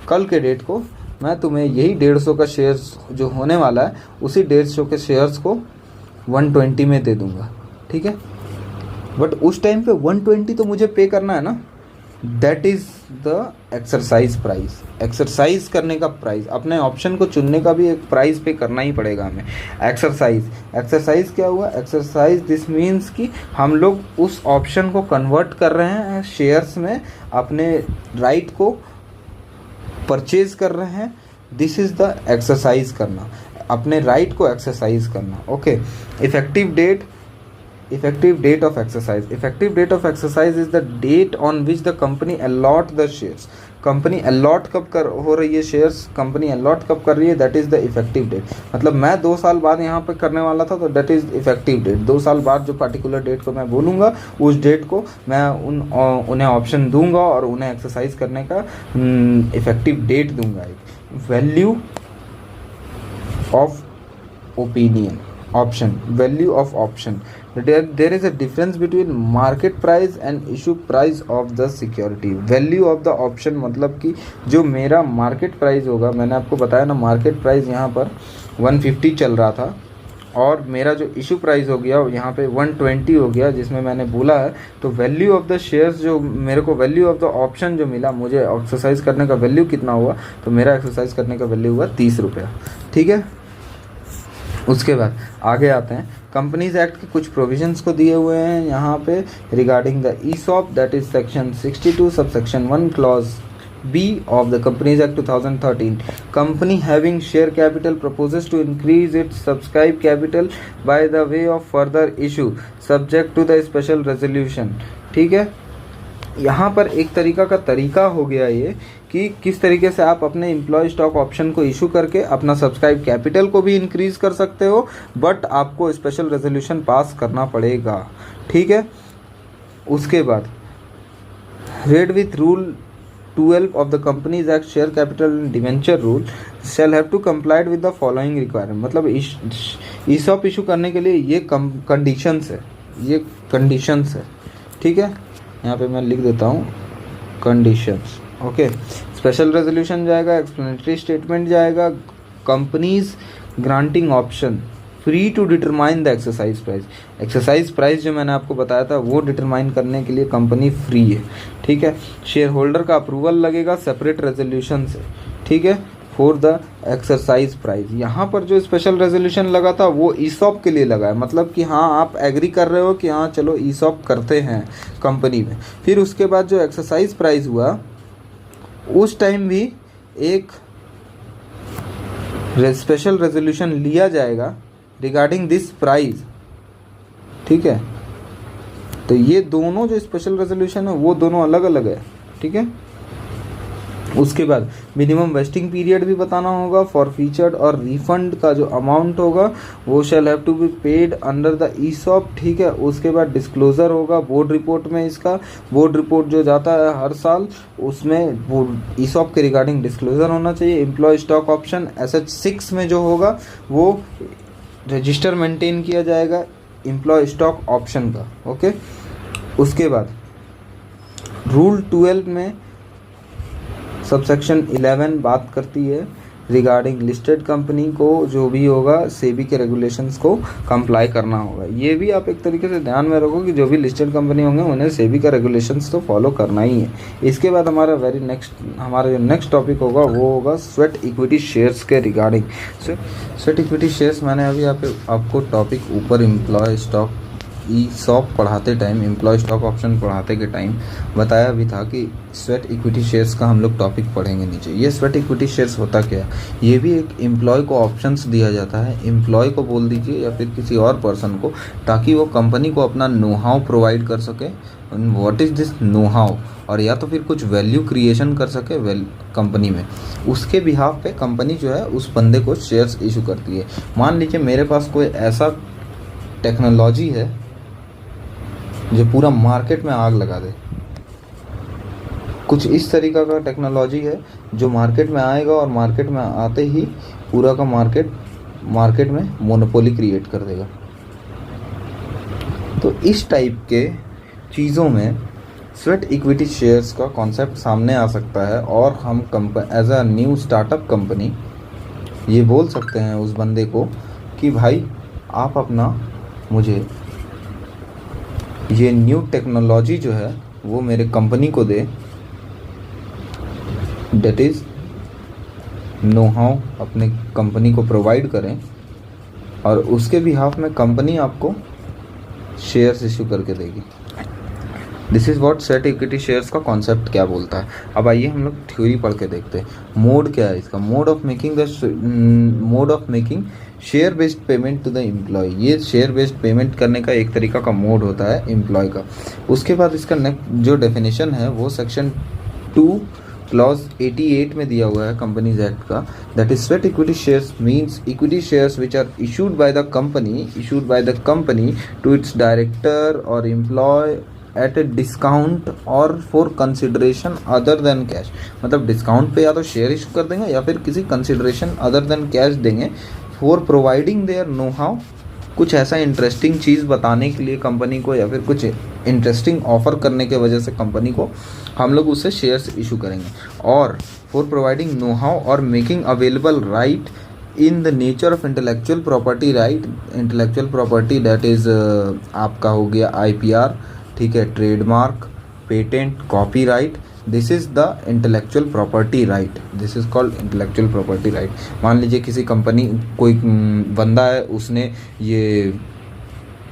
Speaker 2: कल के डेट को मैं तुम्हें यही 150 का शेयर्स जो होने वाला है उसी 150 के शेयर्स को 120 में दे दूंगा। ठीक है। बट उस टाइम पे 120 तो मुझे पे करना है ना। That is the exercise price. Exercise करने का प्राइस, अपने ऑप्शन को चुनने का भी एक प्राइस पे करना ही पड़ेगा हमें। एक्सरसाइज क्या हुआ? एक्सरसाइज दिस मीन्स कि हम लोग उस ऑप्शन को कन्वर्ट कर रहे हैं शेयर्स में, अपने राइट को परचेज कर रहे हैं। दिस इज़ द एक्सरसाइज करना, अपने राइट को एक्सरसाइज करना। Okay. Effective date of exercise. Effective date of exercise is the date on which the company allot the shares. Company allot कब हो रही है शेयर्स, कंपनी अलॉट कब कर रही है, that is the effective date. मतलब मैं 2 साल बाद यहाँ पे करने वाला था, तो दैट इज़ इफेक्टिव डेट। 2 साल बाद जो पर्टिकुलर डेट को मैं बोलूँगा, उस डेट को मैं उन्हें ऑप्शन दूंगा और उन्हें एक्सरसाइज करने का इफेक्टिव डेट दूंगा। एक value of opinion option, value of option. There is a difference between market price and issue price of the security. Value of the option मतलब कि जो मेरा मार्केट प्राइस होगा, मैंने आपको बताया ना मार्केट प्राइस यहाँ पर 150 चल रहा था, और मेरा जो इशू प्राइस हो गया यहाँ पे 120 हो गया, जिसमें मैंने बोला है। तो वैल्यू ऑफ द शेयर्स जो मेरे को, वैल्यू ऑफ द ऑप्शन जो मिला मुझे एक्सरसाइज करने का वैल्यू कितना हुआ, तो मेरा एक्सरसाइज करने का वैल्यू हुआ 30 रुपया। ठीक है। उसके बाद आगे आते हैं। कंपनीज एक्ट के कुछ प्रोविजंस को दिए हुए हैं यहाँ पे regarding the ESOP, that is section 62 subsection 1 clause B of the Companies Act 2013. Company having share capital proposes to increase its subscribed capital by the way of further issue subject to the special resolution. ठीक है। यहाँ पर एक तरीका हो गया ये कि किस तरीके से आप अपने एम्प्लॉय स्टॉक ऑप्शन को इशू करके अपना सब्सक्राइब कैपिटल को भी इंक्रीज कर सकते हो, बट आपको स्पेशल रेजोल्यूशन पास करना पड़ेगा। ठीक है। उसके बाद red with rule 12 of the Companies Act share capital and debenture rule shall have to complied with the following requirement. मतलब ESOP इशू करने के लिए ये कंडीशंस है, ठीक है। यहाँ पे मैं लिख देता हूँ कंडीशंस। ओके। स्पेशल रेजोल्यूशन जाएगा, एक्सप्लेनेटरी स्टेटमेंट जाएगा, companies granting option, free to determine the exercise price. Exercise price जो मैंने आपको बताया था वो डिटरमाइन करने के लिए कंपनी फ्री है। ठीक है। शेयर होल्डर का अप्रूवल लगेगा सेपरेट रेजोल्यूशन से। ठीक है। फॉर द एक्सरसाइज प्राइस, यहाँ पर जो स्पेशल रेजोल्यूशन लगा था वो ईसॉप के लिए लगा है, मतलब कि हाँ आप एग्री कर रहे हो कि हाँ चलो ईसॉप करते हैं कंपनी में। फिर उसके बाद जो एक्सरसाइज प्राइस हुआ उस टाइम भी एक स्पेशल रेजोल्यूशन लिया जाएगा रिगार्डिंग दिस प्राइस। ठीक है। तो ये दोनों जो स्पेशल रेजोल्यूशन है वो दोनों अलग अलग है। ठीक है। उसके बाद मिनिमम वेस्टिंग पीरियड भी बताना होगा। फॉर फीचर्ड और रिफंड का जो अमाउंट होगा वो shall have to be paid under the ESOP, ठीक है। उसके बाद डिस्क्लोजर होगा बोर्ड रिपोर्ट में, इसका बोर्ड रिपोर्ट जो जाता है हर साल उसमें वो ईसॉप के रिगार्डिंग डिस्क्लोजर होना चाहिए। एम्प्लॉय स्टॉक ऑप्शन SH6 में जो होगा वो रजिस्टर मेंटेन किया जाएगा एम्प्लॉय स्टॉक ऑप्शन का, ओके। उसके बाद रूल 12 में सबसेक्शन 11 बात करती है रिगार्डिंग लिस्टेड कंपनी को जो भी होगा सेबी के रेगुलेशंस को कंप्लाई करना होगा। ये भी आप एक तरीके से ध्यान में रखो कि जो भी लिस्टेड कंपनी होंगे उन्हें सेबी का रेगुलेशंस तो फॉलो करना ही है। इसके बाद हमारा हमारा जो नेक्स्ट टॉपिक होगा वो होगा स्वेट इक्विटी शेयर्स के रिगार्डिंग। स्वेट इक्विटी शेयर्स मैंने अभी आपको टॉपिक ऊपर एम्प्लॉय स्टॉक ईसॉप पढ़ाते टाइम, एम्प्लॉय स्टॉक ऑप्शन पढ़ाते के टाइम बताया भी था कि स्वेट इक्विटी शेयर्स का हम लोग टॉपिक पढ़ेंगे नीचे। ये स्वेट इक्विटी शेयर्स होता क्या है? ये भी एक एम्प्लॉय को ऑप्शंस दिया जाता है, एम्प्लॉय को बोल दीजिए या फिर किसी और पर्सन को, ताकि वो कंपनी को अपना नो हाउ प्रोवाइड कर सके। What is this know how, और या तो फिर कुछ वैल्यू क्रिएशन कर सके कंपनी में। उसके बिहाफ पे कंपनी जो है उस बंदे को शेयर्स इशू करती है। मान लीजिए मेरे पास कोई ऐसा टेक्नोलॉजी है जो पूरा मार्केट में आग लगा दे, कुछ इस तरीका का टेक्नोलॉजी है जो मार्केट में आएगा और मार्केट में आते ही पूरा का मार्केट में मोनोपोली क्रिएट कर देगा। तो इस टाइप के चीज़ों में स्वेट इक्विटी शेयर्स का कॉन्सेप्ट सामने आ सकता है और हम as a new startup company ये बोल सकते हैं उस बंदे को कि भाई आप अपना मुझे ये न्यू टेक्नोलॉजी जो है वो मेरे कंपनी को दे, डेट इज़ नो हाउ अपने कंपनी को प्रोवाइड करें, और उसके बिहाफ में कंपनी आपको शेयर्स इशू करके देगी। This is what sweat equity shares का कॉन्सेप्ट क्या बोलता है। अब आइए हम लोग थ्योरी पढ़ के देखते हैं। मोड क्या है इसका? Mode of making share based payment to the employ. ये शेयर बेस्ड पेमेंट करने का एक तरीका का मोड होता है एम्प्लॉय का। उसके बाद इसका जो डेफिनेशन है वो सेक्शन 2 क्लॉज 88 में दिया हुआ है कंपनीज एक्ट का। That is sweat equity shares means equity shares which are issued by the company to its director और एम्प्लॉय एट ए डिस्काउंट और for consideration other than cash. मतलब डिस्काउंट पे या तो शेयर इशू कर देंगे या फिर किसी कंसिडरेशन अदर देन कैश देंगे for providing their know how. कुछ ऐसा इंटरेस्टिंग चीज़ बताने के लिए कंपनी को या फिर कुछ इंटरेस्टिंग ऑफर करने के वजह से कंपनी को हम लोग उससे शेयर्स इशू करेंगे। और फॉर प्रोवाइडिंग नो हाउ और making available right in the nature of intellectual property right. Intellectual property that is आपका हो गया IPR, ठीक है, trademark, patent, copyright. This is the intellectual property right, this is called intellectual property right. मान लीजिए किसी company कोई बंदा है उसने ये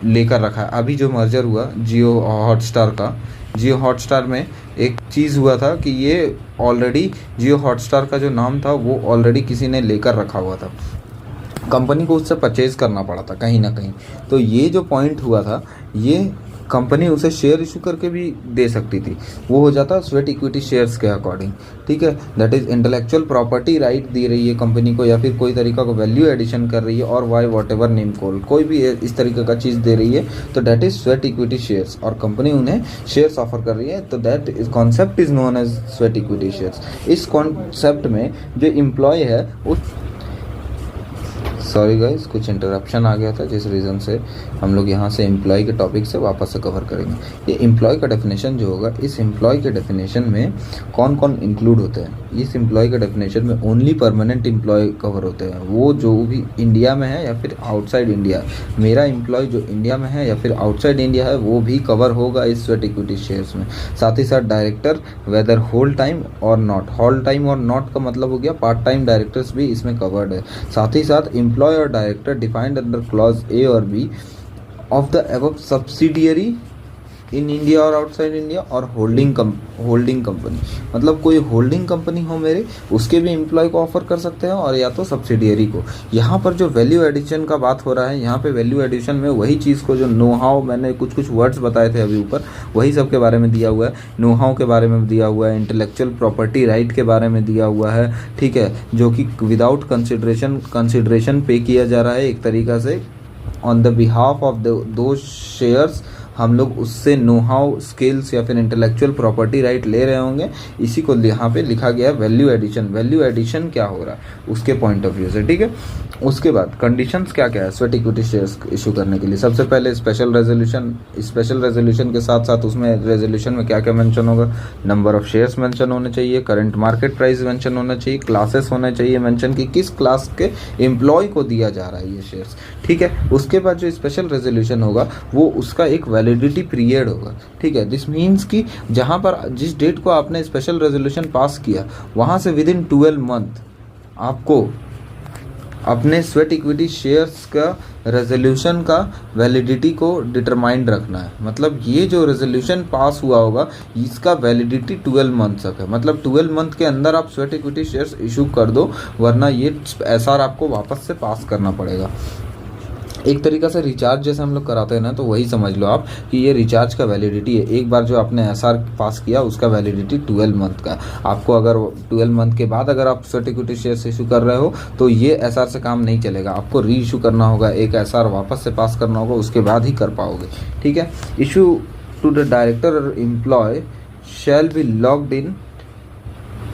Speaker 2: लेकर रखा है। अभी जो मर्जर हुआ जियो हॉटस्टार का, जियो हॉटस्टार में एक चीज़ हुआ था कि ये ऑलरेडी जियो हॉटस्टार का जो नाम था वो ऑलरेडी किसी ने लेकर रखा हुआ था, कंपनी को उससे परचेज़ करना पड़ा था कहीं ना कहीं। तो ये जो पॉइंट हुआ था ये कंपनी उसे शेयर इशू करके भी दे सकती थी, वो हो जाता स्वेट इक्विटी शेयर्स के अकॉर्डिंग, ठीक है। That is intellectual property right they रही है कंपनी को या फिर कोई तरीका का वैल्यू एडिशन कर रही है और by whatever name call कोई भी इस तरीके का चीज़ दे रही है, तो that is sweat equity shares और कंपनी उन्हें शेयर्स ऑफर कर रही है, तो that is concept is known as sweat equity shares. इस कॉन्सेप्ट में जो एम्प्लॉय है उस सॉरी गाइस कुछ इंटरप्शन आ गया था जिस रीज़न से हम लोग यहाँ से एम्प्लॉय के टॉपिक से वापस से कवर करेंगे। ये एम्प्लॉय का डेफिनेशन जो होगा, इस एम्प्लॉय के डेफिनेशन में कौन कौन इंक्लूड होते हैं। इस एम्प्लॉय के डेफिनेशन में ओनली परमानेंट एम्प्लॉय कवर होते हैं, वो जो भी इंडिया में है या फिर आउटसाइड इंडिया। मेरा एम्प्लॉय जो इंडिया में है या फिर आउटसाइड इंडिया है वो भी कवर होगा इस स्वेट इक्विटी शेयर्स में। साथ ही साथ डायरेक्टर वेदर होल टाइम और नॉट, होल टाइम और नॉट का मतलब हो गया पार्ट टाइम डायरेक्टर्स भी इसमें कवर्ड है। साथ ही साथ एम्प्लॉय और director defined under clause A और B of the above subsidiary in India और आउटसाइड इंडिया, और होल्डिंग कंपनी, मतलब कोई होल्डिंग कंपनी हो मेरे, उसके भी एम्प्लॉय को ऑफर कर सकते हैं, और या तो सब्सिडियरी को। यहाँ पर जो वैल्यू एडिशन का बात हो रहा है, यहाँ पे वैल्यू एडिशन में वही चीज़ को, जो नो हाउ, मैंने कुछ वर्ड्स बताए थे अभी ऊपर, वही सब के बारे में दिया हुआ है। नो हाउ के बारे में दिया हुआ है, इंटेलेक्चुअल प्रॉपर्टी राइट के बारे में दिया हुआ है, ठीक है, जो कि विदाउट कंसिडरेशन पे किया जा रहा है एक तरीका से ऑन द बिहाफ ऑफ दो शेयर्स। हम लोग उससे नो हाउ, स्किल्स या फिर इंटेलेक्चुअल प्रॉपर्टी राइट ले रहे होंगे। इसी को यहाँ पे लिखा गया है वैल्यू एडिशन। वैल्यू एडिशन क्या हो रहा है उसके पॉइंट ऑफ व्यू से, ठीक है। उसके बाद कंडीशंस क्या क्या है स्वेट इक्विटी शेयर्स इशू करने के लिए। सबसे पहले स्पेशल रेजोल्यूशन के साथ साथ उसमें रेजोल्यूशन में क्या क्या मेंशन होगा, नंबर ऑफ शेयर्स मेंशन होने चाहिए, करंट मार्केट प्राइस मेंशन होना चाहिए, क्लासेस होने चाहिए मेंशन कि किस क्लास के एम्प्लॉय को दिया जा रहा है ये शेयर्स, ठीक है। उसके बाद जो स्पेशल रेजोल्यूशन होगा वो उसका एक वैलिडिटी पीरियड होगा, ठीक है। दिस मीन्स कि जहाँ पर जिस डेट को आपने स्पेशल रेजोल्यूशन पास किया, वहाँ से विद इन 12 मंथ आपको अपने स्वेट इक्विटी शेयर्स का रेजोल्यूशन का वैलिडिटी को डिटरमाइंड रखना है। मतलब ये जो रेजोल्यूशन पास हुआ होगा इसका वैलिडिटी 12 मंथ तक है। मतलब 12 मंथ के अंदर आप स्वेट इक्विटी शेयर्स इशू कर दो, वरना ये एसआर आपको वापस से पास करना पड़ेगा। एक तरीका से रिचार्ज जैसे हम लोग कराते हैं ना, तो वही समझ लो आप कि ये रिचार्ज का वैलिडिटी है। एक बार जो आपने एसआर पास किया उसका वैलिडिटी 12 मंथ का। आपको अगर 12 मंथ के बाद अगर आप स्वेट इक्विटी शेयर्स इशू कर रहे हो तो ये एसआर से काम नहीं चलेगा, आपको री इशू करना होगा, एक एसआर वापस से पास करना होगा, उसके बाद ही कर पाओगे, ठीक है। इशू टू द डायरेक्टर और employ shall be locked in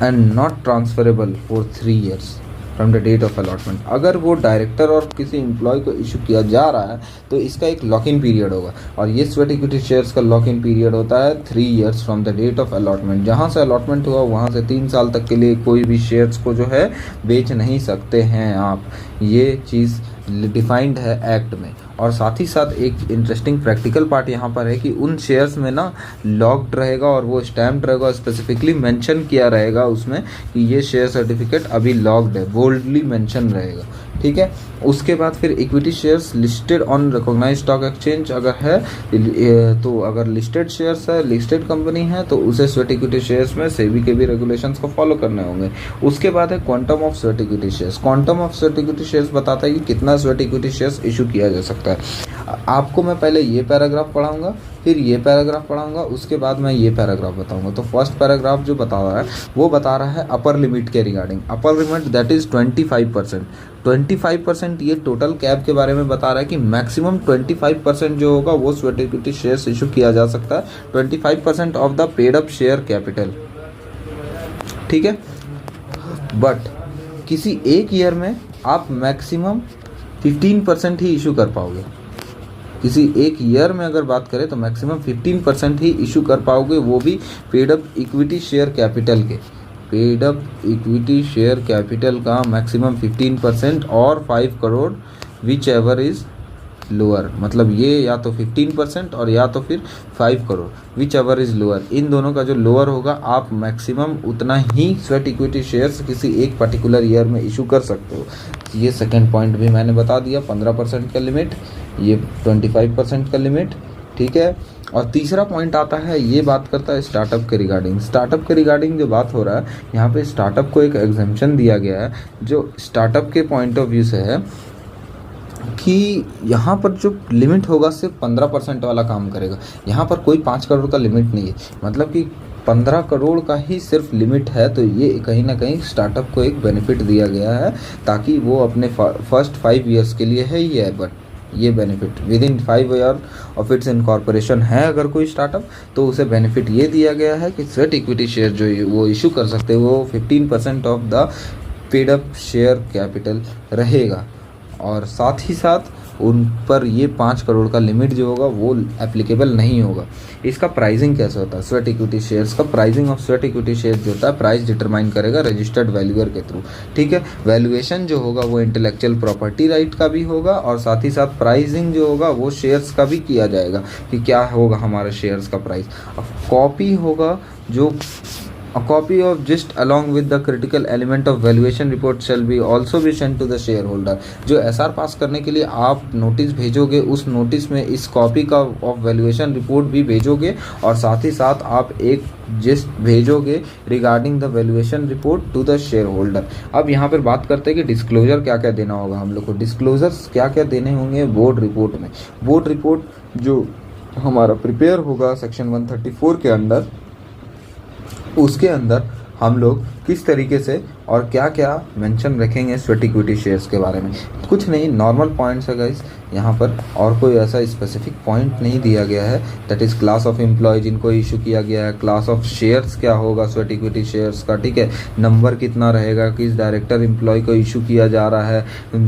Speaker 2: and not transferable for 3 years from the date of allotment. अगर वो डायरेक्टर और किसी एम्प्लॉय को इशू किया जा रहा है तो इसका एक लॉक इन पीरियड होगा, और ये स्वेट इक्विटी शेयर्स का लॉक इन पीरियड होता है 3 years from the date of allotment. जहाँ से अलॉटमेंट हुआ वहाँ से 3 साल तक के लिए कोई भी शेयर्स को जो है बेच नहीं सकते हैं आप। ये चीज़ डिफाइंड है एक्ट में। और साथ ही साथ एक इंटरेस्टिंग प्रैक्टिकल पार्ट यहाँ पर है कि उन शेयर्स में ना लॉक्ड रहेगा और वो स्टैम्प्ड रहेगा, स्पेसिफिकली मेंशन किया रहेगा उसमें कि ये शेयर सर्टिफिकेट अभी लॉक्ड है, बोल्डली मेंशन रहेगा, ठीक है। उसके बाद फिर equity shares listed on recognised stock exchange अगर है तो अगर लिस्टेड शेयर्स है, लिस्टेड कंपनी है, तो उसे स्वेट इक्विटी शेयर्स में सेबी के भी रेगुलेशंस को फॉलो करने होंगे। उसके बाद है quantum of sweat equity shares. Quantum of sweat equity shares बताता है कि कितना स्वेट इक्विटी शेयर्स इशू किया जा सकता है। आपको मैं पहले ये पैराग्राफ पढ़ाऊंगा, फिर ये पैराग्राफ पढ़ाऊंगा, उसके बाद मैं ये पैराग्राफ बताऊंगा। तो फर्स्ट पैराग्राफ जो बता रहा है वो बता रहा है अपर लिमिट के regarding. Upper limit that is 25%। 25% ये टोटल कैप के बारे में बता रहा है कि मैक्सिमम 25% जो होगा वो स्वेट इक्विटी शेयर्स इशू किया जा सकता है, 25% of the paid up share capital, ठीक है। बट किसी एक ईयर में आप मैक्सिमम 15% ही इशू कर पाओगे। किसी एक ईयर में अगर बात करें तो मैक्सिमम 15% ही इशू कर पाओगे, वो भी paid up equity share capital के। Paid up equity share capital का मैक्सिमम 15% और 5 crore whichever is lower. मतलब ये या तो 15% और या तो फिर 5 crore whichever is lower. इन दोनों का जो लोअर होगा आप मैक्सिमम उतना ही स्वेट इक्विटी शेयर्स किसी एक पर्टिकुलर ईयर में इशू कर सकते हो। ये सेकंड पॉइंट भी मैंने बता दिया, 15% का लिमिट, ये 25% का लिमिट, ठीक है। और तीसरा पॉइंट आता है, ये बात करता है स्टार्टअप के रिगार्डिंग। स्टार्टअप के रिगार्डिंग जो बात हो रहा है यहाँ पे, स्टार्टअप को एक एग्जेम्पशन दिया गया है जो स्टार्टअप के पॉइंट ऑफ व्यू से है कि यहाँ पर जो लिमिट होगा सिर्फ 15% वाला काम करेगा। यहाँ पर कोई 5 करोड़ का लिमिट नहीं है, मतलब कि 15 करोड़ का ही सिर्फ लिमिट है। तो ये कहीं ना कहीं स्टार्टअप को एक बेनिफिट दिया गया है ताकि वो अपने फर्स्ट 5 years के लिए है ही है, बट ये benefit with in 5 year of its incorporation है अगर कोई स्टार्टअप, तो उसे बेनिफिट ये दिया गया है कि स्वेट इक्विटी शेयर जो वो इशू कर सकते हैं वो 15% of the paid up share capital रहेगा। और साथ ही साथ उन पर ये 5 करोड़ का लिमिट जो होगा वो एप्लीकेबल नहीं होगा। इसका प्राइसिंग कैसे होता है स्वेट इक्विटी शेयर्स का? Pricing of sweat equity shares जो होता है प्राइस डिटरमाइन करेगा रजिस्टर्ड वैल्यूअर के थ्रू, ठीक है। वैल्यूएशन जो होगा वो इंटेलेक्चुअल प्रॉपर्टी राइट का भी होगा और साथ ही साथ प्राइसिंग जो होगा वो शेयर्स का भी किया जाएगा कि क्या होगा हमारे शेयर्स का प्राइस। अब कॉपी होगा जो A copy of gist along with the critical element of valuation report shall be also be sent to the shareholder. जो SR पास करने के लिए आप नोटिस भेजोगे, उस नोटिस में इस कॉपी का ऑफ वैल्यूएशन रिपोर्ट भी भेजोगे और साथ ही साथ आप एक जिस्ट भेजोगे regarding the valuation report to the shareholder. अब यहाँ पर बात करते हैं कि डिस्क्लोजर क्या क्या देना होगा हम लोग को। डिस्क्लोजर्स क्या क्या देने होंगे बोर्ड रिपोर्ट में। बोर्ड रिपोर्ट जो हमारा प्रिपेयर होगा सेक्शन 134 के अंदर, उसके अंदर हम लोग किस तरीके से और क्या क्या मेंशन रखेंगे स्वेट इक्विटी शेयर्स के बारे में। कुछ नहीं, नॉर्मल पॉइंट्स है गाइस यहाँ पर, और कोई ऐसा स्पेसिफिक पॉइंट नहीं दिया गया है। That is class of employ जिनको इशू किया गया है, क्लास ऑफ शेयर्स क्या होगा स्वेट इक्विटी शेयर्स का, ठीक है, नंबर कितना रहेगा, किस डायरेक्टर एम्प्लॉय को इशू किया जा रहा है,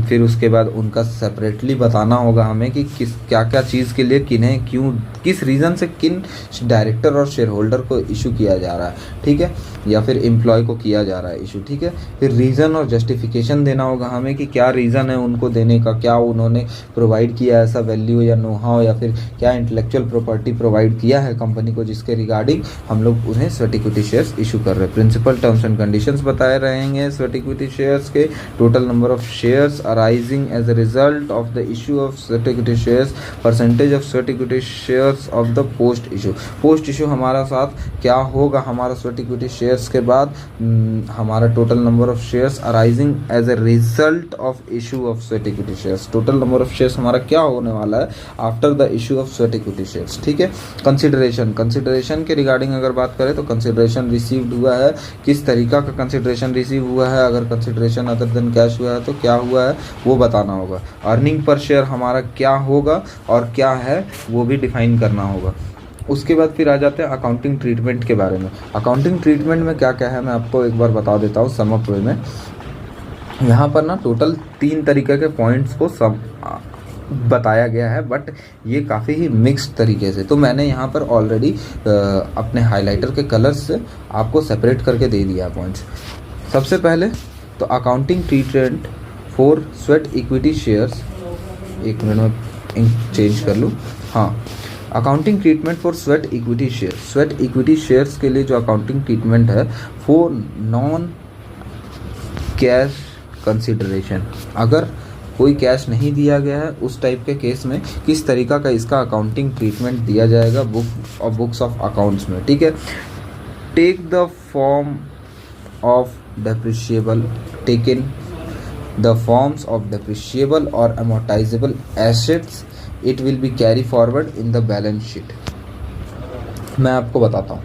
Speaker 2: फिर उसके बाद उनका सेपरेटली बताना होगा हमें कि किस क्या क्या चीज़ के लिए किन्हें क्यों किस रीज़न से किन डायरेक्टर और शेयर होल्डर को इशू किया जा रहा है, ठीक है, या फिर एम्प्लॉय को किया जा रहा है इशू, ठीक है। फिर रीज़न और जस्टिफिकेशन देना होगा हमें कि क्या रीज़न है उनको देने का, क्या उन्होंने प्रोवाइड किया ऐसा वैल्यू या नो हाउ, या फिर क्या इंटेलेक्चुअल प्रॉपर्टी प्रोवाइड किया है कंपनी को जिसके रिगार्डिंग हम लोग उन्हें स्वेट इक्विटी शेयर्स इशू कर रहे हैं। प्रिंसिपल टर्म्स एंड कंडीशंस बताए रहेंगे स्वेट इक्विटी शेयर्स के, total number of shares arising as a result of the issue of sweat equity shares, percentage of sweat equity shares of the post issue. Post issue हमारा साथ क्या होगा, हमारा sweat equity shares के बाद हमारा total number of shares arising as a result of issue of sweat equity shares. Total number of shares हमारा क्या होने वाला है after the issue of sweat equity shares, ठीक है। कंसिडरेशन के रिगार्डिंग अगर बात करें तो कंसिडरेशन रिसीव्ड हुआ है, किस तरीका का कंसिडरेशन रिसीव हुआ है, अगर कंसिडरेशन अदर देन कैश हुआ है तो क्या हुआ है वो बताना होगा। अर्निंग पर शेयर हमारा क्या होगा और क्या है वो भी डिफाइन करना होगा। उसके बाद फिर आ जाते हैं अकाउंटिंग ट्रीटमेंट के बारे में। अकाउंटिंग ट्रीटमेंट में क्या क्या है मैं आपको एक बार बता देता हूँ सम अप वे में। यहाँ पर ना टोटल 3 तरीके के पॉइंट्स को बताया गया है, बट ये काफ़ी ही मिक्स्ड तरीके से, तो मैंने यहाँ पर ऑलरेडी अपने हाइलाइटर के कलर्स से आपको सेपरेट करके दे दिया है पॉइंट्स। सबसे पहले तो accounting treatment for sweat equity shares, एक मिनट में इंक चेंज कर लूँ, हाँ, accounting treatment for sweat equity shares. Sweat equity shares के लिए जो अकाउंटिंग ट्रीटमेंट है वो नॉन कैश कंसिडरेशन, अगर कोई कैश नहीं दिया गया है उस टाइप के केस में किस तरीका का इसका अकाउंटिंग ट्रीटमेंट दिया जाएगा बुक्स ऑफ अकाउंट्स में, ठीक है। Take the form of depreciable, take in the forms of depreciable और amortizable assets, it will be carry forward in the balance sheet. मैं आपको बताता हूँ,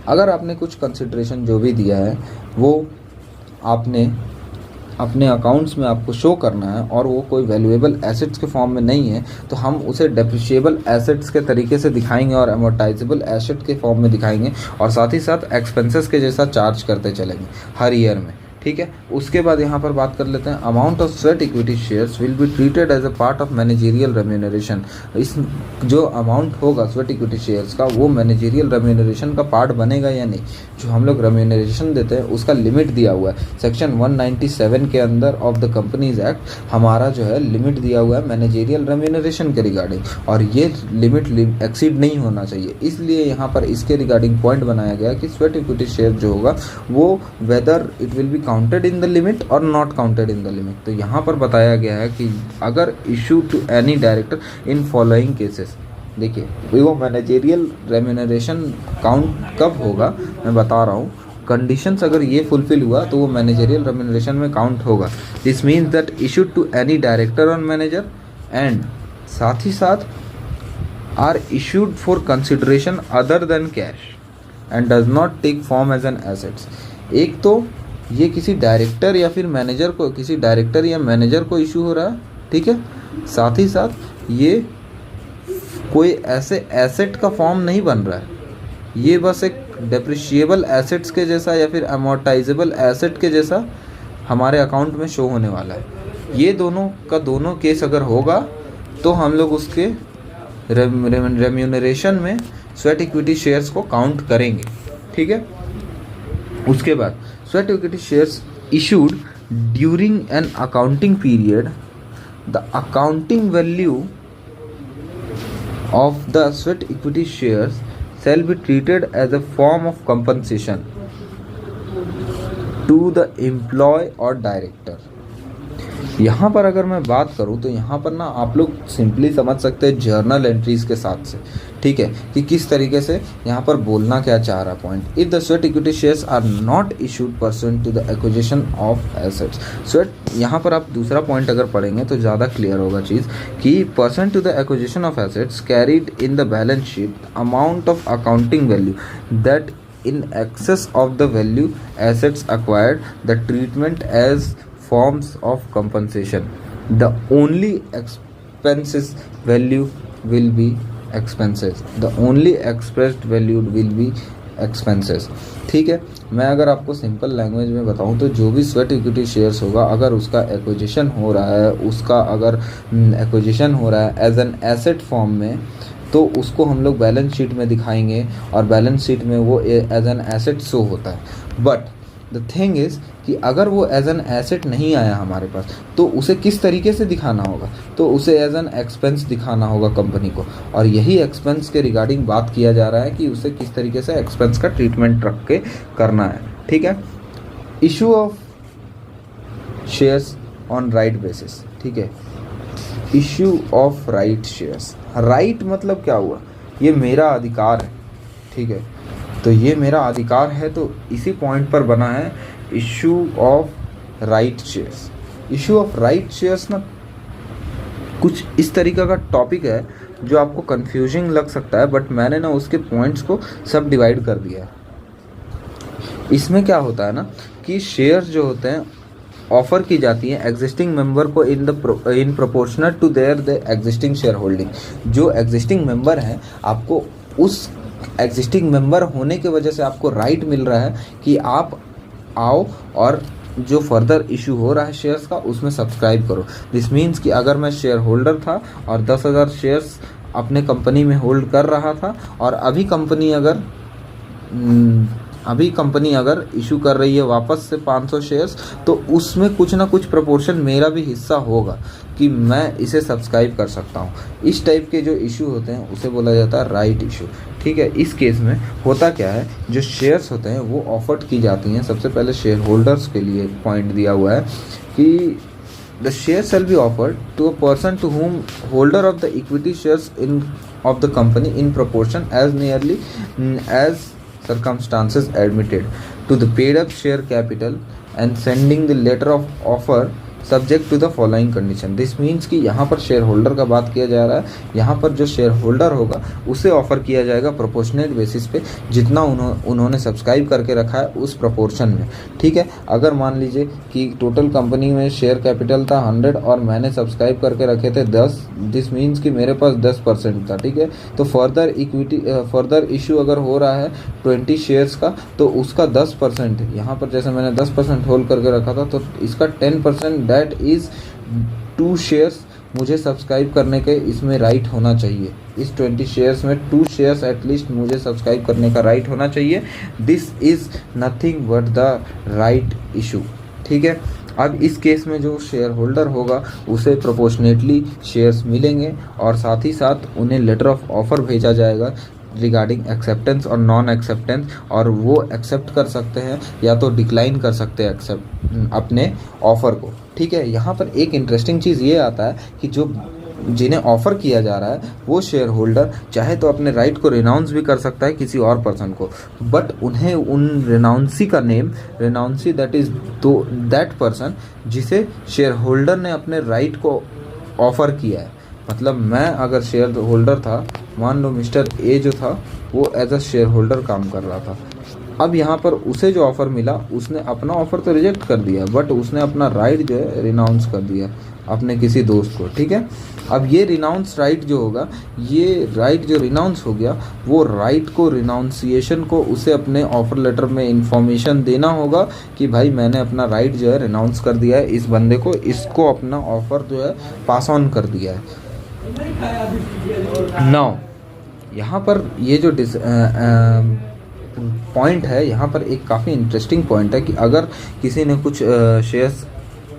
Speaker 2: अगर आपने कुछ कंसिडरेशन जो भी दिया है वो आपने अपने अकाउंट्स में आपको शो करना है और वो कोई वैल्यूएबल एसेट्स के फॉर्म में नहीं है तो हम उसे डेप्रिशिएबल एसेट्स के तरीके से दिखाएंगे और अमोर्टाइजेबल एसेट के फॉर्म में दिखाएंगे और साथ ही साथ एक्सपेंसेस के जैसा चार्ज करते चलेंगे हर ईयर में, ठीक है। उसके बाद यहाँ पर बात कर लेते हैं amount of sweat equity shares will be treated as a part of managerial remuneration. इस जो अमाउंट होगा स्वेट इक्विटी शेयर्स का वो मैनेजेरियल रेम्यूनरेशन का पार्ट बनेगा या नहीं। जो हम लोग रेम्यूनरेशन देते हैं उसका लिमिट दिया हुआ है सेक्शन 197 के अंदर ऑफ द कंपनीज एक्ट, हमारा जो है लिमिट दिया हुआ है मैनेजेरियल रेम्यूनरेशन के रिगार्डिंग और ये लिमिट एक्सीड नहीं होना चाहिए। इसलिए यहाँ पर इसके रिगार्डिंग पॉइंट बनाया गया कि स्वेट इक्विटी शेयर जो होगा वो whether it will be counted in the limit और not counted in the limit. तो यहाँ पर बताया गया है कि अगर issue to any director in following cases, देखिए वो मैनेजेरियल रेम्यूनरेशन काउंट कब होगा मैं बता रहा हूँ, कंडीशंस अगर ये फुलफिल हुआ तो वो मैनेजेरियल रेम्यूनरेशन में काउंट होगा। This means that issued to any director और मैनेजर एंड साथ ही साथ are issued for consideration other than cash and does not take form as an assets. एक तो ये किसी डायरेक्टर या फिर मैनेजर को, किसी डायरेक्टर या मैनेजर को इशू हो रहा है, ठीक है, साथ ही साथ ये कोई ऐसे एसेट का फॉर्म नहीं बन रहा है, ये बस एक डेप्रिशिएबल एसेट्स के जैसा या फिर अमोर्टाइजेबल एसेट के जैसा हमारे अकाउंट में शो होने वाला है। ये दोनों का दोनों केस अगर होगा तो हम लोग उसके रेम्यूनरेशन में स्वेट इक्विटी शेयर्स को काउंट करेंगे, ठीक है। उसके बाद sweat equity shares issued during an accounting period, the accounting value of the sweat equity shares shall be treated as a form of compensation to the employ और director. यहाँ पर अगर मैं बात करूँ तो यहाँ पर ना आप लोग सिंपली समझ सकते हैं जर्नल एंट्रीज के साथ से, ठीक है, कि किस तरीके से यहाँ पर बोलना क्या चाह रहा point. If the sweat equity shares are not issued pursuant to the acquisition of assets. Sweat यहाँ पर आप दूसरा पॉइंट अगर पढ़ेंगे तो ज़्यादा क्लियर होगा चीज़ कि pursuant to the acquisition of assets carried in the balance sheet amount of accounting value that in excess of the value assets acquired, the treatment as forms of compensation. The only expenses value will be expenses. The only expressed value will be expenses. ठीक है, मैं अगर आपको simple language में बताऊं तो जो भी स्वेट इक्विटी शेयर्स होगा, अगर उसका एक्विजिशन हो रहा है, उसका अगर एक्विजिशन हो रहा है एज एन एसेट फॉर्म में, तो उसको हम लोग बैलेंस शीट में दिखाएंगे और बैलेंस शीट में वो एज एन एसेट शो होता है। बट द थिंग इज़ कि अगर वो एज एन एसेट नहीं आया हमारे पास तो उसे किस तरीके से दिखाना होगा, तो उसे एज एन एक्सपेंस दिखाना होगा कंपनी को। और यही एक्सपेंस के रिगार्डिंग बात किया जा रहा है कि उसे किस तरीके से एक्सपेंस का ट्रीटमेंट रख के करना है, ठीक है। Issue of shares on right basis, ठीक है। Issue of right shares, right मतलब क्या हुआ, ये मेरा अधिकार है, ठीक है, तो ये मेरा अधिकार है, तो इसी पॉइंट पर बना है issue of right shares. Issue of right shares ना कुछ इस तरीके का टॉपिक है जो आपको कंफ्यूजिंग लग सकता है, बट मैंने ना उसके पॉइंट्स को सब डिवाइड कर दिया है। इसमें क्या होता है ना कि शेयर्स जो होते हैं ऑफर की जाती है एग्जिस्टिंग मेंबर को in proportional to the existing share holding. जो एग्जिस्टिंग मेंबर हैं, आपको उस एग्जिस्टिंग मेंबर होने की वजह से आपको राइट मिल रहा है कि आप आओ और जो फर्दर इशू हो रहा है शेयर्स का उसमें सब्सक्राइब करो। दिस मीन्स कि अगर मैं शेयर होल्डर था और 10,000 शेयर्स अपने कंपनी में होल्ड कर रहा था और अभी कंपनी अगर इशू कर रही है वापस से 500 शेयर्स, तो उसमें कुछ ना कुछ प्रोपोर्शन मेरा भी हिस्सा होगा कि मैं इसे सब्सक्राइब कर सकता हूँ। इस टाइप के जो इशू होते हैं उसे बोला जाता है राइट इशू, ठीक है। इस केस में होता क्या है, जो शेयर्स होते हैं वो ऑफर्ड की जाती हैं। सबसे पहले शेयर होल्डर्स के लिए पॉइंट दिया हुआ है कि the share shall be offered to a person to whom holder of the equity shares of the company in proportion as nearly as circumstances admitted to the paid up share capital and sending the letter of offer subject to the following condition. This means कि यहाँ पर share holder का बात किया जा रहा है। यहाँ पर जो शेयर होल्डर होगा उसे ऑफर किया जाएगा प्रोपोर्शनेट बेसिस पे, जितना उन्होंने सब्सक्राइब करके रखा है उस प्रोपोर्शन में, ठीक है। अगर मान लीजिए कि टोटल कंपनी में शेयर कैपिटल था 100 और मैंने सब्सक्राइब करके रखे थे 10, दिस मीन्स कि मेरे पास 10% था, ठीक है। तो फर्दर इशू अगर हो रहा है 20 शेयर्स का, तो उसका 10%, यहाँ पर जैसे मैंने 10% होल्ड करके रखा था, तो इसका 10% दैट इज़ 2 शेयर्स मुझे सब्सक्राइब करने के इसमें राइट होना चाहिए। इस 20 शेयर्स में 2 शेयर्स एटलीस्ट मुझे सब्सक्राइब करने का राइट होना चाहिए। This is nothing but the right issue, ठीक है। अब इस केस में जो शेयर होल्डर होगा उसे प्रोपोर्शनेटली शेयर्स मिलेंगे और साथ ही साथ उन्हें लेटर ऑफ ऑफर भेजा जाएगा रिगार्डिंग एक्सेप्टेंस और नॉन एक्सेप्टेंस, और वो एक्सेप्ट कर सकते हैं या तो डिक्लाइन कर सकते हैं अपने ऑफ़र को, ठीक है। यहाँ पर एक इंटरेस्टिंग चीज़ ये आता है कि जो जिन्हें ऑफ़र किया जा रहा है वो शेयर होल्डर चाहे तो अपने राइट को रिनाउंस भी कर सकता है किसी और पर्सन को, बट उन्हें उन रिनाउंसी का name, renouncee that is that person जिसे शेयर होल्डर ने अपने राइट को ऑफ़र किया है। मतलब मैं अगर शेयर होल्डर था, मान लो मिस्टर ए जो था वो एज अ शेयर होल्डर काम कर रहा था, अब यहाँ पर उसे जो ऑफ़र मिला उसने अपना ऑफ़र तो रिजेक्ट कर दिया, बट उसने अपना राइट जो है रिनाउंस कर दिया अपने किसी दोस्त को, ठीक है। अब ये रिनाउंस राइट जो होगा, ये राइट जो रिनाउंस हो गया, वो राइट को, रिनाउंसिएशन को उसे अपने ऑफ़र लेटर में इंफॉर्मेशन देना होगा कि भाई मैंने अपना राइट जो है रिनाउंस कर दिया है इस बंदे को, इसको अपना ऑफ़र जो है पास ऑन कर दिया है। नाउ यहाँ पर ये जो पॉइंट है, यहाँ पर एक काफ़ी इंटरेस्टिंग पॉइंट है कि अगर किसी ने कुछ शेयर्स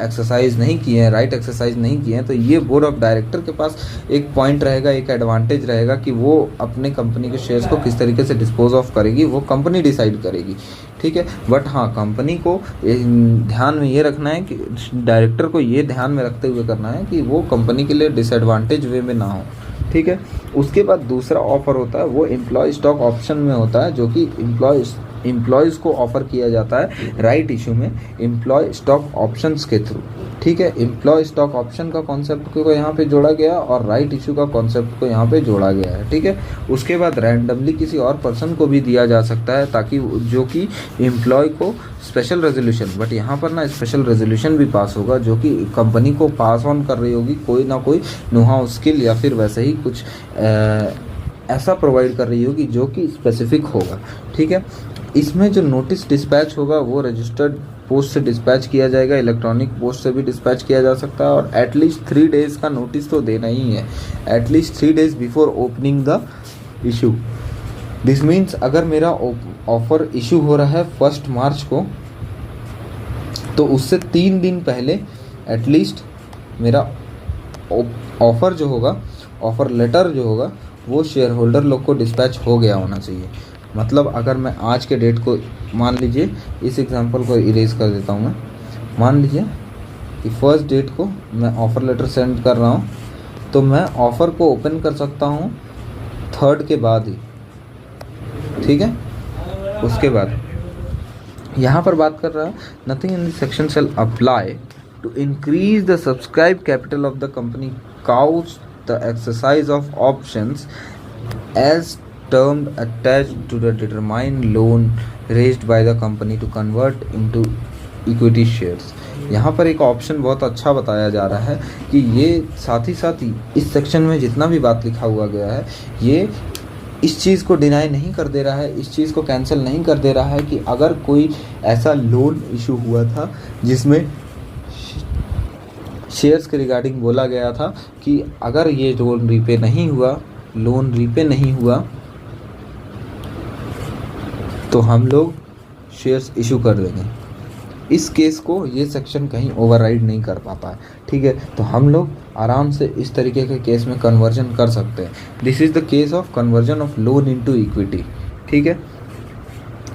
Speaker 2: एक्सरसाइज नहीं किए हैं, राइट एक्सरसाइज नहीं किए हैं, तो ये बोर्ड ऑफ डायरेक्टर के पास एक पॉइंट रहेगा, एक एडवांटेज रहेगा कि वो अपने कंपनी के शेयर्स को किस तरीके से डिस्पोज ऑफ करेगी, वो कंपनी डिसाइड करेगी, ठीक है। बट हाँ, कंपनी को ध्यान में ये रखना है कि डायरेक्टर को ये ध्यान में रखते हुए करना है कि वो कंपनी के लिए डिसएडवांटेज वे में ना हो, ठीक है। उसके बाद दूसरा ऑफर होता है वो एम्प्लॉय स्टॉक ऑप्शन में होता है, जो कि एम्प्लॉयज़ को ऑफ़र किया जाता है राइट इशू में एम्प्लॉय स्टॉक ऑप्शंस के थ्रू, ठीक है। एम्प्लॉय स्टॉक ऑप्शन का कॉन्सेप्ट को यहाँ पे जोड़ा गया और राइट इशू का कॉन्सेप्ट को यहाँ पे जोड़ा गया है, ठीक है। उसके बाद रैंडमली किसी और पर्सन को भी दिया जा सकता है ताकि जो कि एम्प्लॉय को स्पेशल रेजोल्यूशन, बट यहाँ पर ना स्पेशल रेजोल्यूशन भी पास होगा जो कि कंपनी को पास ऑन कर रही होगी कोई ना कोई नो हाउ स्किल या फिर वैसे ही कुछ ऐसा प्रोवाइड कर रही होगी जो कि स्पेसिफिक होगा, ठीक है। इसमें जो नोटिस डिस्पैच होगा वो रजिस्टर्ड पोस्ट से डिस्पैच किया जाएगा, इलेक्ट्रॉनिक पोस्ट से भी डिस्पैच किया जा सकता है और एटलीस्ट 3 डेज़ का नोटिस तो देना ही है, at least 3 days before opening the issue. This means अगर मेरा ऑफ़र इशू हो रहा है 1 मार्च को, तो उससे 3 दिन पहले एटलीस्ट मेरा ऑफ़र जो होगा, ऑफ़र लेटर जो होगा वो शेयर होल्डर लोग को डिस्पैच हो गया होना चाहिए। मतलब अगर मैं आज के डेट को, मान लीजिए इस एग्जांपल को इरेज कर देता हूँ मैं, मान लीजिए कि 1 डेट को मैं ऑफ़र लेटर सेंड कर रहा हूँ, तो मैं ऑफ़र को ओपन कर सकता हूँ 3rd के बाद ही, ठीक है। उसके बाद यहाँ पर बात कर रहा है nothing in this section shall apply to increase the subscribe capital of the company caused the exercise of options as termed attached to the determined loan raised by the company to convert into equity shares। यहाँ पर एक option बहुत अच्छा बताया जा रहा है कि ये साथ ही इस सेक्शन में जितना भी बात लिखा हुआ गया है ये इस चीज़ को डिनाई नहीं कर दे रहा है, इस चीज़ को कैंसिल नहीं कर दे रहा है कि अगर कोई ऐसा लोन इशू हुआ था जिसमें शेयर्स के रिगार्डिंग बोला गया था कि अगर ये लोन रीपे नहीं हुआ तो हम लोग शेयर्स इशू कर देंगे। इस केस को ये सेक्शन कहीं ओवरराइड नहीं कर पाता है, ठीक है। तो हम लोग आराम से इस तरीके के केस में कन्वर्जन कर सकते हैं। This is the case of conversion of loan into equity, ठीक है।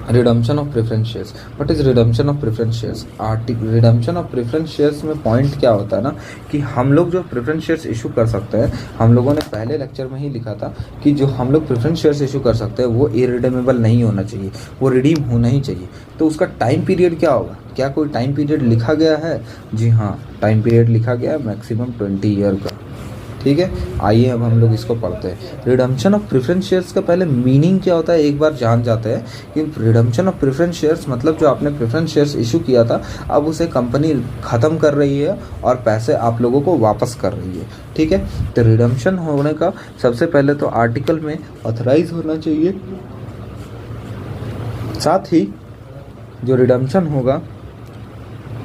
Speaker 2: Redemption of preference shares. What is redemption of preference shares? Redemption of preference shares में पॉइंट क्या होता है ना कि हम लोग जो प्रेफरेंस शेयर्स इशू कर सकते हैं, हम लोगों ने पहले लेक्चर में ही लिखा था कि जो हम लोग प्रेफरेंस शेयर्स इशू कर सकते हैं वो इरिडीमेबल नहीं होना चाहिए, वो रिडीम होना ही चाहिए। तो उसका टाइम पीरियड क्या होगा? क्या कोई टाइम पीरियड लिखा गया है? जी हाँ, टाइम पीरियड लिखा गया है मैक्सिमम 20 ईयर का, ठीक है। आइए अब हम लोग इसको पढ़ते हैं। रिडम्पशन ऑफ प्रेफरेंस शेयर्स का पहले मीनिंग क्या होता है एक बार जान जाते हैं कि रिडम्पशन ऑफ प्रेफरेंस शेयर्स मतलब जो आपने प्रेफरेंस शेयर्स इशू किया था अब उसे कंपनी ख़त्म कर रही है और पैसे आप लोगों को वापस कर रही है, ठीक है। तो रिडम्पशन होने का सबसे पहले तो आर्टिकल में ऑथराइज होना चाहिए, साथ ही जो रिडम्पशन होगा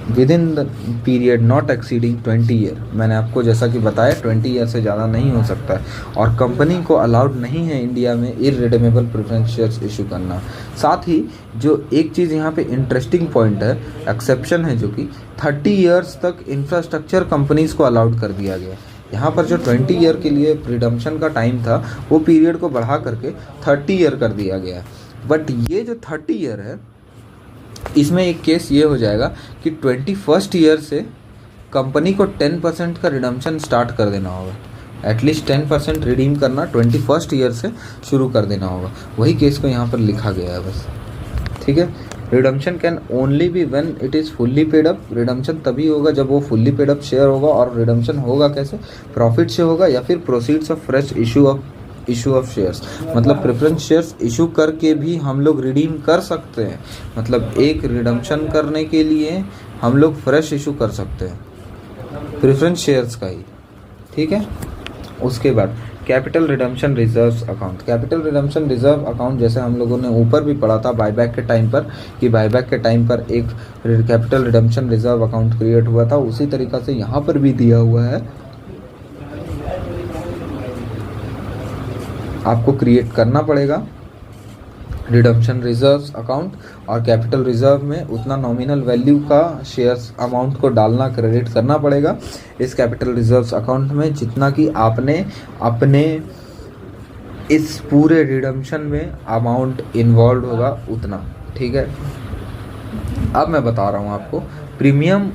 Speaker 2: with in the period not exceeding 20 year. मैंने आपको जैसा कि बताया 20 ईयर से ज़्यादा नहीं हो सकता है और कंपनी को अलाउड नहीं है इंडिया में इररिडीमेबल प्रेफरेंस शेयर्स इशू करना। साथ ही जो एक चीज़ यहाँ पे इंटरेस्टिंग पॉइंट है, एक्सेप्शन है, जो कि 30 ईयर्स तक इंफ्रास्ट्रक्चर कंपनीज़ को अलाउड कर दिया गया। यहाँ पर जो 20 ईयर के लिए रिडम्पशन का टाइम था वो पीरियड को बढ़ा करके 30 ईयर कर दिया गया। बट ये जो 30 ईयर है इसमें एक केस ये हो जाएगा कि 21st ईयर से कंपनी को 10% का रिडम्पशन स्टार्ट कर देना होगा। एटलीस्ट 10% रिडीम करना 21st ईयर से शुरू कर देना होगा। वही केस को यहाँ पर लिखा गया है बस, ठीक है। Redemption can only be when it is fully paid up. Redemption तभी होगा जब वो फुल्ली पेड अप शेयर होगा। और रिडम्पशन होगा कैसे? प्रॉफिट से होगा या फिर proceeds of fresh issue of shares. मतलब प्रेफरेंस शेयर्स इशू करके भी हम लोग रिडीम कर सकते हैं। मतलब एक रिडम्पशन करने के लिए हम लोग फ्रेश इशू कर सकते हैं प्रेफरेंस शेयर्स का ही, ठीक है। उसके बाद capital redemption reserves account. Capital redemption reserve account जैसे हम लोगों ने ऊपर भी पढ़ा था बायबैक के टाइम पर कि बायबैक के टाइम पर एक capital redemption reserve account create हुआ था, उसी तरीक़ा से यहाँ पर भी दिया हुआ है। आपको क्रिएट करना पड़ेगा रिडम्पशन रिजर्व्स अकाउंट, और कैपिटल रिजर्व में उतना नॉमिनल वैल्यू का शेयर्स अमाउंट को डालना, क्रेडिट करना पड़ेगा इस कैपिटल रिजर्व्स अकाउंट में, जितना कि आपने अपने इस पूरे रिडम्पशन में अमाउंट इन्वॉल्व होगा उतना। ठीक है, अब मैं बता रहा हूँ आपको premium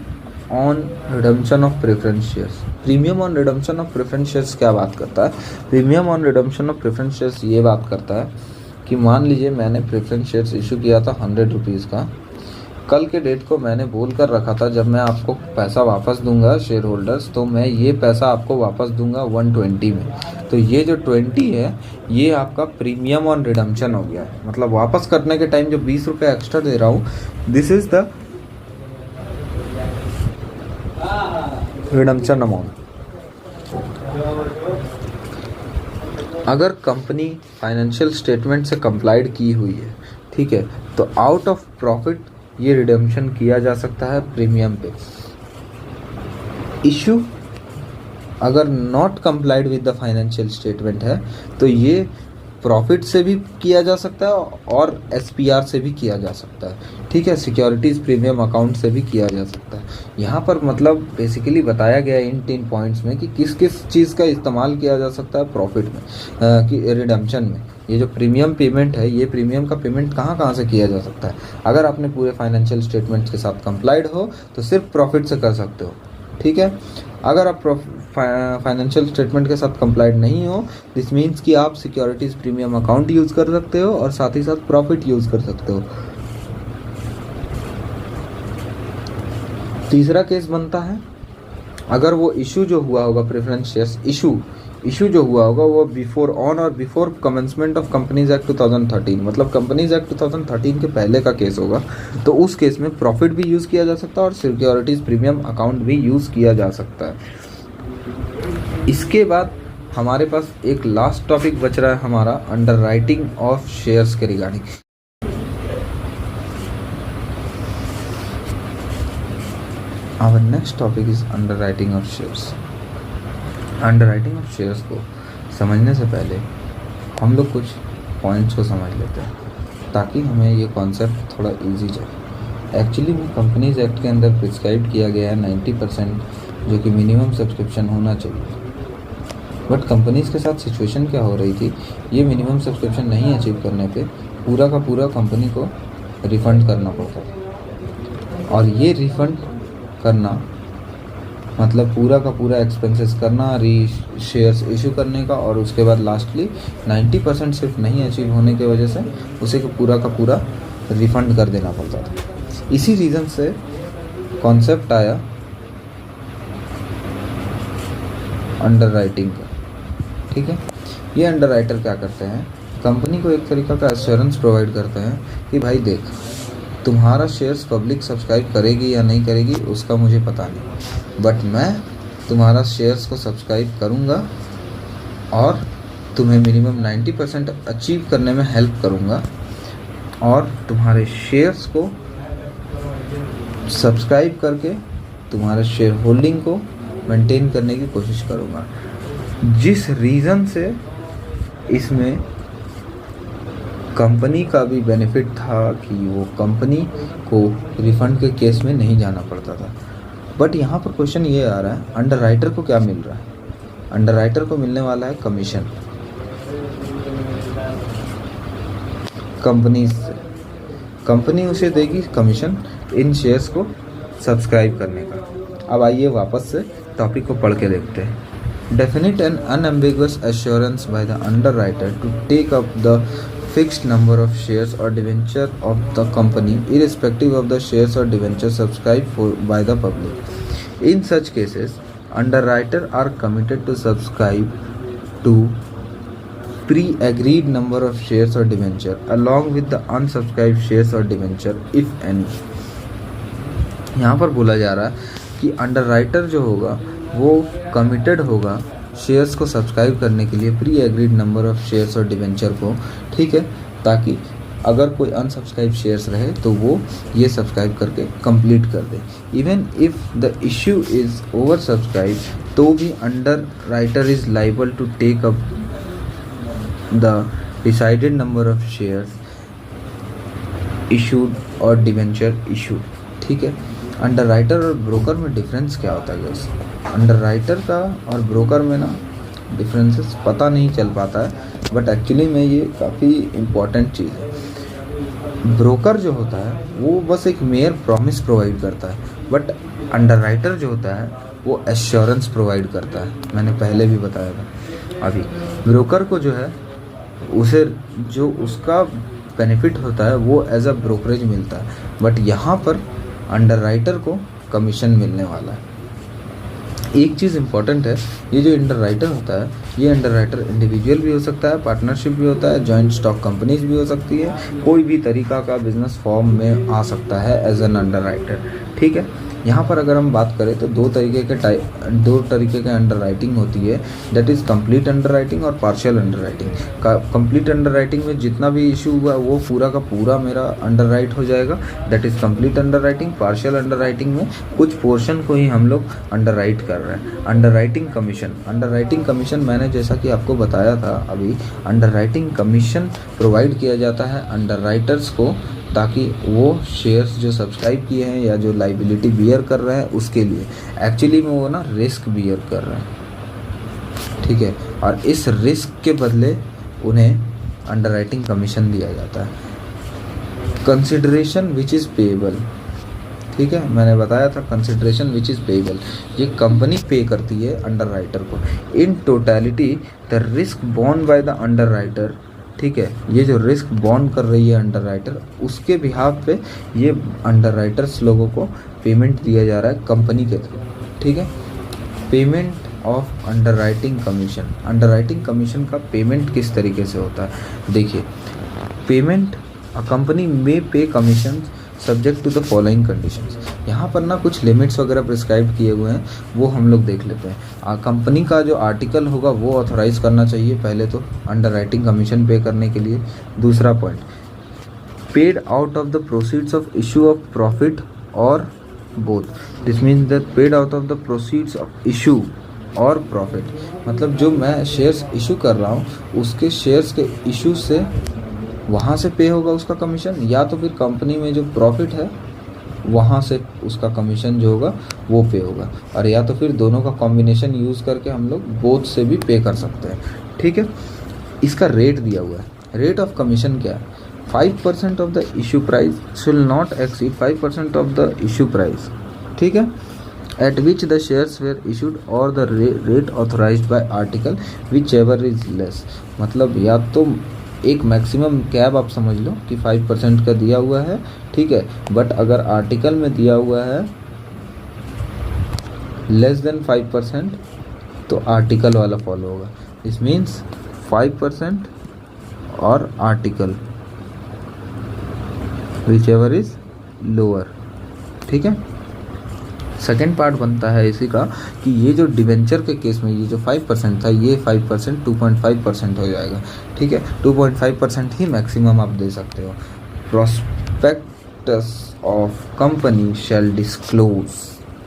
Speaker 2: on redemption of preference shares. Premium on redemption of preference shares क्या बात करता है? Premium on redemption of preference shares ये बात करता है कि मान लीजिए मैंने प्रेफरेंस शेयर्स इशू किया था 100 रुपीज़ का, कल के डेट को मैंने बोल कर रखा था जब मैं आपको पैसा वापस दूंगा शेयर होल्डर्स, तो मैं ये पैसा आपको वापस दूंगा 120 में। तो ये जो 20 है ये आपका प्रीमियम ऑन रिडम्पशन हो गया है, मतलब वापस करने के टाइम जो 20 रुपये एक्स्ट्रा दे रहा हूँ, this is the redemption amount. अगर कंपनी फाइनेंशियल स्टेटमेंट से कंप्लाइड की हुई है, ठीक है, तो आउट ऑफ प्रॉफिट ये रिडम्पशन किया जा सकता है प्रीमियम पे। इशू अगर not complied with the financial statement है तो ये प्रॉफिट से भी किया जा सकता है और एसपीआर से भी किया जा सकता है। ठीक है, सिक्योरिटीज़ प्रीमियम अकाउंट से भी किया जा सकता है। यहाँ पर मतलब बेसिकली बताया गया इन 3 पॉइंट्स में कि किस किस चीज़ का इस्तेमाल किया जा सकता है प्रॉफिट में, कि रिडम्पशन में। ये जो प्रीमियम पेमेंट है, ये प्रीमियम का पेमेंट कहाँ कहाँ से किया जा सकता है? अगर आपने पूरे फाइनेंशियल स्टेटमेंट्स के साथ कंप्लाइड हो तो सिर्फ प्रॉफिट से कर सकते हो। ठीक है, अगर आप फाइनेंशियल स्टेटमेंट के साथ कंप्लाइड नहीं हो, दिस मीन्स कि आप सिक्योरिटीज़ प्रीमियम अकाउंट यूज़ कर सकते हो और साथ ही साथ प्रॉफिट यूज़ कर सकते हो। तीसरा केस बनता है अगर वो इशू जो हुआ होगा प्रेफरेंस शेयर्स इशू जो हुआ होगा वो बिफोर ऑन और before commencement of companies act 2013, मतलब कंपनीज एक्ट 2013 के पहले का केस होगा, तो उस केस में प्रॉफिट भी यूज़ किया जा सकता है और सिक्योरिटीज़ प्रीमियम अकाउंट भी यूज़ किया जा सकता है। इसके बाद हमारे पास एक लास्ट टॉपिक बच रहा है हमारा, अंडर राइटिंग ऑफ शेयर्स के regarding. Our next topic is underwriting of shares. Underwriting of shares को समझने से पहले हम लोग कुछ पॉइंट्स को समझ लेते हैं ताकि हमें ये कॉन्सेप्ट थोड़ा इजी जाए। एक्चुअली में कंपनीज एक्ट के अंदर प्रिस्क्राइब किया गया है 90% जो कि मिनिमम सब्सक्रिप्शन होना चाहिए, बट कंपनीज के साथ सिचुएशन क्या हो रही थी, ये मिनिमम सब्सक्रिप्शन नहीं अचीव करने पे पूरा का पूरा कंपनी को रिफ़ंड करना पड़ता था। और ये रिफ़ंड करना मतलब पूरा का पूरा एक्सपेंसेस करना, शेयर्स इशू करने का, और उसके बाद लास्टली 90% सिर्फ नहीं अचीव होने की वजह से उसे को पूरा का पूरा रिफ़ंड कर देना पड़ता था। इसी रीज़न से कॉन्सेप्ट आया अंडर राइटिंग का। ठीक है, ये अंडर राइटर क्या करते हैं, कंपनी को एक तरीका का एश्योरेंस प्रोवाइड करते हैं कि भाई देख, तुम्हारा शेयर्स पब्लिक सब्सक्राइब करेगी या नहीं करेगी उसका मुझे पता नहीं, बट मैं तुम्हारा शेयर्स को सब्सक्राइब करूँगा और तुम्हें मिनिमम 90% अचीव करने में हेल्प करूँगा और तुम्हारे शेयर्स को सब्सक्राइब करके तुम्हारे शेयर होल्डिंग को मेंटेन करने की कोशिश करूँगा। जिस रीज़न से इसमें कंपनी का भी बेनिफिट था कि वो कंपनी को रिफ़ंड के केस में नहीं जाना पड़ता था। बट यहाँ पर क्वेश्चन ये आ रहा है, अंडर राइटर को क्या मिल रहा है? अंडर राइटर को मिलने वाला है कमीशन कंपनी से। कंपनी उसे देगी कमीशन इन शेयर्स को सब्सक्राइब करने का। अब आइए वापस से टॉपिक को पढ़ के देखते हैं। Definite and unambiguous assurance by the underwriter to take up the fixed number of shares or debenture of the company irrespective of the shares or debenture subscribed for by the public. In such cases, underwriter are committed to subscribe to pre-agreed number of shares or debenture along with the unsubscribed shares or debenture if any. यहाँ पर बोला जा रहा है कि underwriter जो होगा वो कमिटेड होगा शेयर्स को सब्सक्राइब करने के लिए pre agreed number of shares और डिवेंचर को, ठीक है, ताकि अगर कोई अनसब्सक्राइब शेयर्स रहे तो वो ये सब्सक्राइब करके कंप्लीट कर दे। Even if the issue is over subscribe तो भी underwriter is liable to take up the decided number of shares issued और डिवेंचर इशू। ठीक है, अंडरराइटर और ब्रोकर में डिफरेंस क्या होता है गाइस? अंडरराइटर का और ब्रोकर में ना डिफरेंसेस पता नहीं चल पाता है, बट एक्चुअली में ये काफ़ी इम्पॉर्टेंट चीज़ है। ब्रोकर जो होता है वो बस एक मेयर प्रॉमिस प्रोवाइड करता है, बट अंडरराइटर जो होता है वो एश्योरेंस प्रोवाइड करता है। मैंने पहले भी बताया था। अभी ब्रोकर को जो है उसे जो उसका बेनिफिट होता है वो एज अ ब्रोकरेज मिलता है, बट यहाँ पर अंडरराइटर को कमीशन मिलने वाला है। एक चीज़ इम्पॉर्टेंट है, ये जो अंडरराइटर होता है, ये अंडरराइटर इंडिविजुअल भी हो सकता है, पार्टनरशिप भी होता है, जॉइंट स्टॉक कंपनीज भी हो सकती है, कोई भी तरीका का बिजनेस फॉर्म में आ सकता है एज एन अंडरराइटर। ठीक है, यहाँ पर अगर हम बात करें तो दो तरीके के अंडरराइटिंग होती है, दैट इज़ कंप्लीट अंडरराइटिंग और पार्शियल अंडरराइटिंग। कंप्लीट अंडरराइटिंग में जितना भी इशू हुआ वो पूरा का पूरा मेरा अंडरराइट हो जाएगा, that is complete underwriting. Partial underwriting में कुछ पोर्शन को ही हम लोग अंडरराइट कर रहे हैं। अंडरराइटिंग कमीशन मैंने जैसा कि आपको बताया था अभी, अंडरराइटिंग कमीशन प्रोवाइड किया जाता है अंडरराइटर्स को, ताकि वो शेयर्स जो सब्सक्राइब किए हैं या जो लाइबिलिटी बियर कर रहे हैं उसके लिए एक्चुअली में वो ना रिस्क बियर कर रहे हैं। ठीक है, और इस रिस्क के बदले उन्हें अंडरराइटिंग कमीशन दिया जाता है। कंसिडरेशन विच इज़ पेएबल, ठीक है, मैंने बताया था कंसिडरेशन विच इज़ पेएबल, ये कंपनी पे करती है अंडरराइटर को। In totality the risk borne by the underwriter, ठीक है, ये जो रिस्क बॉन्ड कर रही है अंडरराइटर, उसके बिहाफ पे ये अंडरराइटर्स लोगों को पेमेंट दिया जा रहा है कंपनी के थ्रू। ठीक है, payment of underwriting commission. Underwriting commission का पेमेंट किस तरीके से होता है? देखिए, पेमेंट अ कंपनी में पे commission subject to the following conditions. यहाँ पर ना कुछ लिमिट्स वगैरह प्रिस्क्राइब किए हुए हैं, वो हम लोग देख लेते हैं। कंपनी का जो आर्टिकल होगा वो ऑथोराइज करना चाहिए पहले तो अंडरराइटिंग कमीशन पे करने के लिए। दूसरा point, paid out of the proceeds of issue of profit और both. This means that paid out of the proceeds of issue और प्रॉफिट, मतलब जो मैं शेयर्स इशू कर रहा हूँ उसके शेयर्स के इशू से वहाँ से पे होगा उसका कमीशन, या तो फिर कंपनी में जो प्रॉफिट है वहाँ से उसका कमीशन जो होगा वो पे होगा, और या तो फिर दोनों का कॉम्बिनेशन यूज़ करके हम लोग बोथ से भी पे कर सकते हैं। ठीक है, इसका रेट दिया हुआ है। रेट ऑफ कमीशन क्या है? 5% of the issue price shall not exceed 5% of the issue price. ठीक है, at which the shares were issued और the rate authorised by article whichever is less. मतलब या तो एक मैक्सिमम कैप आप समझ लो कि 5% का दिया हुआ है, ठीक है, बट अगर आर्टिकल में दिया हुआ है लेस देन 5% तो आर्टिकल वाला फॉलो होगा। दिस मीन्स 5% और article whichever is lower. ठीक है, सेकेंड पार्ट बनता है इसी का कि ये जो डिवेंचर के केस में ये जो 5% था, ये 5% 2.5% हो जाएगा। ठीक है, 2.5% ही मैक्सिमम आप दे सकते हो। Prospectus of company shall disclose,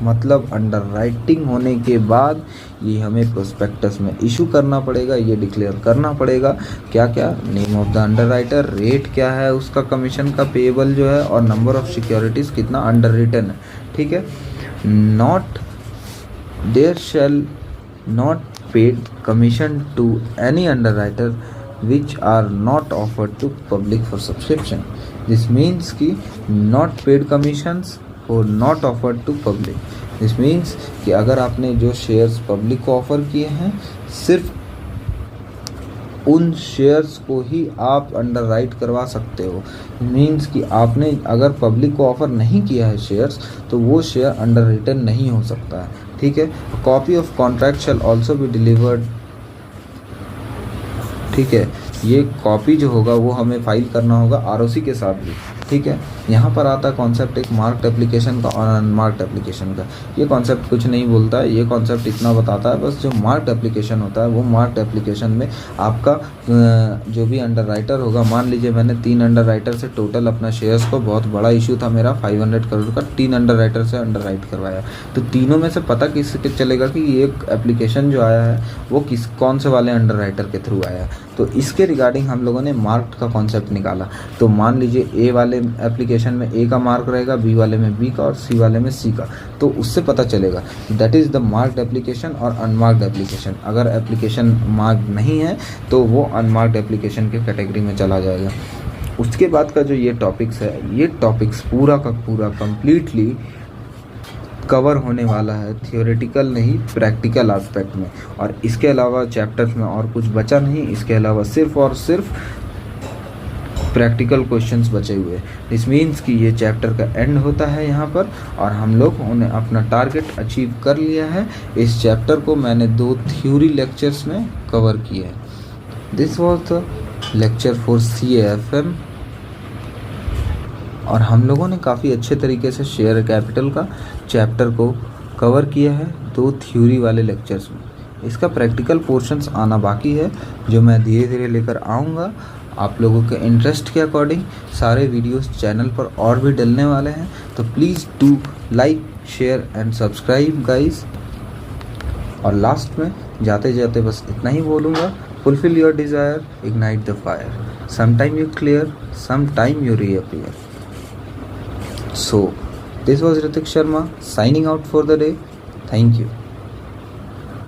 Speaker 2: मतलब अंडरराइटिंग होने के बाद ये हमें प्रोस्पेक्टस में इशू करना पड़ेगा, ये डिक्लेयर करना पड़ेगा क्या क्या, name of the underwriter, rate क्या है उसका कमीशन का पेएबल जो है, और नंबर ऑफ सिक्योरिटीज़ कितना अंडर रिटन है। ठीक है, there shall not paid commission to any underwriter which are not offered to public for subscription. This means कि not paid commissions or not offered to public. This means कि अगर आपने जो shares public को offer किए हैं, सिर्फ उन शेयर्स को ही आप अंडरराइट करवा सकते हो। मीन्स कि आपने अगर पब्लिक को ऑफ़र नहीं किया है शेयर्स, तो वो शेयर अंडर रिटन नहीं हो सकता है। ठीक है, copy of contract shall also be delivered. ठीक है, ये कॉपी जो होगा वो हमें फाइल करना होगा आरओसी के साथ भी। ठीक है, यहाँ पर आता है कॉन्सेप्ट एक मार्क्ड एप्लीकेशन का और अनमार्क्ड एप्लीकेशन का। ये कॉन्सेप्ट कुछ नहीं बोलता है, ये कॉन्सेप्ट इतना बताता है बस, जो मार्क्ड एप्लीकेशन होता है वो मार्क्ड एप्लीकेशन में आपका जो भी अंडर राइटर होगा, मान लीजिए मैंने 3 अंडर राइटर से टोटल अपना शेयर्स को, बहुत बड़ा इशू था मेरा 500 करोड़ का, 3 अंडर राइटर से अंडर राइट करवाया, तो तीनों में से पता किसके चलेगा कि ये एक एप्लीकेशन जो आया है वो कौन से वाले अंडर राइटर के थ्रू आया है। तो इसके रिगार्डिंग हम लोगों ने मार्क्ड का कॉन्सेप्ट निकाला। तो मान लीजिए ए वाले एप्लीकेशन में ए का मार्क रहेगा, बी वाले में बी का और सी वाले में सी का, तो उससे पता चलेगा that is the marked application और अनमार्क्ड एप्लीकेशन। अगर एप्लीकेशन मार्क्ड नहीं है तो वो अनमार्क्ड एप्लीकेशन के कैटेगरी में चला जाएगा। उसके बाद का जो ये टॉपिक्स है, ये टॉपिक्स पूरा का पूरा कंप्लीटली कवर होने वाला है, थियोरेटिकल नहीं प्रैक्टिकल एस्पेक्ट में। और इसके अलावा चैप्टर्स में और कुछ बचा नहीं, इसके अलावा सिर्फ और सिर्फ प्रैक्टिकल क्वेश्चंस बचे हुए। दिस मीन्स कि ये चैप्टर का एंड होता है यहाँ पर, और हम लोगों ने अपना टारगेट अचीव कर लिया है। इस चैप्टर को मैंने 2 थ्योरी लेक्चर्स में कवर किया है। This was the lecture for CAFM, और हम लोगों ने काफ़ी अच्छे तरीके से शेयर कैपिटल का चैप्टर को कवर किया है 2 थ्योरी वाले लेक्चर्स में। इसका प्रैक्टिकल पोर्शंस आना बाकी है, जो मैं धीरे धीरे लेकर आऊँगा। आप लोगों के इंटरेस्ट के अकॉर्डिंग सारे वीडियोस चैनल पर और भी डलने वाले हैं, तो please do like, share and subscribe guys. और लास्ट में जाते जाते बस इतना ही बोलूँगा, fulfil your desire, ignite the fire, sometime you clear, sometime you reappear. So, this was Ritik Sharma signing out for the day. Thank you.